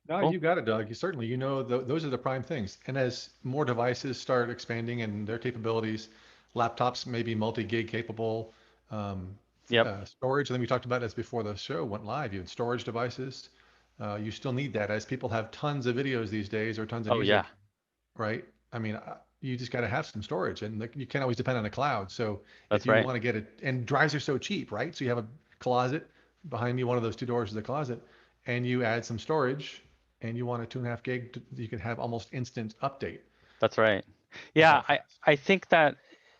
Speaker 13: No, you got it, Doug. Certainly, those are the prime things. And as more devices start expanding in their capabilities, laptops may be multi-gig capable. Storage, I think we talked about this before the show went live. You have storage devices. You still need that as people have tons of videos these days or tons of music, right? I mean, you just got to have some storage, and you can't always depend on the cloud. So if you want to get it, and drives are so cheap, right? So you have a closet behind me, one of those 2 doors is a closet, and you add some storage, and you want a 2.5 gig, you can have almost instant update.
Speaker 11: That's right. Yeah, I think that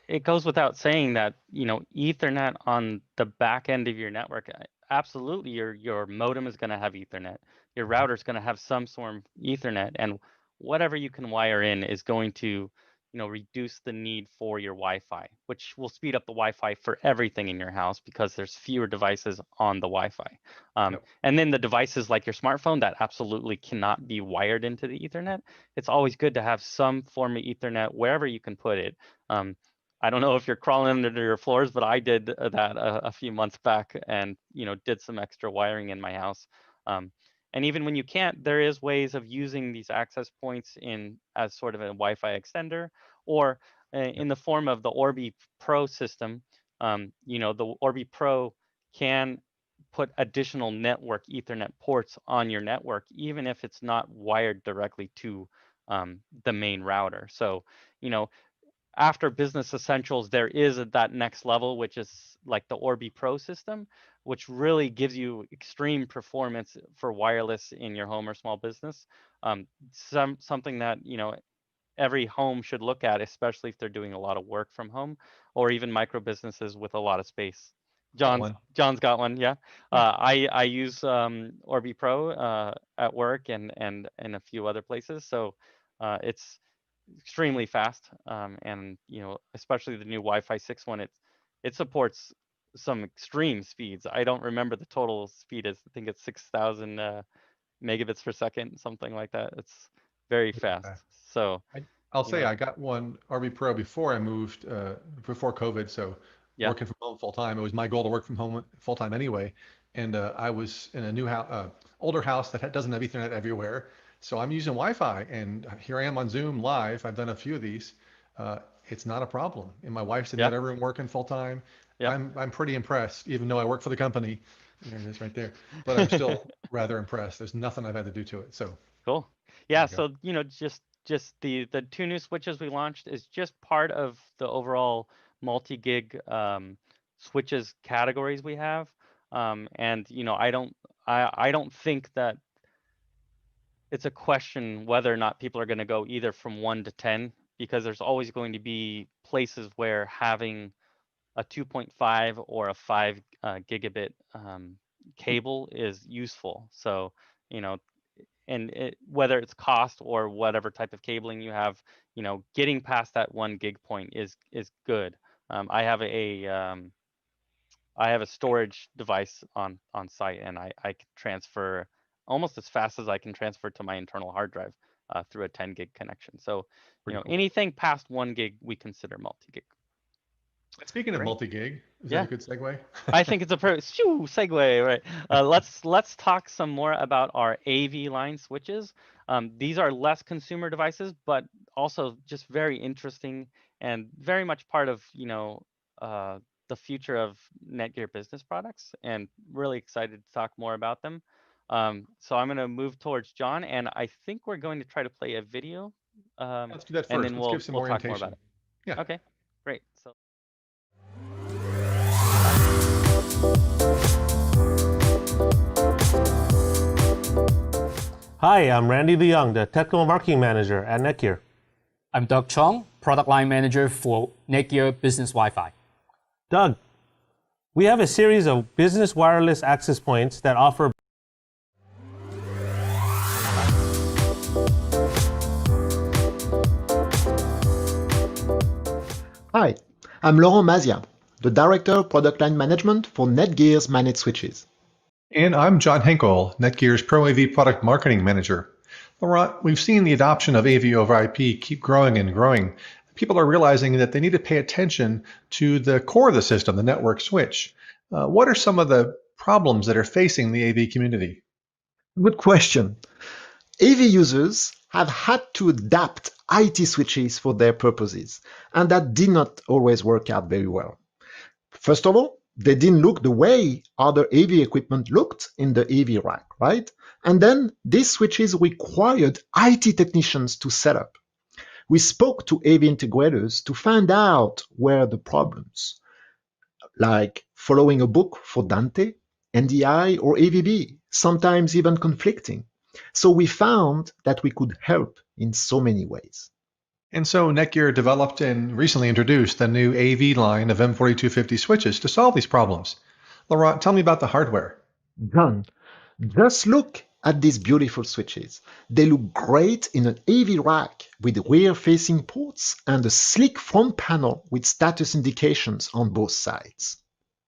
Speaker 11: it goes without saying that, Ethernet on the back end of your network, absolutely your modem is going to have Ethernet. Your router is going to have some sort of Ethernet, and whatever you can wire in is going to, reduce the need for your Wi-Fi, which will speed up the Wi-Fi for everything in your house because there's fewer devices on the Wi-Fi. And then the devices like your smartphone that absolutely cannot be wired into the Ethernet, it's always good to have some form of Ethernet wherever you can put it. I don't know if you're crawling under your floors, but I did that a few months back and, did some extra wiring in my house. And even when you can't, there is ways of using these access points as sort of a Wi-Fi extender, or in the form of the Orbi Pro system. The Orbi Pro can put additional network Ethernet ports on your network, even if it's not wired directly to the main router. So, after Business Essentials, there is that next level, which is like the Orbi Pro system, which really gives you extreme performance for wireless in your home or small business. Something that, every home should look at, especially if they're doing a lot of work from home, or even micro businesses with a lot of space. John's got one, yeah. I use Orbi Pro at work and a few other places, so it's extremely fast, and especially the new Wi-Fi 6 one, it supports some extreme speeds. I don't remember the total speed is. I think it's 6,000 megabits per second, something like that. It's very fast. So
Speaker 13: I'll say I got one Orbi Pro before I moved, before COVID. So working from home full time, it was my goal to work from home full time anyway. And I was in a new house, older house that doesn't have Ethernet everywhere. So I'm using Wi-Fi, and here I am on Zoom live. I've done a few of these. It's not a problem. And my wife's in the other room working full time. I'm pretty impressed, even though I work for the company. There it is right there. But I'm still rather impressed. There's nothing I've had to do to it. So
Speaker 11: cool. Yeah. So just the 2 new switches we launched is just part of the overall multi-gig switches categories we have. And I don't think that it's a question whether or not people are going to go either from 1 to 10, because there's always going to be places where having a 2.5 or a 5 gigabit cable is useful. So, and whether it's cost or whatever type of cabling you have, getting past that 1 gig point is good. I have a storage device on site, and I can transfer almost as fast as I can transfer to my internal hard drive through a 10 gig connection. So, anything past 1 gig we consider multi-gig.
Speaker 13: Speaking of multi-gig, is that a good segue?
Speaker 11: I think it's a segue, right? Let's talk some more about our AV line switches. These are less consumer devices, but also just very interesting and very much part of the future of NETGEAR business products, and really excited to talk more about them. So I'm going to move towards John, and I think we're going to try to play a video.
Speaker 13: Let's do that first.
Speaker 11: And then
Speaker 13: Let's give some
Speaker 11: we'll talk more
Speaker 13: orientation.
Speaker 11: about it.
Speaker 13: Yeah.
Speaker 11: Okay, great. So.
Speaker 15: Hi, I'm Randy DeYoung, the Technical Marketing Manager at NETGEAR.
Speaker 16: I'm Doug Chong, Product Line Manager for NETGEAR Business Wi-Fi.
Speaker 15: Doug, we have a series of business wireless access points that offer
Speaker 17: Hi, I'm Laurent Mazia, the Director of Product Line Management for NETGEAR's Managed Switches.
Speaker 13: And I'm John Henkel, NETGEAR's ProAV Product Marketing Manager. Laurent, we've seen the adoption of AV over IP keep growing and growing. People are realizing that they need to pay attention to the core of the system, the network switch. What are some of the problems that are facing the AV community?
Speaker 17: Good question. AV users have had to adapt IT switches for their purposes, and that did not always work out very well. First of all, they didn't look the way other AV equipment looked in the AV rack, right? And then these switches required IT technicians to set up. We spoke to AV integrators to find out where the problems, like following a book for Dante, NDI, or AVB, sometimes even conflicting. So we found that we could help in so many ways.
Speaker 13: And so NETGEAR developed and recently introduced a new AV line of M4250 switches to solve these problems. Laurent, tell me about the hardware.
Speaker 17: Done. Just look at these beautiful switches. They look great in an AV rack with rear-facing ports and a sleek front panel with status indications on both sides.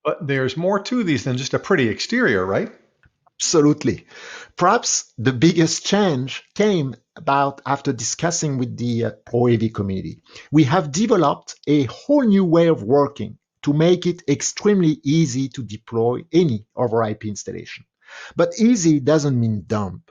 Speaker 13: But there's more to these than just a pretty exterior, right?
Speaker 17: Absolutely. Perhaps the biggest change came about after discussing with the ProAV community. We have developed a whole new way of working to make it extremely easy to deploy any over IP installation. But easy doesn't mean dumb.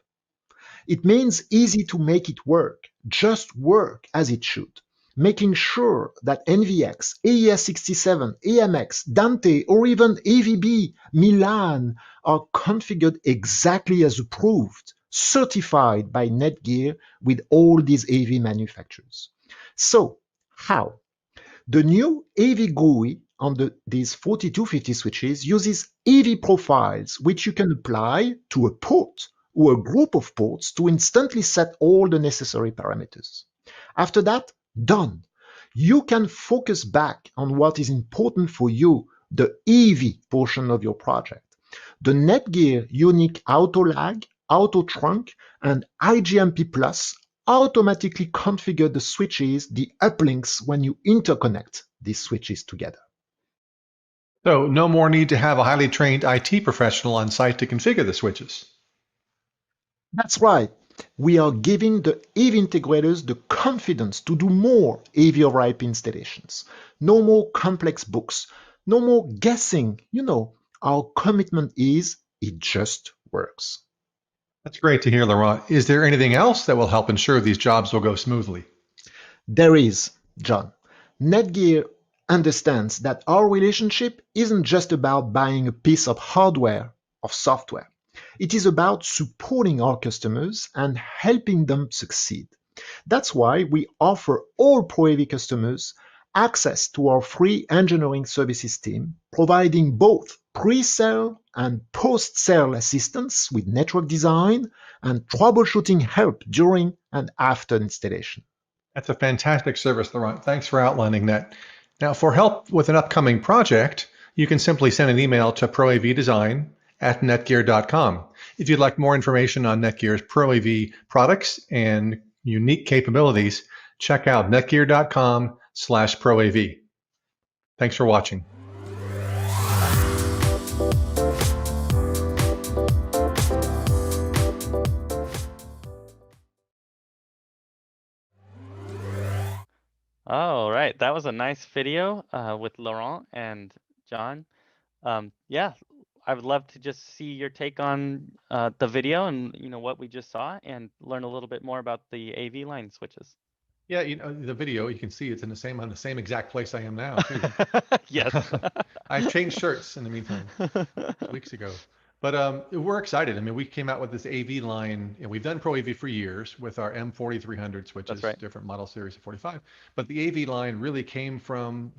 Speaker 17: It means easy to make it work, just work as it should, making sure that NVX, AES67, AMX, Dante, or even AVB, Milan are configured exactly as approved certified by NETGEAR with all these AV manufacturers. So, how? The new AV GUI on these 4250 switches uses AV profiles, which you can apply to a port or a group of ports to instantly set all the necessary parameters. After that, done. You can focus back on what is important for you, the AV portion of your project. The NETGEAR unique auto lag, auto trunk, and IGMP Plus automatically configure the switches, the uplinks, when you interconnect these switches together.
Speaker 13: So no more need to have a highly trained IT professional on site to configure the switches.
Speaker 17: That's right. We are giving the AV integrators the confidence to do more AV over IP installations. No more complex books. No more guessing. Our commitment is it just works.
Speaker 13: That's great to hear, Laurent. Is there anything else that will help ensure these jobs will go smoothly?
Speaker 17: There is, John. NETGEAR understands that our relationship isn't just about buying a piece of hardware or software. It is about supporting our customers and helping them succeed. That's why we offer all ProAV customers access to our free engineering services team, providing both pre-sale and post-sale assistance with network design and troubleshooting help during and after installation.
Speaker 13: That's a fantastic service, Laurent. Thanks for outlining that. Now, for help with an upcoming project, you can simply send an email to proavdesign@netgear.com. If you'd like more information on NETGEAR's ProAV products and unique capabilities, check out netgear.com/ProAV. Thanks for watching.
Speaker 11: All right, that was a nice video with Laurent and John. Yeah, I would love to just see your take on the video and what we just saw, and learn a little bit more about the AV line switches.
Speaker 13: Yeah, the video, you can see it's on the same exact place I am now, too.
Speaker 11: Yes.
Speaker 13: I've changed shirts in the meantime, weeks ago. But we're excited. I mean, we came out with this AV line, and we've done ProAV for years with our M4300 switches,
Speaker 11: right.
Speaker 13: different model series of 45. But the AV line really came from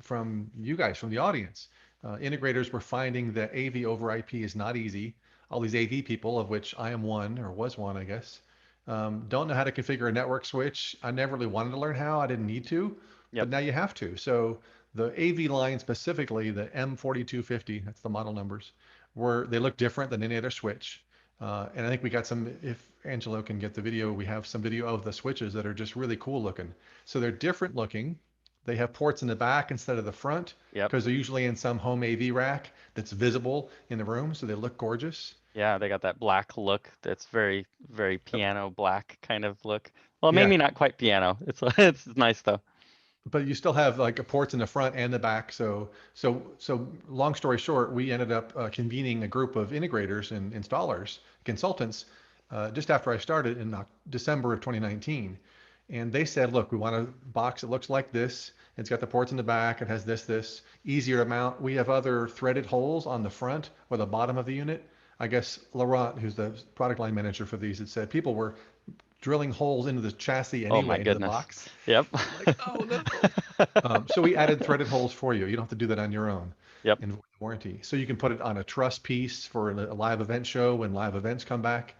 Speaker 13: you guys, from the audience. Integrators were finding that AV over IP is not easy. All these AV people, of which I am one, or was one, I guess, don't know how to configure a network switch. I never really wanted to learn how. I didn't need to, but now you have to. So the AV line specifically, the M4250, that's the model numbers, they look different than any other switch. And I think we got some, if Angelo can get the video, we have some video of the switches that are just really cool looking. So they're different looking. They have ports in the back instead of the front, because they're usually in some home AV rack that's visible in the room, so they look gorgeous.
Speaker 11: Yeah, they got that black look that's very, very piano black kind of look. Well, maybe not quite piano. It's nice though.
Speaker 13: But you still have like ports in the front and the back. So long story short, we ended up convening a group of integrators and installers, consultants, just after I started in December of 2019. And they said, look, we want a box that looks like this. It's got the ports in the back. It has this, easier to mount. We have other threaded holes on the front or the bottom of the unit. I guess Laurent, who's the product line manager for these, had said people were drilling holes into the chassis anyway, into the box.
Speaker 11: Yep.
Speaker 13: Like, oh no. So we added threaded holes for you. You don't have to do that on your own.
Speaker 11: Yep.
Speaker 13: In warranty. So you can put it on a truss piece for a live event show when live events come back,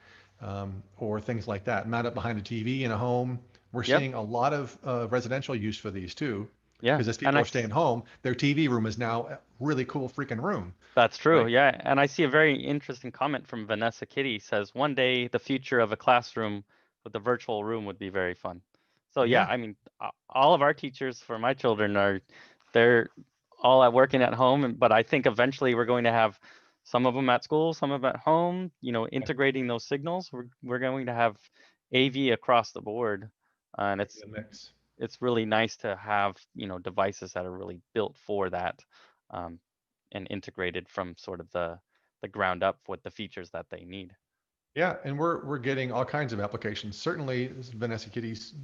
Speaker 13: or things like that. Mount it behind a TV in a home. We're seeing a lot of residential use for these too.
Speaker 11: Yeah.
Speaker 13: Because as people are staying home, their TV room is now a really cool freaking room.
Speaker 11: That's true. Right? Yeah. And I see a very interesting comment from Vanessa Kitty. Says one day the future of a classroom with a virtual room would be very fun. So yeah, I mean, all of our teachers for my children they're all working at home, but I think eventually we're going to have some of them at school, some of them at home, integrating those signals. We're going to have AV across the board. And it's really nice to have, devices that are really built for that, and integrated from sort of the ground up with the features that they need.
Speaker 13: Yeah, and we're getting all kinds of applications. Certainly, this is Vanessa Kitty's,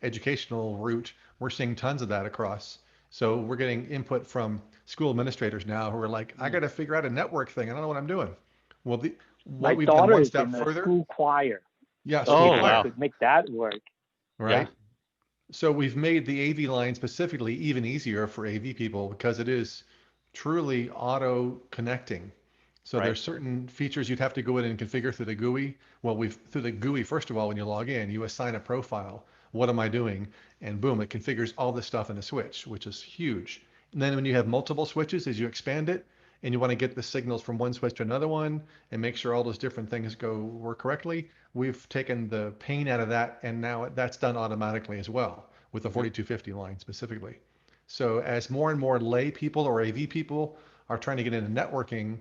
Speaker 13: educational route. We're seeing tons of that across. So we're getting input from school administrators now who are like, I got to figure out a network thing. I don't know what I'm doing. Well,
Speaker 12: my
Speaker 13: we've
Speaker 12: daughter
Speaker 13: done one
Speaker 12: is
Speaker 13: step
Speaker 12: in the
Speaker 13: further.
Speaker 12: school choir.
Speaker 13: Yeah,
Speaker 12: So
Speaker 13: so
Speaker 11: Oh,
Speaker 12: if we
Speaker 11: wow.
Speaker 12: could make that work,
Speaker 13: right? So we've made the AV line specifically even easier for AV people because it is truly auto connecting. So
Speaker 11: Right.
Speaker 13: there's certain features you'd have to go in and configure through the GUI. Well, through the GUI, first of all, when you log in, you assign a profile. What am I doing? And boom, it configures all this stuff in the switch, which is huge. And then when you have multiple switches, as you expand it, and you want to get the signals from one switch to another one and make sure all those different things work correctly, we've taken the pain out of that, and now that's done automatically as well with the 4250 line specifically. So as more and more lay people or AV people are trying to get into networking,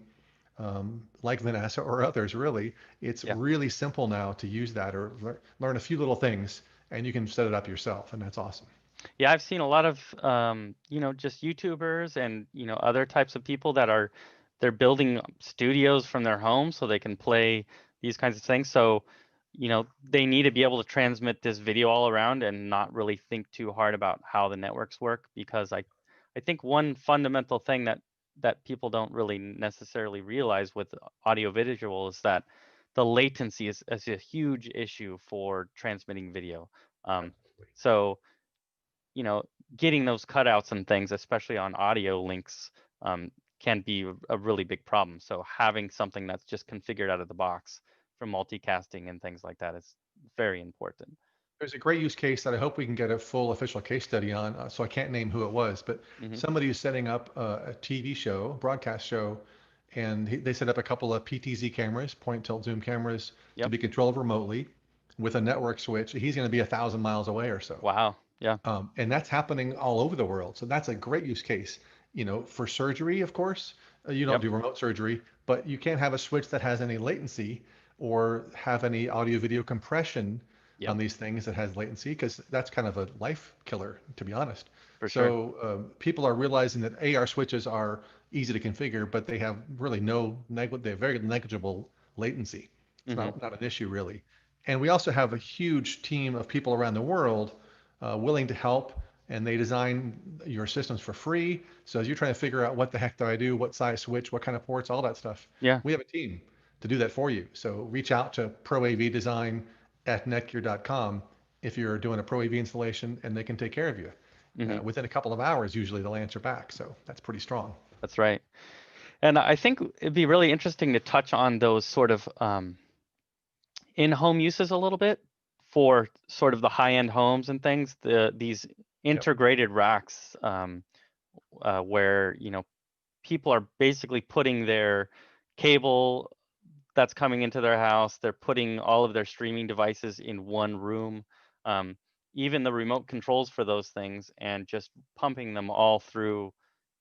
Speaker 13: like Vanessa or others, really, it's really simple now to use that or learn a few little things, and you can set it up yourself, and that's awesome.
Speaker 11: Yeah, I've seen a lot of just YouTubers and other types of people that they're building studios from their home so they can play these kinds of things. So, they need to be able to transmit this video all around and not really think too hard about how the networks work, because I think one fundamental thing that people don't really necessarily realize with audio visual is that the latency is a huge issue for transmitting video. So getting those cutouts and things, especially on audio links, can be a really big problem. So having something that's just configured out of the box for multicasting and things like that is very important.
Speaker 13: There's a great use case that I hope we can get a full official case study on. So I can't name who it was, but somebody who's setting up a TV show, broadcast show, and they set up a couple of PTZ cameras, point tilt zoom cameras, to be controlled remotely with a network switch. He's going to be 1,000 miles away or so.
Speaker 11: Wow. Yeah.
Speaker 13: And that's happening all over the world. So that's a great use case. For surgery, of course, you don't do remote surgery, but you can't have a switch that has any latency or have any audio video compression on these things that has latency, because that's kind of a life killer, to be honest.
Speaker 11: For
Speaker 13: so
Speaker 11: sure.
Speaker 13: People are realizing that AR switches are easy to configure, but they have really they're very negligible latency. It's not an issue really. And we also have a huge team of people around the world willing to help, and they design your systems for free. So as you're trying to figure out what the heck do I do, what size switch, what kind of ports, all that stuff, we have a team to do that for you. So reach out to ProAV Design at netgear.com if you're doing a ProAV installation, and they can take care of you. Within a couple of hours, usually they'll answer back. So that's pretty strong.
Speaker 11: That's right. And I think it'd be really interesting to touch on those sort of in-home uses a little bit for sort of the high-end homes and things. These integrated racks where people are basically putting their cable that's coming into their house, they're putting all of their streaming devices in one room, even the remote controls for those things, and just pumping them all through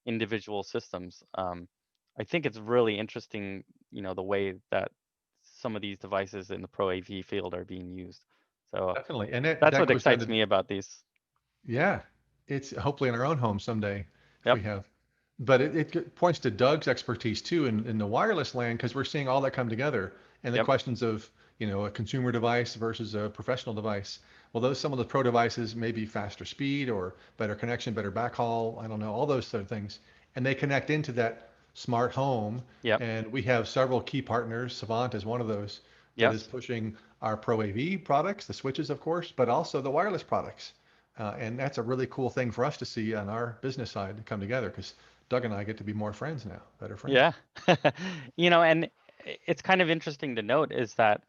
Speaker 11: individual systems. I think it's really interesting, the way that some of these devices in the ProAV field are being used. So
Speaker 13: definitely, and
Speaker 11: that's what excites me about these.
Speaker 13: Yeah, it's hopefully in our own home someday if we have. But it points to Doug's expertise too in the wireless land, because we're seeing all that come together, and the questions of a consumer device versus a professional device. Well, some of the pro devices may be faster speed or better connection, better backhaul. I don't know, all those sort of things, and they connect into that smart home. And we have several key partners. Savant is one of those that is pushing our ProAV products, the switches, of course, but also the wireless products. And that's a really cool thing for us to see on our business side to come together, because Doug and I get to be more friends now, better friends.
Speaker 11: Yeah. And it's kind of interesting to note is that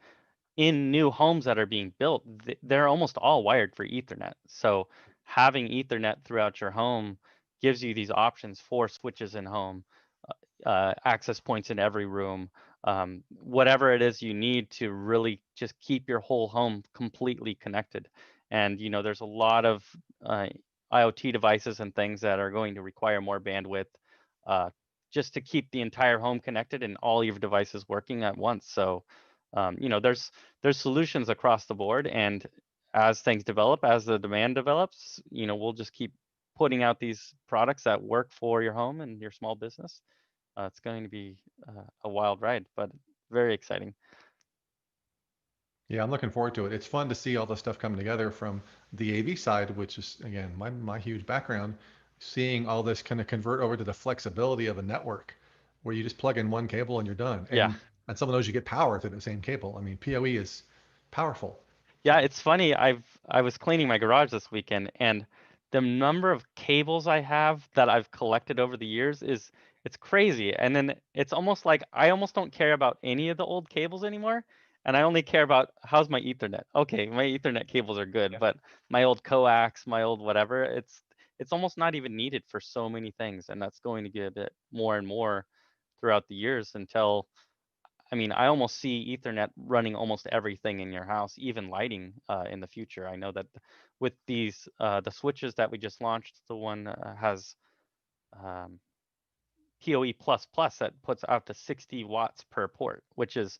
Speaker 11: in new homes that are being built, they're almost all wired for Ethernet. So having Ethernet throughout your home gives you these options for switches in home, access points in every room, whatever it is you need to really just keep your whole home completely connected. And there's a lot of IoT devices and things that are going to require more bandwidth just to keep the entire home connected and all your devices working at once. So there's solutions across the board, and as things develop, as the demand develops, we'll just keep putting out these products that work for your home and your small business. It's going to be a wild ride, but very exciting.
Speaker 13: Yeah, I'm looking forward to it. It's fun to see all the stuff come together from the AV side, which is, again, my huge background, seeing all this kind of convert over to the flexibility of a network where you just plug in one cable and you're done. And on some of those, you get power through the same cable. I mean, PoE is powerful.
Speaker 11: Yeah, it's funny. I was cleaning my garage this weekend, and the number of cables I have that I've collected over the years is it's crazy. And then it's almost like I almost don't care about any of the old cables anymore, and I only care about how's my Ethernet. Okay, my Ethernet cables are good, but my old coax, my old whatever, it's almost not even needed for so many things, and that's going to get a bit more and more throughout the years until I mean, I almost see Ethernet running almost everything in your house, even lighting in the future. I know that with these the switches that we just launched, the one has um, PoE++ that puts out to 60 watts per port, which is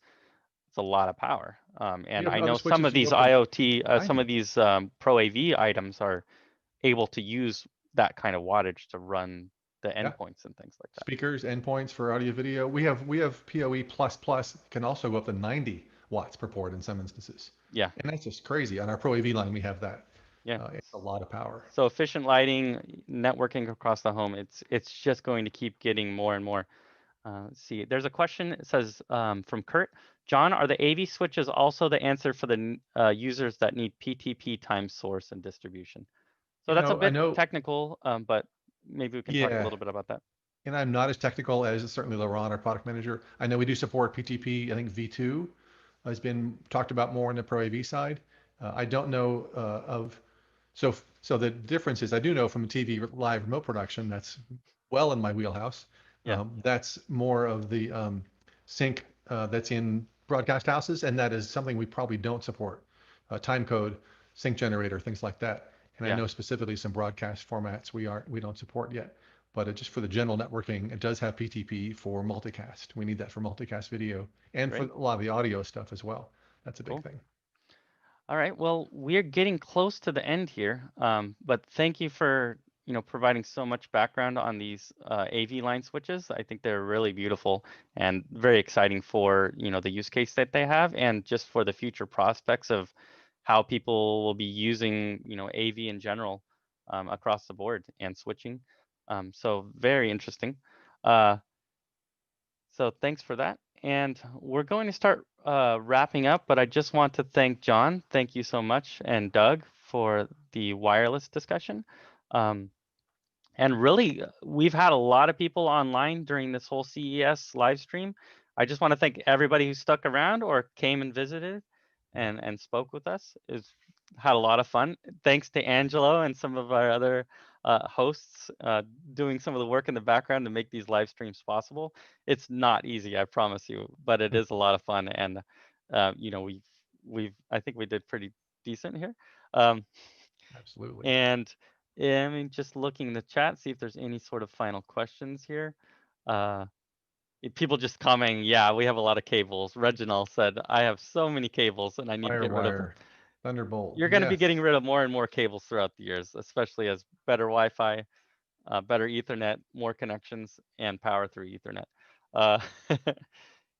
Speaker 11: it's a lot of power.
Speaker 13: We
Speaker 11: And
Speaker 13: have
Speaker 11: I
Speaker 13: other
Speaker 11: know some
Speaker 13: switches
Speaker 11: of
Speaker 13: to
Speaker 11: these
Speaker 13: go to
Speaker 11: IoT, some
Speaker 13: 90.
Speaker 11: of these ProAV items are able to use that kind of wattage to run the
Speaker 13: Yeah.
Speaker 11: endpoints and things like that.
Speaker 13: Speakers, endpoints for audio video. We have PoE++ can also go up to 90 watts per port in some instances.
Speaker 11: Yeah.
Speaker 13: And that's just crazy. On our ProAV line, we have that.
Speaker 11: Yeah.
Speaker 13: It's a lot of power.
Speaker 11: So efficient lighting, networking across the home, it's just going to keep getting more and more. Let's see, there's a question. It says from Kurt, John, are the AV switches also the answer for the users that need PTP time source and distribution? So that's a
Speaker 13: I
Speaker 11: bit
Speaker 13: know,
Speaker 11: technical, but maybe we can talk a
Speaker 13: yeah.
Speaker 11: little bit about that.
Speaker 13: And I'm not as technical as certainly Laurent, our product manager. I know we do support PTP. I think V2 has been talked about more on the ProAV side. I don't know so the difference is I do know from TV live remote production that's well in my wheelhouse.
Speaker 11: Yeah.
Speaker 13: That's more of the sync that's in broadcast houses, and that is something we probably don't support. Time code, sync generator, things like that. And I know specifically some broadcast formats we don't support yet. But just for the general networking, it does have PTP for multicast. We need that for multicast video and
Speaker 11: Great.
Speaker 13: for a lot of the audio stuff as well. That's a big
Speaker 11: Cool.
Speaker 13: thing.
Speaker 11: All right. Well, we're getting close to the end here, but thank you for providing so much background on these AV line switches. I think they're really beautiful and very exciting for the use case that they have, and just for the future prospects of how people will be using AV in general across the board and switching. So very interesting. So thanks for that. And we're going to start wrapping up, but I just want to thank John. Thank you so much. And Doug for the wireless discussion. And really, we've had a lot of people online during this whole CES live stream. I just want to thank everybody who stuck around or came and visited and spoke with us. It's had a lot of fun. Thanks to Angelo and some of our other hosts doing some of the work in the background to make these live streams possible. It's not easy, I promise you, but it is a lot of fun. And I think we did pretty decent here.
Speaker 13: Absolutely.
Speaker 11: And I mean, just looking in the chat, see if there's any sort of final questions here. People just commenting, yeah, we have a lot of cables. Reginald said, I have so many cables and I need to get rid of them.
Speaker 13: Firewire, Thunderbolt.
Speaker 11: You're going to be
Speaker 13: yes.
Speaker 11: getting rid of more and more cables throughout the years, especially as better Wi-Fi, better Ethernet, more connections, and power through Ethernet.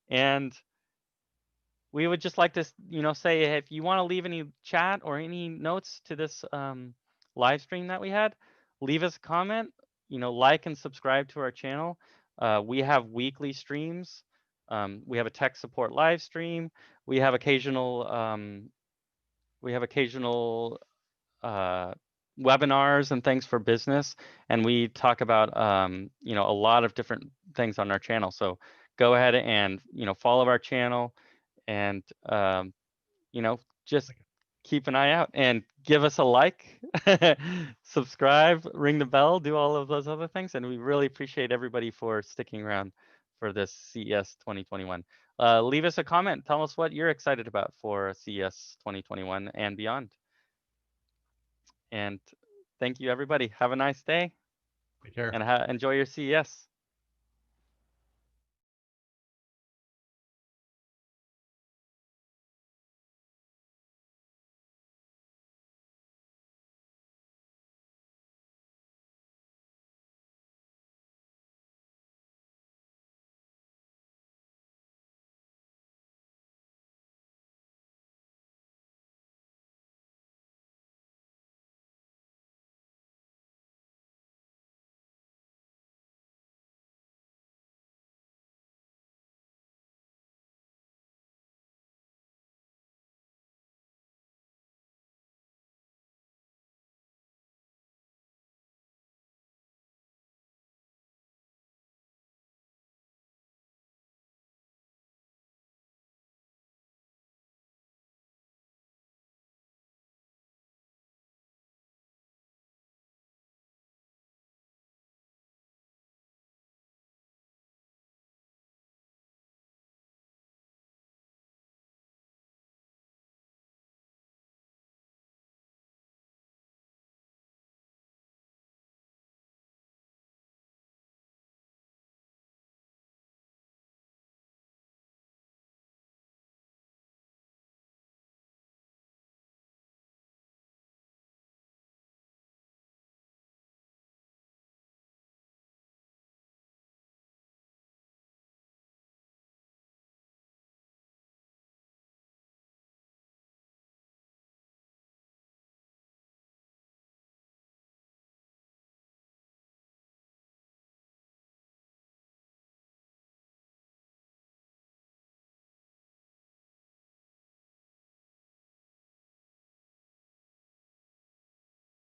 Speaker 11: And we would just like to, say if you want to leave any chat or any notes to this live stream that we had, leave us a comment. Like and subscribe to our channel. We have weekly streams. We have a tech support live stream. We have occasional webinars and things for business, and we talk about a lot of different things on our channel. So go ahead and follow our channel, and just keep an eye out and give us a like, subscribe, ring the bell, do all of those other things, and we really appreciate everybody for sticking around for this CES 2021. Leave us a comment. Tell us what you're excited about for CES 2021 and beyond. And thank you, everybody. Have a nice day.
Speaker 13: Take care.
Speaker 11: And enjoy your CES.